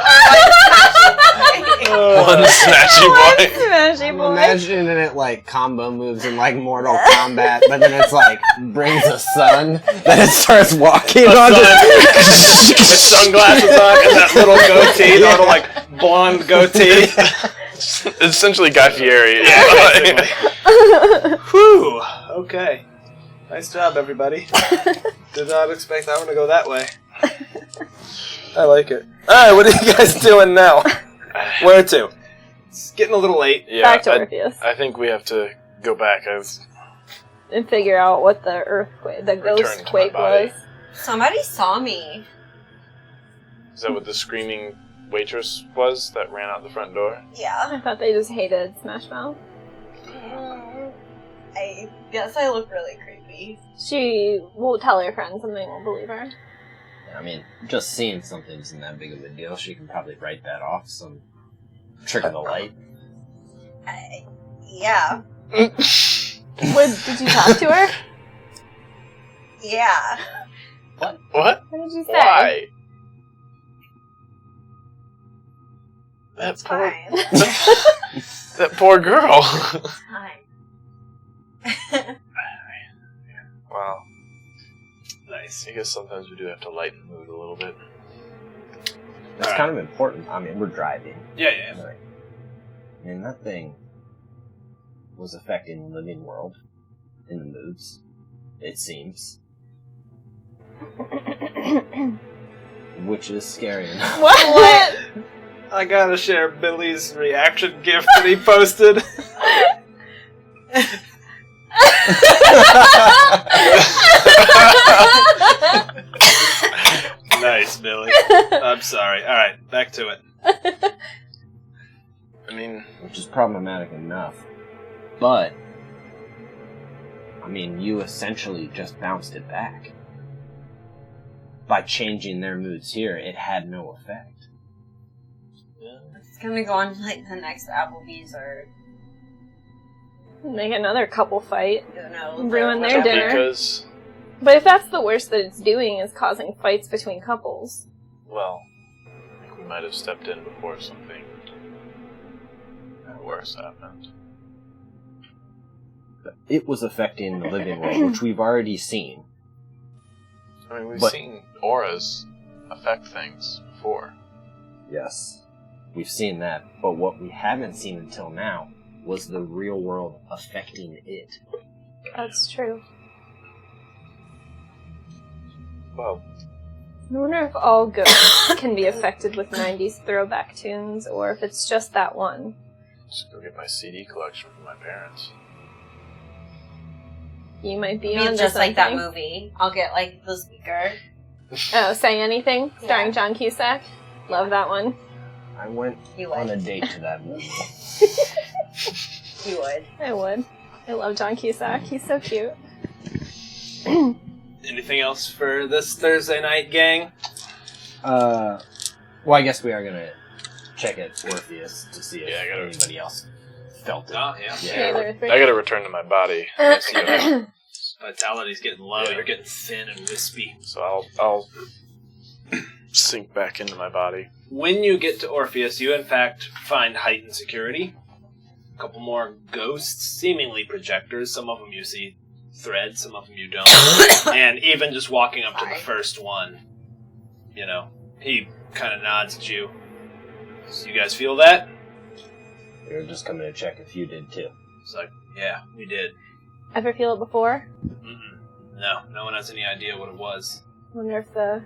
or one smashy boy? One smashy boy. Smashy I'm boy. imagining it like combo moves in like Mortal Kombat, but then it's like brings a sun, then it starts walking on With sunglasses on and that little goatee, the little like blonde goatee. Essentially Guy Fieri. Yeah, basically. Whew. Okay. Nice job, everybody. Did not expect that one to go that way. I like it. Alright, what are you guys doing now? Where to? It's getting a little late. Yeah, Back to Orpheus. I think we have to go back. And figure out what the earthquake, the Return ghost to my quake body. was. Somebody saw me. Is that what the screaming waitress was that ran out the front door? Yeah. I thought they just hated Smash Mouth. I guess I look really creepy. She won't tell her friends and they won't believe her. I mean, just seeing something isn't that big of a deal. She can probably write that off. Some trick of the light. Yeah. Did you talk to her? Yeah. What? What did you say? Why? That's fine. That poor girl. Fine. Wow. Nice. I guess sometimes we do have to lighten the mood a little bit. That's kind of important. I mean, we're driving. Yeah. Like, I mean, that thing was affecting the living world in the moods, it seems. Which is scary enough. What? I gotta share Billy's reaction gift that he posted. Nice, Billy. I'm sorry. Alright, back to it. I mean, which is problematic enough. But, I mean, you essentially just bounced it back. By changing their moods here, it had no effect. It's gonna go on to like the next Applebee's or Make another couple fight. who knows. Ruin their dinner. because, But if that's the worst that it's doing, is causing fights between couples. well, I think we might have stepped in before something worse happened. It was affecting the living world, which we've already seen. I mean, we've But- seen auras affect things before. Yes, we've seen that. But what we haven't seen until now was the real world affecting it. That's true. Well, I wonder if all ghosts can be affected with 90s throwback tunes, or if it's just that one. just go get my CD collection from my parents. You might be Maybe on it's just like that something. movie. I'll get like the speaker. Oh, Say Anything? Starring Yeah. John Cusack? Love that one. I went You on would. a date to that movie. You would. I would. I love John Cusack. He's so cute. Anything else for this Thursday night, gang? Well, I guess we are gonna check at Orpheus to see if Yeah, I gotta- anybody else felt it. Oh, yeah. Yeah, there are three. I gotta return to my body. Vitality's getting low. Yeah. You're getting thin and wispy. So I'll sink back into my body. When you get to Orpheus, you in fact find heightened security. A couple more ghosts, seemingly projectors. Some of them you see threads, some of them you don't. And even just walking up to the first one, you know, he kind of nods at you. So you guys feel that? We were just coming to check if you did too. It's like, yeah, we did. Ever feel it before? Mm-mm. No one has any idea what it was. Wonder if the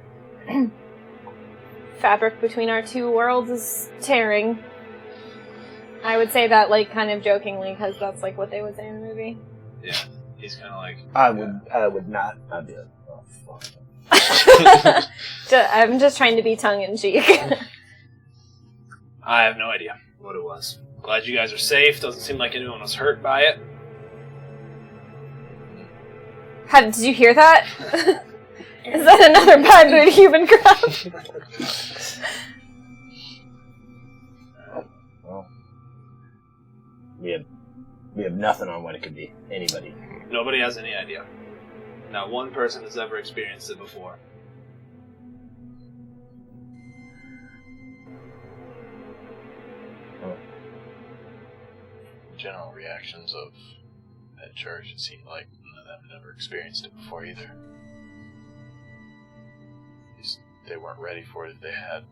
fabric between our two worlds is tearing. I would say that, like, kind of jokingly, because that's, like, what they would say in the movie. Yeah, he's kind of like, I would not. I'd be like, oh fuck. I'm just trying to be tongue-in-cheek. I have no idea what it was. Glad you guys are safe. Doesn't seem like anyone was hurt by it. Did you hear that? Is that another bad mood human crap? Well, we have nothing on what it could be. Anybody. Nobody has any idea. Not one person has ever experienced it before. General reactions of that church, it seemed like none of them had ever experienced it before either. At least they weren't ready for it if they had.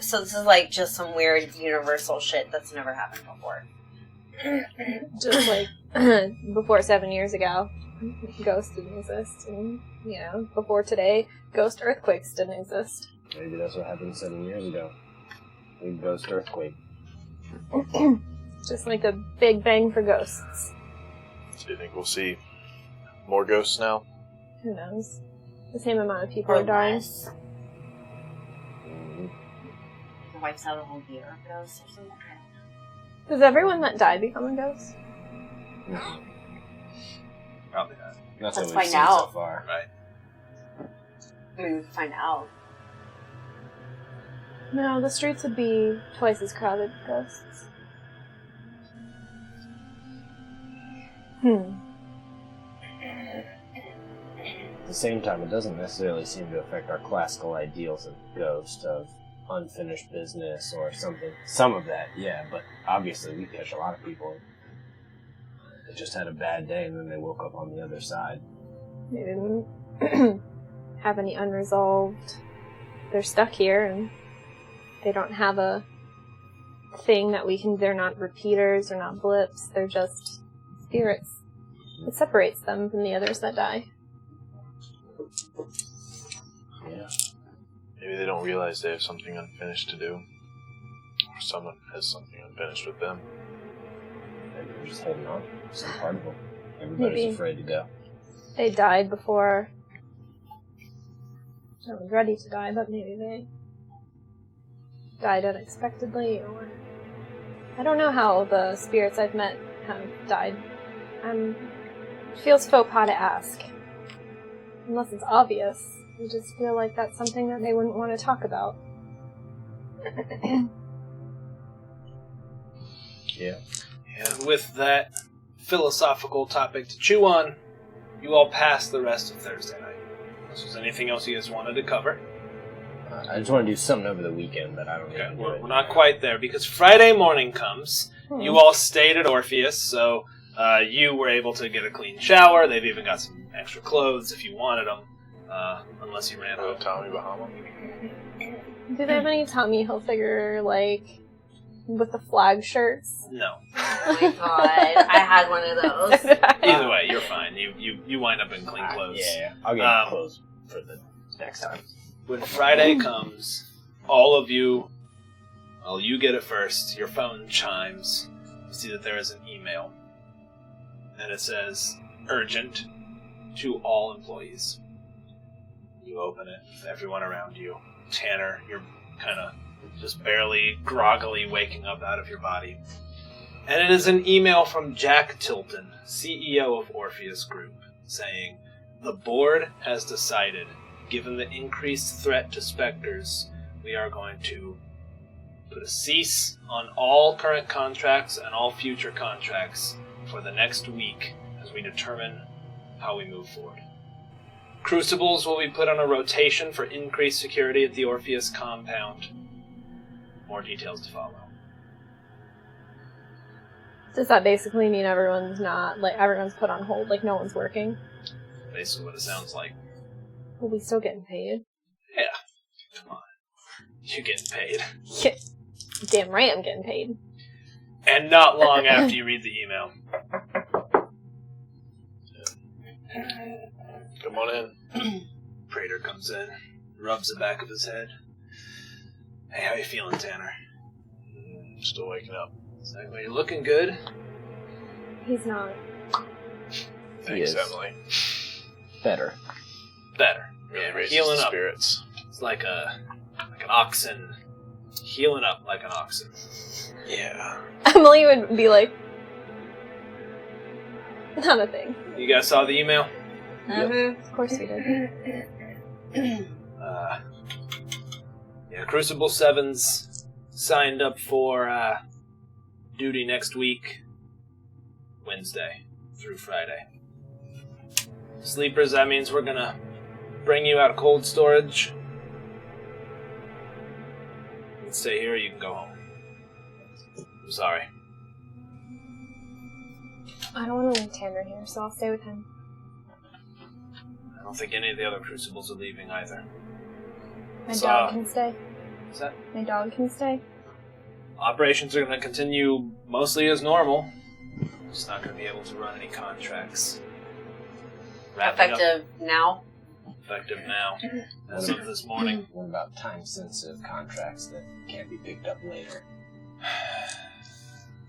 So this is like just some weird universal shit that's never happened before. Just like before 7 years ago, ghosts didn't exist, and before today, ghost earthquakes didn't exist. Maybe that's what happened 7 years ago. A ghost earthquake. Just like a big bang for ghosts. Do you think we'll see more ghosts now? Who knows? The same amount of people are dying. less. It wipes out a whole year of ghosts or something. Does everyone that died become a ghost? Probably not. That's Let's what we've find seen out. so far. Right. I mean, we can find out. No, the streets would be twice as crowded with ghosts. At the same time, it doesn't necessarily seem to affect our classical ideals of ghost, of unfinished business or something. Some of that, yeah, but obviously we catch a lot of people that just had a bad day and then they woke up on the other side. They didn't have any unresolved. They're stuck here and they don't have a thing that we can. They're not repeaters, they're not blips, they're just spirits. It separates them from the others that die. Yeah. Maybe they don't realize they have something unfinished to do. Or someone has something unfinished with them. Maybe they're just holding on. Some part of them. Everybody's Maybe. afraid to go. They died before I was ready to die, but maybe they died unexpectedly, or... I don't know how the spirits I've met have died. It feels faux pas to ask. Unless it's obvious. I just feel like that's something that they wouldn't want to talk about. Yeah. And with that philosophical topic to chew on, you all pass the rest of Thursday night. Unless there's anything else you guys wanted to cover. I just want to do something over the weekend, but I don't Okay, know. we're not quite there, because Friday morning comes. You all stayed at Orpheus, so you were able to get a clean shower. They've even got some extra clothes if you wanted them, unless you ran out. Tommy Bahama. Do they have any Tommy Hilfiger, like, with the flag shirts? No. Oh my god, I had one of those. Either way, you're fine. You wind up in clean clothes. Yeah, I'll get clothes for the next time. When Friday comes, all of you, well, you get it first. Your phone chimes. You see that there is an email. And it says, urgent, to all employees. You open it, everyone around you. Tanner, you're kind of just barely, groggily waking up out of your body. And it is an email from Jack Tilton, CEO of Orpheus Group, saying, the board has decided, given the increased threat to Specters, we are going to put a cease on all current contracts and all future contracts for the next week as we determine how we move forward. Crucibles will be put on a rotation for increased security at the Orpheus compound. More details to follow. Does that basically mean everyone's put on hold, like no one's working? Basically what it sounds like. Will we still getting paid? Yeah. Come on. You're getting paid. Yeah. Damn right I'm getting paid. And not long after you read the email. Come on in. Prater comes in, rubs the back of his head. Hey, how you feeling, Tanner? Still waking up. Exactly. You're looking good. He's not. Thanks, is. Emily. Better. Better. Really Yeah, raises healing the up. spirits. It's like an oxen. Healing up like an oxen. Yeah. Emily would be like, not a thing. You guys saw the email? Mm-hmm. Of course we did. Yeah, Crucible Seven's signed up for duty next week, Wednesday through Friday. Sleepers, that means we're gonna bring you out of cold storage. You can stay here or you can go home. I'm sorry. I don't want to leave Tanner here, so I'll stay with him. I don't think any of the other Crucibles are leaving either. My dog can stay. What's that? My dog can stay. Operations are going to continue mostly as normal. Just not going to be able to run any contracts. Wrapping up- Effective now. Effective now, as of this morning. What about time-sensitive contracts that can't be picked up later?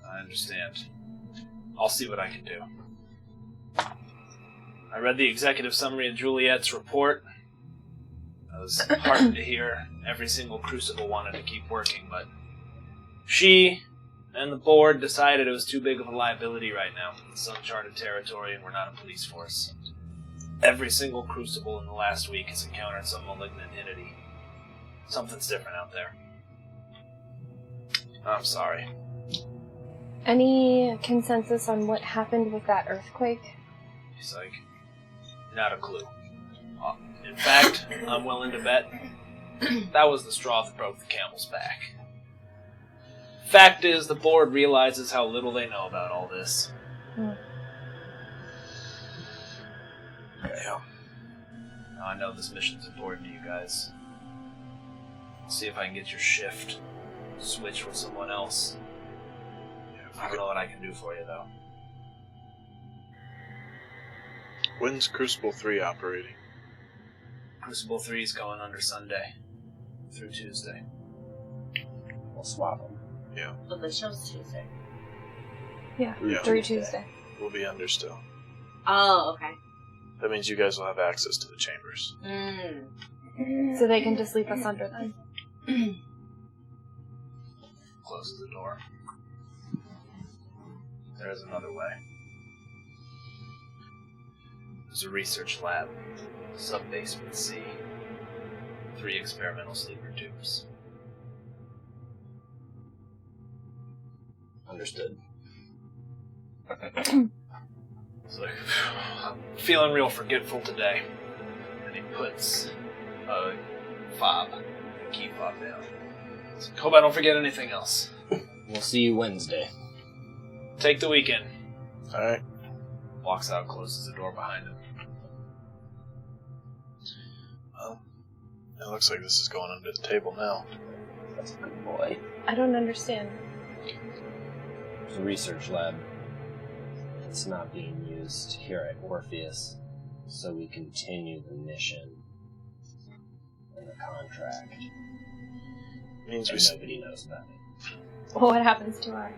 I understand. I'll see what I can do. I read the executive summary of Juliet's report. I was heartened to hear every single Crucible wanted to keep working, but she and the board decided it was too big of a liability right now. It's uncharted territory and we're not a police force. Every single Crucible in the last week has encountered some malignant entity. Something's different out there. I'm sorry. Any consensus on what happened with that earthquake? He's like, not a clue. In fact, I'm willing to bet that was the straw that broke the camel's back. Fact is, the board realizes how little they know about all this. Yeah. Now, I know this mission's important to you guys. I'll see if I can get your shift switched with someone else. I don't know what I can do for you, though. When's Crucible 3 operating? Crucible 3 is going under Sunday through Tuesday. We'll swap them. Yeah. But the show's Tuesday. Yeah, Yeah. through Tuesday. We'll be under still. Oh, okay. That means you guys will have access to the chambers. So they can just leave us under then. closes the door. There is another way. There's a research lab, sub-basement C, 3 experimental sleeper tubes. Understood. It's like, I'm feeling real forgetful today. And he puts a key fob down. It's like, hope I don't forget anything else. We'll see you Wednesday. Take the weekend. Alright. Walks out, closes the door behind him. Well, it looks like this is going under the table now. That's a good boy. I don't understand. It's a research lab. It's not being used here at Orpheus, so we continue the mission and the contract. Means And nobody knows about it. Well, what happens to our...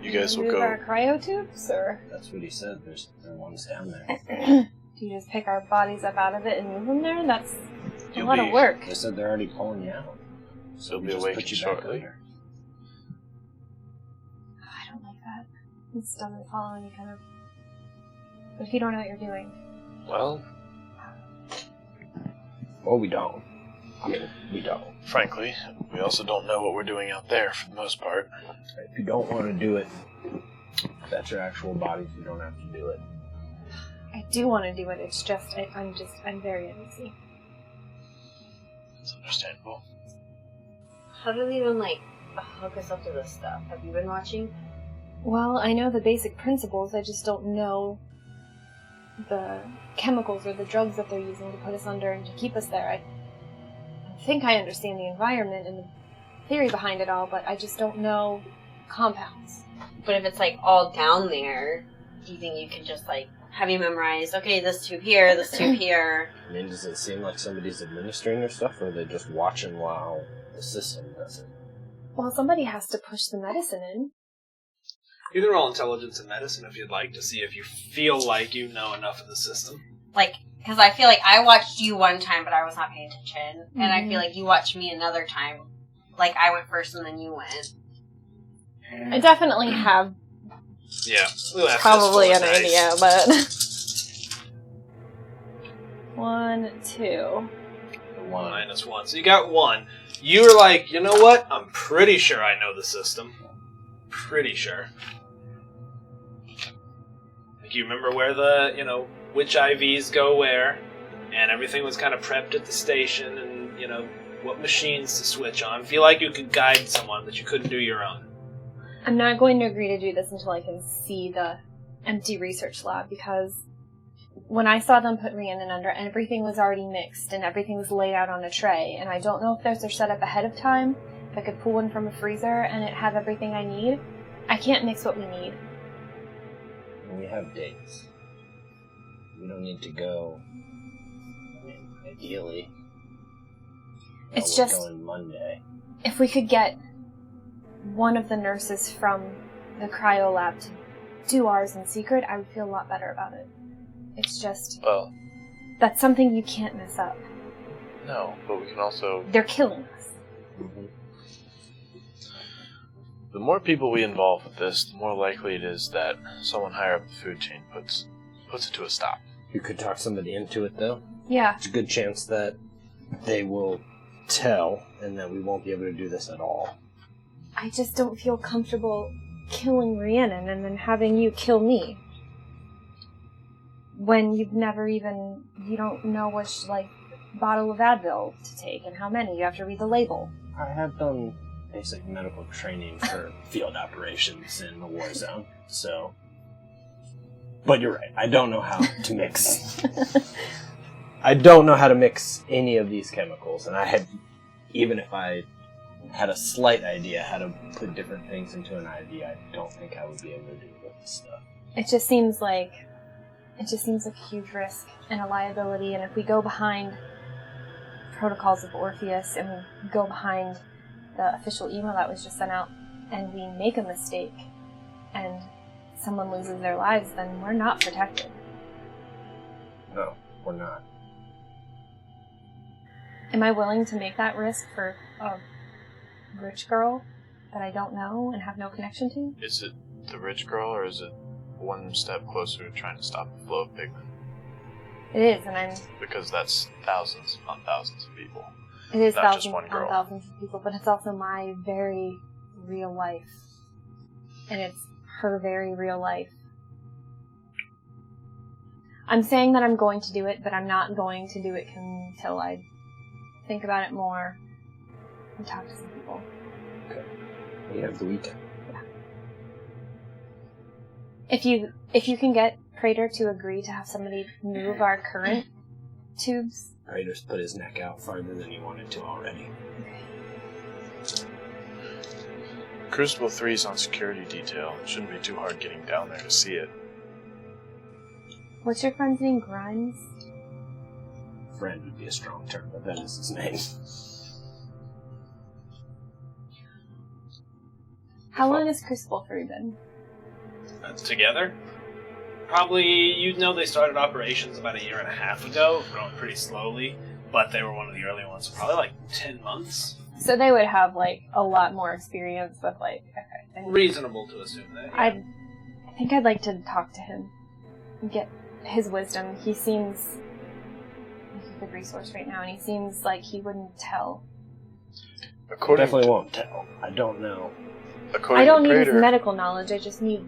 you guys will move go. our cryo tubes, or That's what he said. There are ones down there. do you just pick our bodies up out of it and move them there? That's a You'll lot be- of work. They said they're already pulling you out. So we be just awakened put you back shortly. under. I don't like that. This doesn't follow any kind of... What if you don't know what you're doing? Well, Well, we don't. I mean, we don't. frankly, we also don't know what we're doing out there for the most part. If you don't want to do it, that's your actual bodies. You don't have to do it. I do want to do it, it's just, I'm very uneasy. It's understandable. How do they even, hook us up to this stuff? Have you been watching? Well, I know the basic principles, I just don't know the chemicals or the drugs that they're using to put us under and to keep us there. I think I understand the environment and the theory behind it all, but I just don't know compounds. But if it's, all down there, do you think you could just, have you memorized, okay, this tube here, this tube here? I mean, does it seem like somebody's administering their stuff, or are they just watching while the system does it? Well, somebody has to push the medicine in. You can roll intelligence and medicine if you'd like to see if you feel like you know enough of the system. Because I feel like I watched you one time, but I was not paying attention. And I Mhm. feel like you watched me another time. I went first and then you went. I definitely have Yeah. We'll have probably an fistful of idea, dice. but... 1, 2. One. -1. So you got 1. You were like, you know what? I'm pretty sure I know the system. Pretty sure. You remember where the, which IVs go where, and everything was kind of prepped at the station, and, what machines to switch on. Feel like you could guide someone, but you couldn't do your own. I'm not going to agree to do this until I can see the empty research lab, because when I saw them put Rhiannon under, everything was already mixed, and everything was laid out on a tray, and I don't know if those are set up ahead of time. If I could pull one from a freezer and it have everything I need. I can't mix what we need. We have dates. We don't need to go. I mean, ideally. It's we're just- going Monday. If we could get one of the nurses from the cryo lab to do ours in secret, I would feel a lot better about it. It's just, Well, that's something you can't mess up. no, but we can also. They're killing us. Mm-hmm. The more people we involve with this, the more likely it is that someone higher up the food chain puts it to a stop. You could talk somebody into it, though. Yeah. It's a good chance that they will tell, and that we won't be able to do this at all. I just don't feel comfortable killing Rhiannon and then having you kill me. When you don't know which, bottle of Advil to take and how many. You have to read the label. I have done basic medical training for field operations in the war zone, so... But you're right, I don't know how to mix... I don't know how to mix any of these chemicals, and even if I had a slight idea how to put different things into an IV, I don't think I would be able to do it with this stuff. It just seems like a huge risk and a liability, and if we go behind protocols of Orpheus and we go behind the official email that was just sent out and we make a mistake and someone loses their lives, then we're not protected. No, we're not. Am I willing to make that risk for a rich girl that I don't know and have no connection to? Is it the rich girl, or is it one step closer to trying to stop the flow of pigment? It is, and I'm... Because that's thousands on thousands of people. It is Not thousands just one on girl. thousands of people, but it's also my very real life. And it's her very real life. I'm saying that I'm going to do it, but I'm not going to do it until I think about it more and talk to some people. Okay. We have the weekend. Yeah. If you can get Prater to agree to have somebody move our current tubes. Prater's put his neck out farther than he wanted to already. Crucible 3's on security detail. It shouldn't be too hard getting down there to see it. What's your friend's name? Grimes? Friend would be a strong term, but that is his name. How long has Crucible 3 been? Together? Probably, you'd know they started operations about 1.5 years ago, growing pretty slowly, but they were one of the early ones, so probably like 10 months. So they would have, like, a lot more experience with, like... Okay. Reasonable to assume that. Yeah. I think I'd like to talk to him and get his wisdom. He seems like a good resource right now, and he seems like he wouldn't tell. I definitely won't tell. I don't know. I don't need his medical knowledge, I just need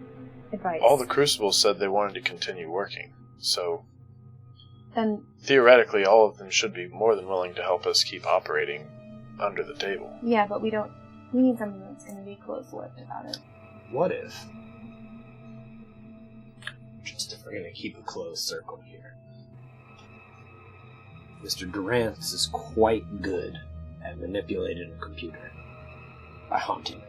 advice. All the Crucibles said they wanted to continue working, so... Then... Theoretically, all of them should be more than willing to help us keep operating under the table. Yeah, but we need someone that's going to be close-lipped about it. What if? Just if we're going to keep a closed circle here. Mr. Durant is quite good at manipulating a computer by haunting it.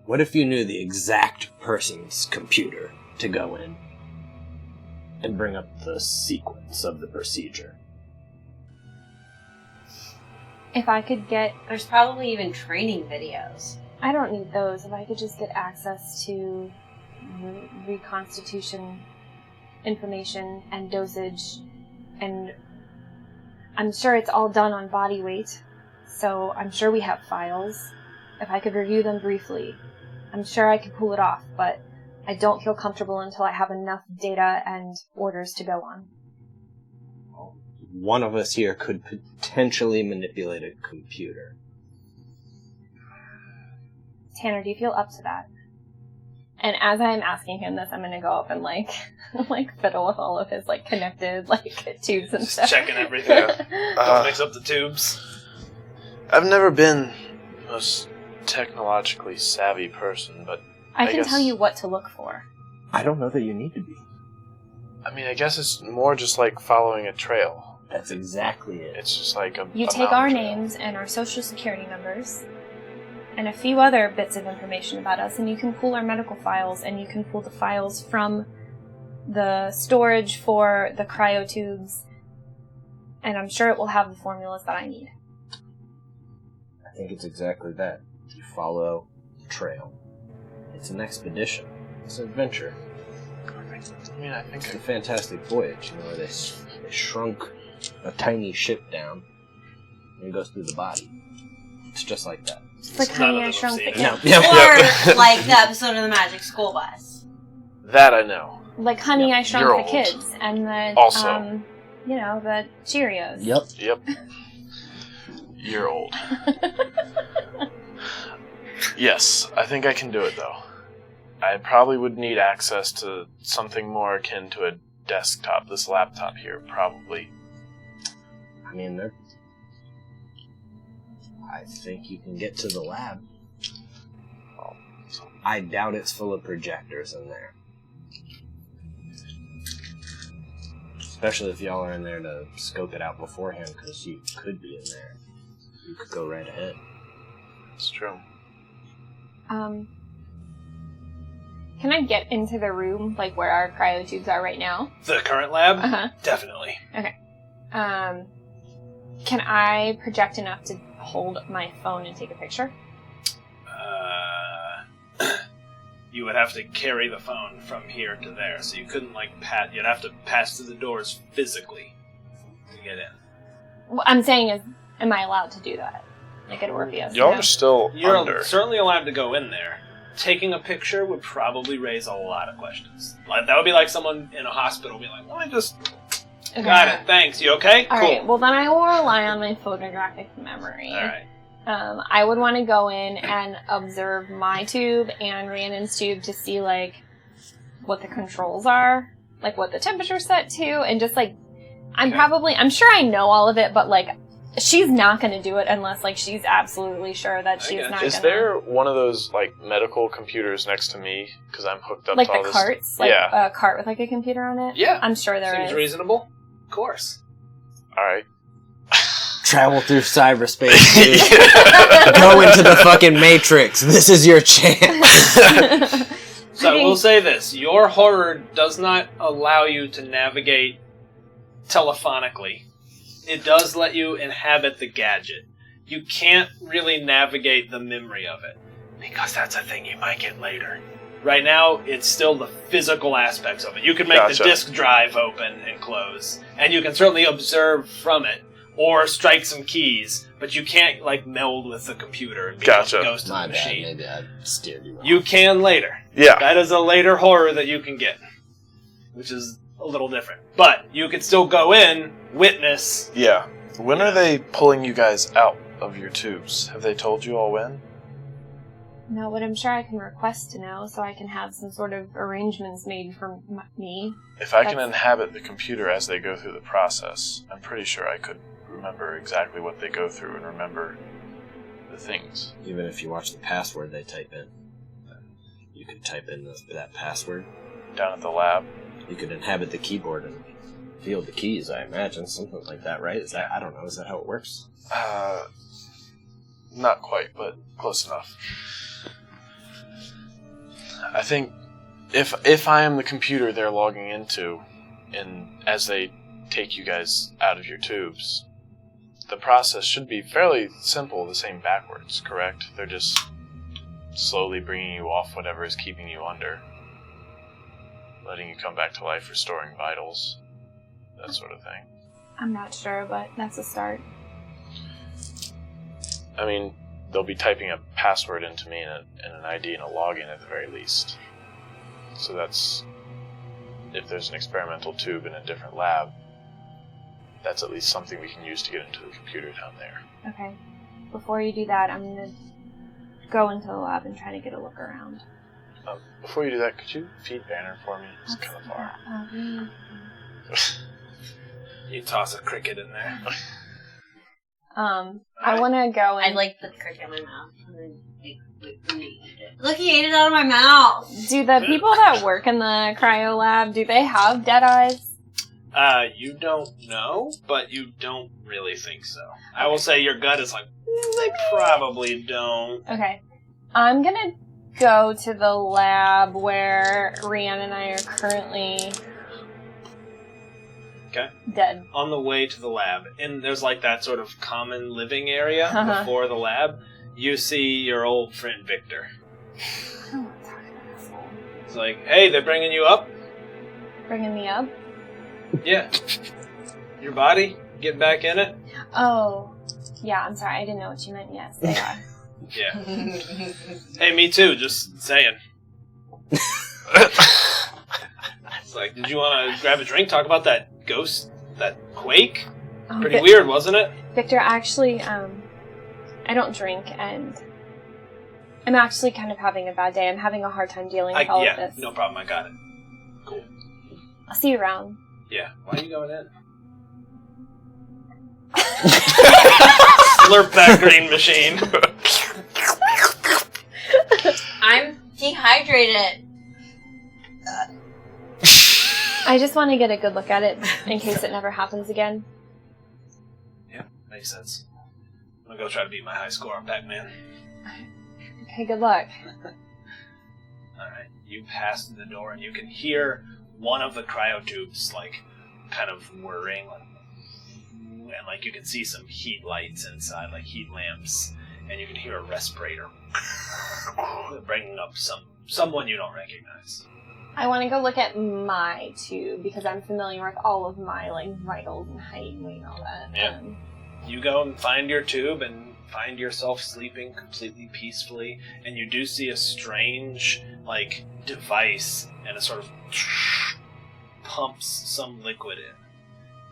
What if you knew the exact person's computer to go in and bring up the sequence of the procedure? If I could get... There's probably even training videos. I don't need those. If I could just get access to reconstitution information and dosage, and I'm sure it's all done on body weight, so I'm sure we have files. If I could review them briefly, I'm sure I could pull it off, but I don't feel comfortable until I have enough data and orders to go on. One of us here could potentially manipulate a computer. Tanner, do you feel up to that? And as I'm asking him this, I'm going to go up and, like fiddle with all of his, connected, tubes and Just stuff. checking everything. Don't mix up the tubes. I've never been the most technologically savvy person, but I can guess... tell you what to look for. I don't know that you need to be. I mean, I guess it's more just like following a trail. That's exactly it. It's just like a... You a take our mountain trail. names and our social security numbers and a few other bits of information about us, and you can pull our medical files, and you can pull the files from the storage for the cryo tubes, and I'm sure it will have the formulas that I need. I think it's exactly that. You follow the trail. It's an expedition. It's an adventure. I mean, I think It's a fantastic voyage, where they shrunk a tiny ship down, and it goes through the body. It's just like that. It's like None Honey, of I them Shrunk the have Kids. seen Or like the episode of the Magic School Bus. That I know. Like Honey, I You're Shrunk the old. Kids, and the Also. the Cheerios. Yep. you're old. Yes, I think I can do it, though. I probably would need access to something more akin to a desktop. This laptop here, probably. I mean, I think you can get to the lab. I doubt it's full of projectors in there. Especially if y'all are in there to scope it out beforehand, because you could be in there. You could go right ahead. It's true. Can I get into the room, where our cryo tubes are right now? The current lab? Uh-huh. Definitely. Can I project enough to hold my phone and take a picture? You would have to carry the phone from here to there, so you couldn't, you'd have to pass through the doors physically to get in. What I'm saying is, am I allowed to do that? like at Orpheus. Y'all are still You're under. certainly allowed to go in there. Taking a picture would probably raise a lot of questions. Like that would be like someone in a hospital being like, "Let me just." Okay. Got it. Thanks. You okay? All cool. right. Well, then I will rely on my photographic memory. All right. I would want to go in and observe my tube and Rhiannon's tube to see, like, what the controls are, like, what the temperature's set to, and just, like, I'm sure I know all of it, but, like, she's not going to do it unless, like, she's absolutely sure that she's not going to. Is there one of those, like, medical computers next to me? Because I'm hooked up like to all the this. carts? Like a cart with, like, a computer on it? Yeah. I'm sure there is. Seems reasonable. Of course. Alright. Travel through cyberspace, dude. Go into the fucking Matrix. This is your chance. So I will say this. Your horror does not allow you to navigate telephonically. It does let you inhabit the gadget. You can't really navigate the memory of it, because that's a thing you might get later. Right now, it's still the physical aspects of it. You can make the disk drive open and close, and you can certainly observe from it, or strike some keys, but you can't, like, meld with the computer and be able to ghost to the machine. Maybe I steered you wrong. You can later. Yeah. That is a later horror that you can get, which is a little different. But you could still go in, witness. Yeah. When are they pulling you guys out of your tubes? Have they told you all when? No, but I'm sure I can request to know, so I can have some sort of arrangements made for me. If I can inhabit the computer as they go through the process, I'm pretty sure I could remember exactly what they go through and remember the things. Even if you watch the password they type in, you could type in that password. Down at the lab? You could inhabit the keyboard and feel the keys, I imagine. Something like that, right? I don't know, is that how it works? Not quite, but close enough. I think if I am the computer they're logging into, and as they take you guys out of your tubes, the process should be fairly simple, the same backwards, correct? They're just slowly bringing you off whatever is keeping you under, letting you come back to life, restoring vitals, that sort of thing. I'm not sure, but that's a start. I mean, they'll be typing a password into me and an ID and a login at the very least. So that's, if there's an experimental tube in a different lab, that's at least something we can use to get into the computer down there. Okay. Before you do that, I'm going to go into the lab and try to get a look around. Before you do that, could you feed Banner for me? It's kind of far. You toss a cricket in there. I want to go and... I'd like the cricket in my mouth. And then, look, he ate it out of my mouth! Do the people that work in the cryo lab, do they have dead eyes? You don't know, but you don't really think so. I will say your gut is like, they probably don't. Okay. I'm gonna go to the lab where Rhiannon and I are currently... Okay. Dead. On the way to the lab, and there's like that sort of common living area before the lab, you see your old friend Victor. It's like, hey, they're bringing you up? Bringing me up? Yeah. Your body? Get back in it? Oh. Yeah, I'm sorry. I didn't know what you meant. Yes, they are. Yeah. Hey, me too, just saying. It's like, did you want to grab a drink, talk about that ghost, that quake? Pretty weird, wasn't it? Victor, actually, I don't drink, and I'm actually kind of having a bad day. I'm having a hard time dealing with all of this. Yeah, no problem, I got it. Cool. I'll see you around. Yeah, why are you going in? Slurp that green machine. I'm dehydrated. I just want to get a good look at it in case it never happens again. Yeah, makes sense. I'm gonna go try to beat my high score on Pac-Man. Okay, good luck. Alright, you pass through the door and you can hear one of the cryo tubes, like, kind of whirring, and, like, you can see some heat lights inside, like heat lamps, and you can hear a respirator bringing up someone you don't recognize. I want to go look at my tube because I'm familiar with all of my, like, vitals and height and weight and all that. Yeah. You go and find your tube, and find yourself sleeping completely peacefully, and you do see a strange, like, device, and it sort of pumps some liquid in.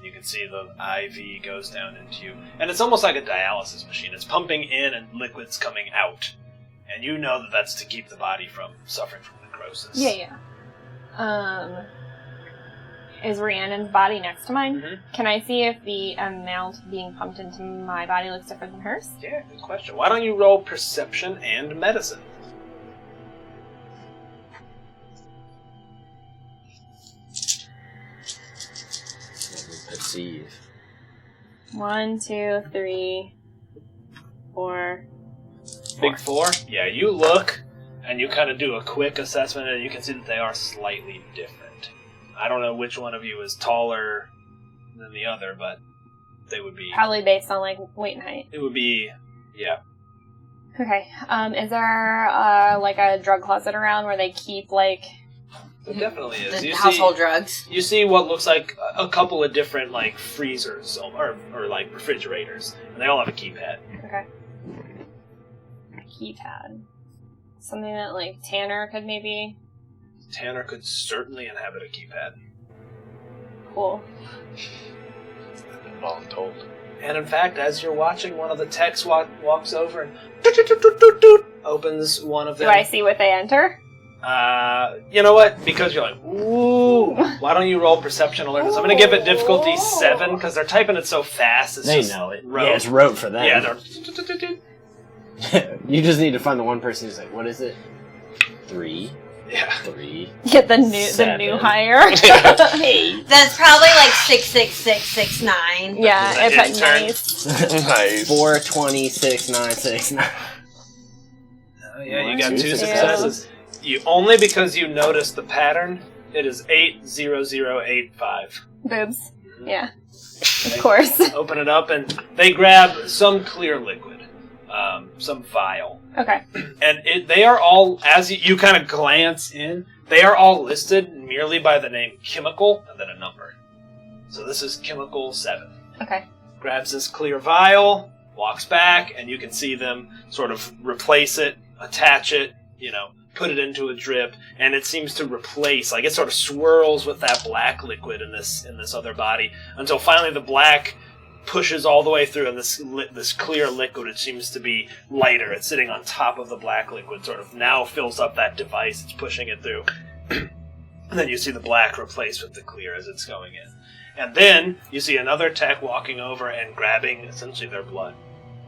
You can see the IV goes down into you. And it's almost like a dialysis machine. It's pumping in and liquid's coming out. And you know that that's to keep the body from suffering from necrosis. Yeah. Is Rhiannon's body next to mine? Mm-hmm. Can I see if the amount being pumped into my body looks different than hers? Yeah, good question. Why don't you roll perception and medicine? Perceive. 1, 2, 3, 4. Big 4? Yeah, you look, and you kind of do a quick assessment, and you can see that they are slightly different. I don't know which one of you is taller than the other, but they would be... Probably based on, like, weight and height. It would be... yeah. Okay. Is there, like, a drug closet around where they keep, like... It definitely is. The household drugs. You see what looks like a couple of different, like, freezers, or like, refrigerators, and they all have a keypad. Okay. Keypad. Something that, like, Tanner could maybe... Tanner could certainly inhabit a keypad. Cool. Been voluntold. And in fact, as you're watching, one of the techs walks over and opens one of them. Do I see what they enter? You know what? Because you're like, ooh, why don't you roll perception alertness? I'm going to give it difficulty 7, because they're typing it so fast. It's They just know it. rote. Yeah, it's rote for them. Yeah, they're... You just need to find the one person who's like, what is it? 3. Yeah. 3. Get the new 7. hire. 8. That's probably like 66669. Yeah, Is I that put intern? nice. Nice. 4, 20, 6, 9, 6, 9. Oh, yeah, you got 1, 2 2, successes. You only because you noticed the pattern. It is 80085. Boobs. Yeah. Of course. Open it up, and they grab some clear liquid, some vial. Okay. And they are all, as you kind of glance in, they are all listed merely by the name chemical and then a number. So this is chemical 7. Okay. Grabs this clear vial, walks back, and you can see them sort of replace it, attach it, put it into a drip, and it seems to replace, like it sort of swirls with that black liquid in this other body, until finally the black pushes all the way through, and this clear liquid, it seems to be lighter. It's sitting on top of the black liquid, sort of now fills up that device. It's pushing it through. And then you see the black replaced with the clear as it's going in. And then you see another tech walking over and grabbing essentially their blood.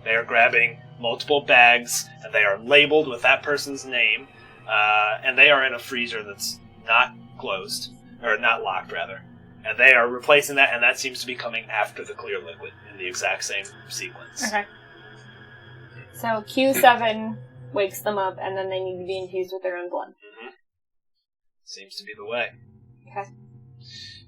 They are grabbing multiple bags, and they are labeled with that person's name, and they are in a freezer that's not closed, or not locked, rather. And they are replacing that, and that seems to be coming after the clear liquid in the exact same sequence. Okay. So Q7 wakes them up, and then they need to be infused with their own blood. Mm-hmm. Seems to be the way. Okay.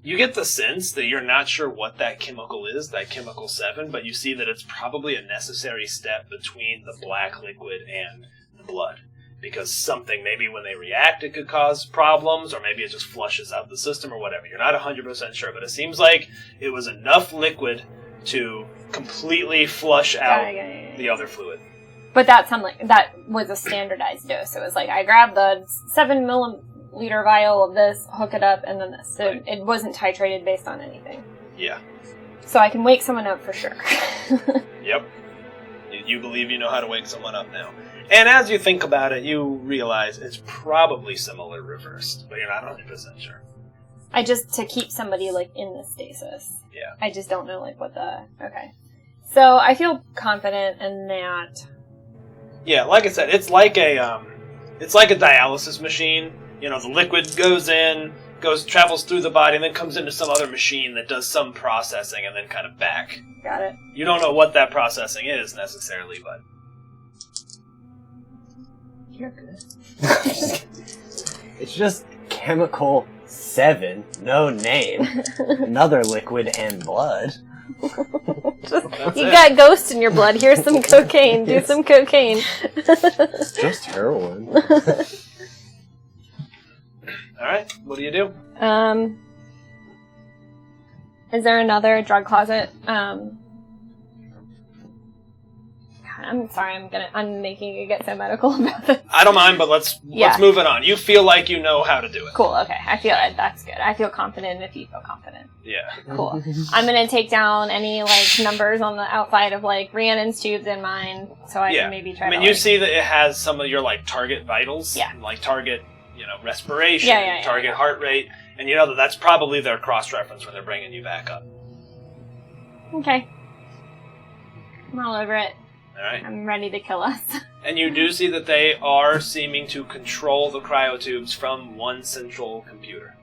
You get the sense that you're not sure what that chemical is, that chemical 7, but you see that it's probably a necessary step between the black liquid and the blood. Because something, maybe when they react, it could cause problems, or maybe it just flushes out the system or whatever. You're not 100% sure, but it seems like it was enough liquid to completely flush out the other fluid. But that was a standardized dose. It was like, I grabbed the 7 milliliter vial of this, hook it up, and then this. So Right. It wasn't titrated based on anything. Yeah. So I can wake someone up for sure. Yep. You believe you know how to wake someone up now. And as you think about it, you realize it's probably similar reversed, but you're not 100% sure. To keep somebody, like, in the stasis. Yeah. I just don't know, like, okay. So I feel confident in that. Yeah, like I said, it's like a dialysis machine. The liquid goes in, travels through the body, and then comes into some other machine that does some processing, and then kind of back. Got it. You don't know what that processing is necessarily, but You're good. It's just chemical 7, no name, another liquid and blood. You got ghost in your blood. Here's some cocaine. Do some cocaine. Just heroin. alright, what do you do? Is there another drug closet? I'm sorry. I'm making it get so medical about this. I don't mind, but let's move it on. You feel like you know how to do it. Cool. Okay. I feel that's good. I feel confident if you feel confident. Yeah. Cool. I'm gonna take down any numbers on the outside of Rhiannon's tubes and mine, so I can maybe try. I mean, you see that it has some of your target vitals. Yeah. Target, respiration, target heart rate, and you know that that's probably their cross-reference when they're bringing you back up. Okay. I'm all over it. All right. I'm ready to kill us. And you do see that they are seeming to control the cryotubes from one central computer.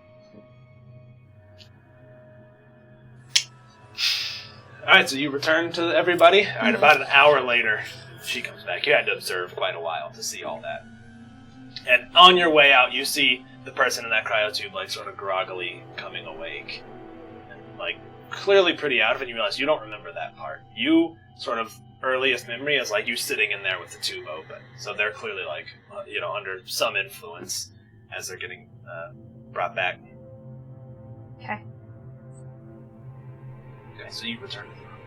Alright, so you return to everybody. Alright, about an hour later, she comes back. You had to observe quite a while to see all that. And on your way out, you see the person in that cryotube, sort of groggily coming awake. And, clearly pretty out of it. You realize you don't remember that part. You, sort of, earliest memory is, you sitting in there with the tube open. So they're clearly, under some influence as they're getting brought back. Okay. Okay, so you return to the room.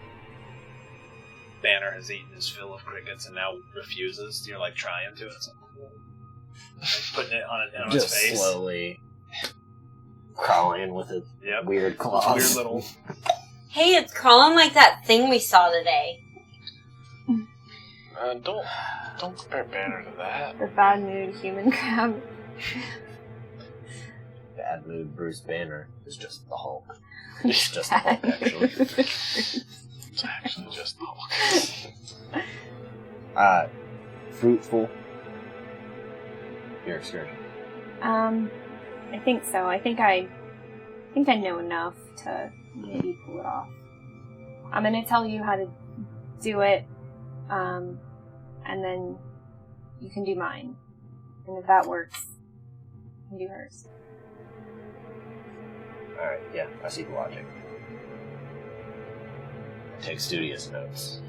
Banner has eaten his fill of crickets and now refuses. You're trying to. It's putting it on his face. Just slowly crawling with its weird claws. Weird little. Hey, it's crawling like that thing we saw today. Don't compare Banner to that. The bad mood human crab. Bad mood Bruce Banner is just the Hulk. It's just the Hulk, actually. It's actually just the Hulk. Fruitful. Your excursion. I think so. I think I know enough to maybe pull it off. I'm gonna tell you how to do it, and then you can do mine. And if that works, you can do hers. Alright, yeah, I see the logic. Take studious notes.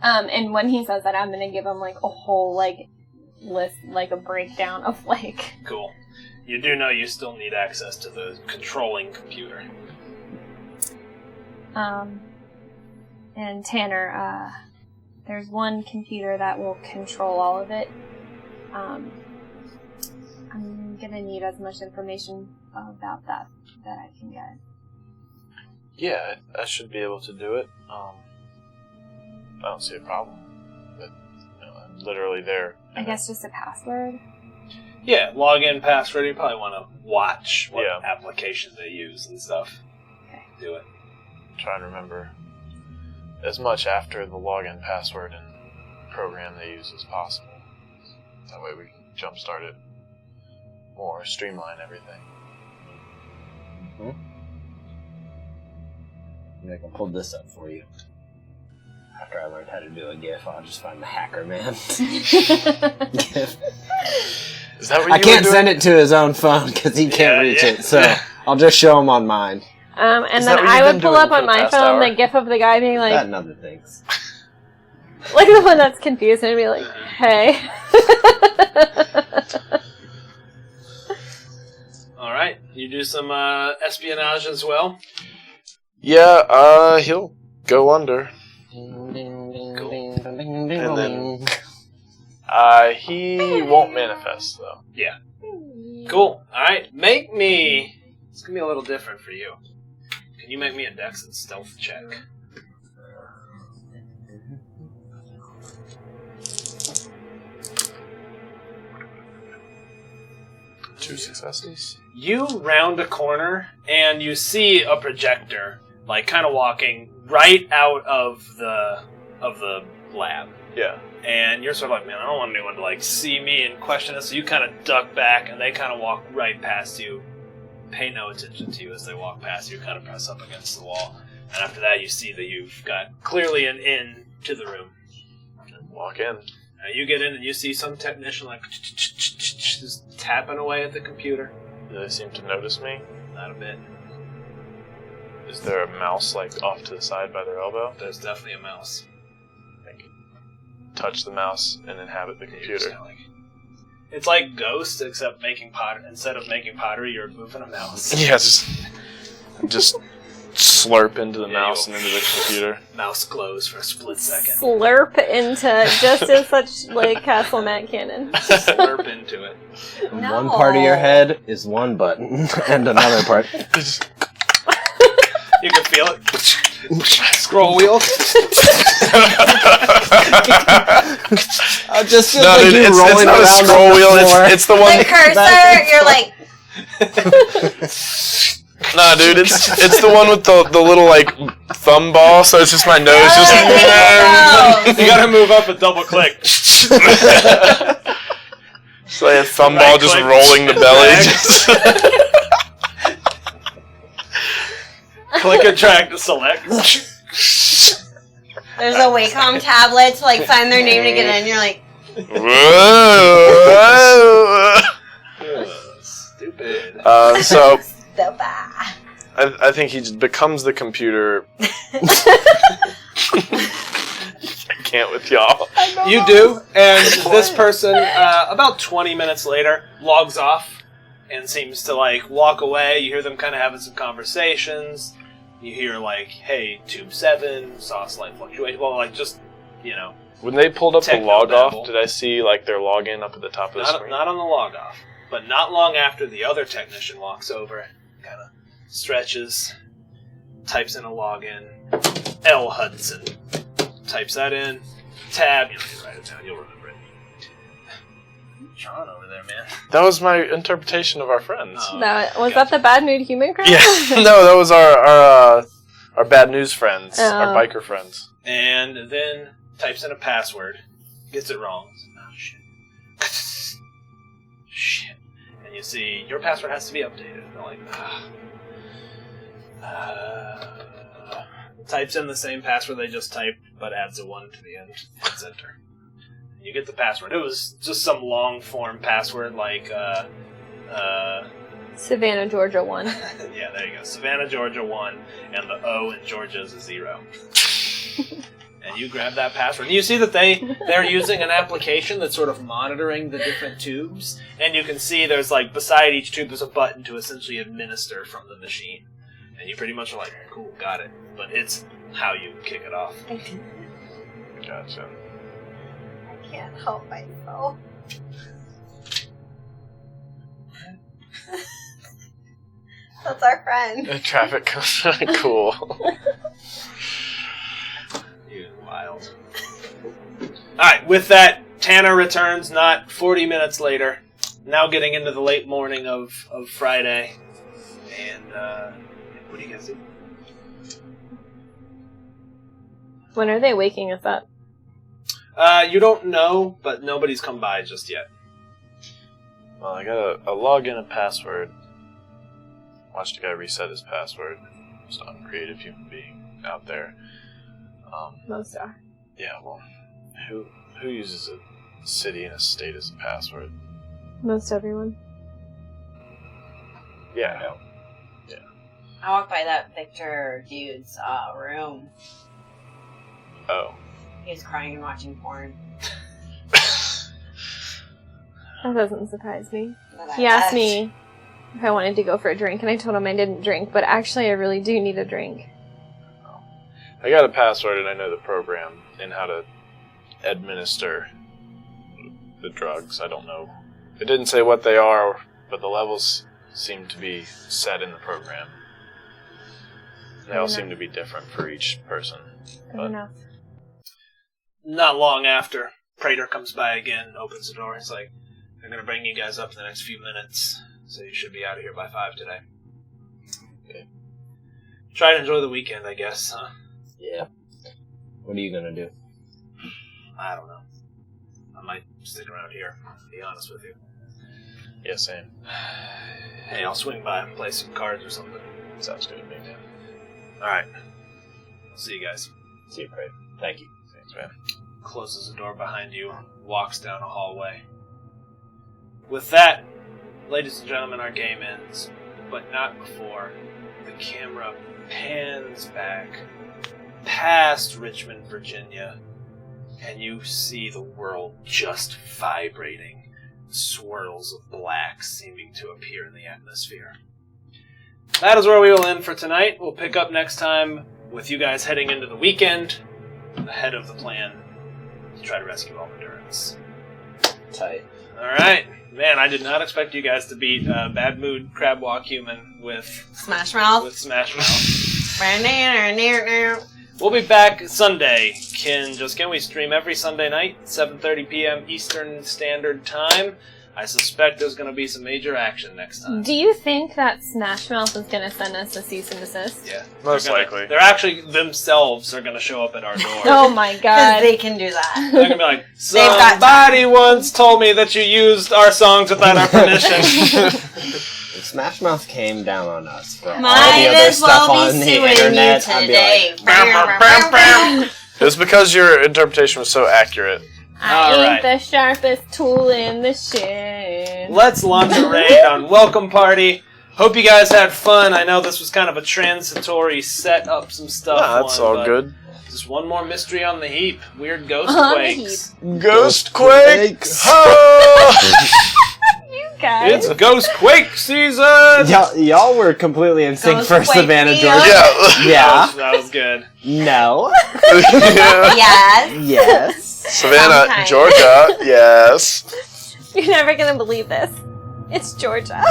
And when he says that, I'm gonna give him a whole list, a breakdown of Cool. You do know you still need access to the controlling computer. And Tanner, there's one computer that will control all of it. I'm gonna need as much information about that I can get. Yeah, I should be able to do it. I don't see a problem. But I'm literally there. I guess just a password? Yeah, login password. You probably want to watch what Yeah. application they use and stuff. Okay. Do it. Try and remember as much after the login password and program they use as possible. That way we can jumpstart it more, streamline everything. I can pull this up for you. After I learned how to do a GIF, I'll just find the hacker man. GIF. Is that what I can't send it to his own phone because he can't reach it, so I'll just show him on mine. And then I would pull up on my phone the GIF of the guy being That and other things. the one that's confused and be like, hey. Alright, you do some espionage as well. Yeah, he'll go under. Cool. And then he won't manifest, though. Yeah. Cool. Alright, make me... It's going to be a little different for you. Can you make me a Dex and Stealth check? Two successes. You round a corner and you see a projector, kind of walking right out of the lab. Yeah. And you're sort of man, I don't want anyone to see me and question us. So you kind of duck back, and they kind of walk right past you. Pay no attention to you as they walk past you. Kind of press up against the wall, and after that, you see that you've got clearly an in to the room. Walk in. You get in, and you see some technician just tapping away at the computer. Do they seem to notice me? Not a bit. Is there a mouse off to the side by their elbow? There's definitely a mouse. Touch the mouse and inhabit the computer. It's like Ghost, except making pottery. Instead of making pottery, you're moving a mouse. Yeah, just slurp into the mouse and into the computer. Mouse glows for a split second. Slurp into just as such like Castle Matt Cannon. Slurp into it. No. One part of your head is one button, and another part. You can feel it. Scroll wheel. I just feel No, like dude, you it's rolling not a around scroll on the wheel. floor. It's the one. The cursor, you're like, Nah, dude, it's the one with the little like thumb ball. So it's just my nose. Just. You gotta move up and double click. It's like a thumb ball Right just click. rolling the belly. Click and drag to select. there's a Wacom tablet to like sign their name to get in. You're like, Whoa. Stupid. So so bad. I think he just becomes the computer. I can't with y'all. You do, and this person, about 20 minutes later, logs off and seems to, like, walk away. You hear them kind of having some conversations. You hear, like, hey, Tube 7, saw a slight fluctuation. Well, like, just, you know. When they pulled up the Techno log babble. off, did I see, like, their login up at the top of the screen? Not on the log off, but not long after the other technician walks over, kind of stretches, types in a login, L. Hudson. Types that in, tab, you don't need to write it down, you'll remember it. John over there, man. That was my interpretation of our friends. Oh. Was that the bad mood human crowd? Yeah, no, that was our bad news friends, our Oh. biker friends. And then types in a password, gets it wrong. Oh, shit. Shit. And you see, your password has to be updated. And they're like, types in the same password they just typed, but adds a 1 to the end. Hits enter. And you get the password. It was just some long form password like, Savannah, Georgia 1. yeah, there you go. Savannah, Georgia 1, and the O in Georgia is a 0. And you grab that password. And you see that they're using an application that's sort of monitoring the different tubes. And you can see there's, like, beside each tube there's a button to essentially administer from the machine. And you pretty much are like, cool, got it. But it's how you kick it off. Gotcha. I can't help myself. That's our friend. The traffic comes cool. You wild. Alright, with that, Tanner returns not 40 minutes later. Now getting into the late morning of Friday. And, what do you guys do? When are they waking us up? You don't know, but nobody's come by just yet. Well, I got a login and password. Watched a guy reset his password. Just uncreative human being out there. Most are. Yeah, well, who uses a city and a state as a password? Most everyone. Yeah, no. I walked by that Victor dude's room. Oh. He was crying and watching porn. That doesn't surprise me. But He asked me if I wanted to go for a drink, and I told him I didn't drink, but actually I really do need a drink. I got a password and I know the program and how to administer the drugs. I don't know. It didn't say what they are, but the levels seem to be set in the program. They all seem to be different for each person. Good enough. Not long after, Prater comes by again, opens the door. He's like, they're going to bring you guys up in the next few minutes, so you should be out of here by 5 today. Okay. Try to enjoy the weekend, I guess, huh? Yeah. What are you gonna do? I don't know. I might stick around here, to be honest with you. Yeah, same. Hey, I'll swing by and play some cards or something. Sounds good to me, man. Alright. See you guys. See you, Craig. Thank you. Thanks, man. Closes the door behind you, walks down a hallway. With that, ladies and gentlemen, our game ends, but not before the camera pans back past Richmond, Virginia, and you see the world just vibrating, swirls of black seeming to appear in the atmosphere. that is where we will end for tonight. We'll pick up next time with you guys heading into the weekend, ahead of the plan to try to rescue all endurance. Tight. Alright. Man, I did not expect you guys to beat Bad Mood Crab Walk Human with Smash Mouth. with Smash Mouth. We'll be back Sunday. Can we stream every Sunday night, 7:30 p.m. Eastern Standard Time? I suspect there's going to be some major action next time. Do you think that Smash Mouth is going to send us a cease and desist? Yeah. Most likely. They're actually themselves are going to show up at our door. Oh my Because god. they can do that. They're going to be like, They've got somebody once told me that you used our songs without our permission. If Smash Mouth came down on us for all the Might other as stuff well on be the suing internet, you I'd be today. like, It was because your interpretation was so accurate. I Alright. ain't the sharpest tool in the shed. Let's launch a raid on Welcome Party. Hope you guys had fun. I know this was kind of a transitory set up some stuff. Nah, that's all but good. Just one more mystery on the heap. Weird ghost On the quakes. Ghost Quakes. You guys. It's Ghost Quake season! Y'all were completely in sync Ghost for Quake Savannah, Neo. Georgia. Yeah. Yeah. That was good. No. Yes. Yes. Savannah, Sometimes. Georgia. Yes. You're never gonna believe this. It's Georgia.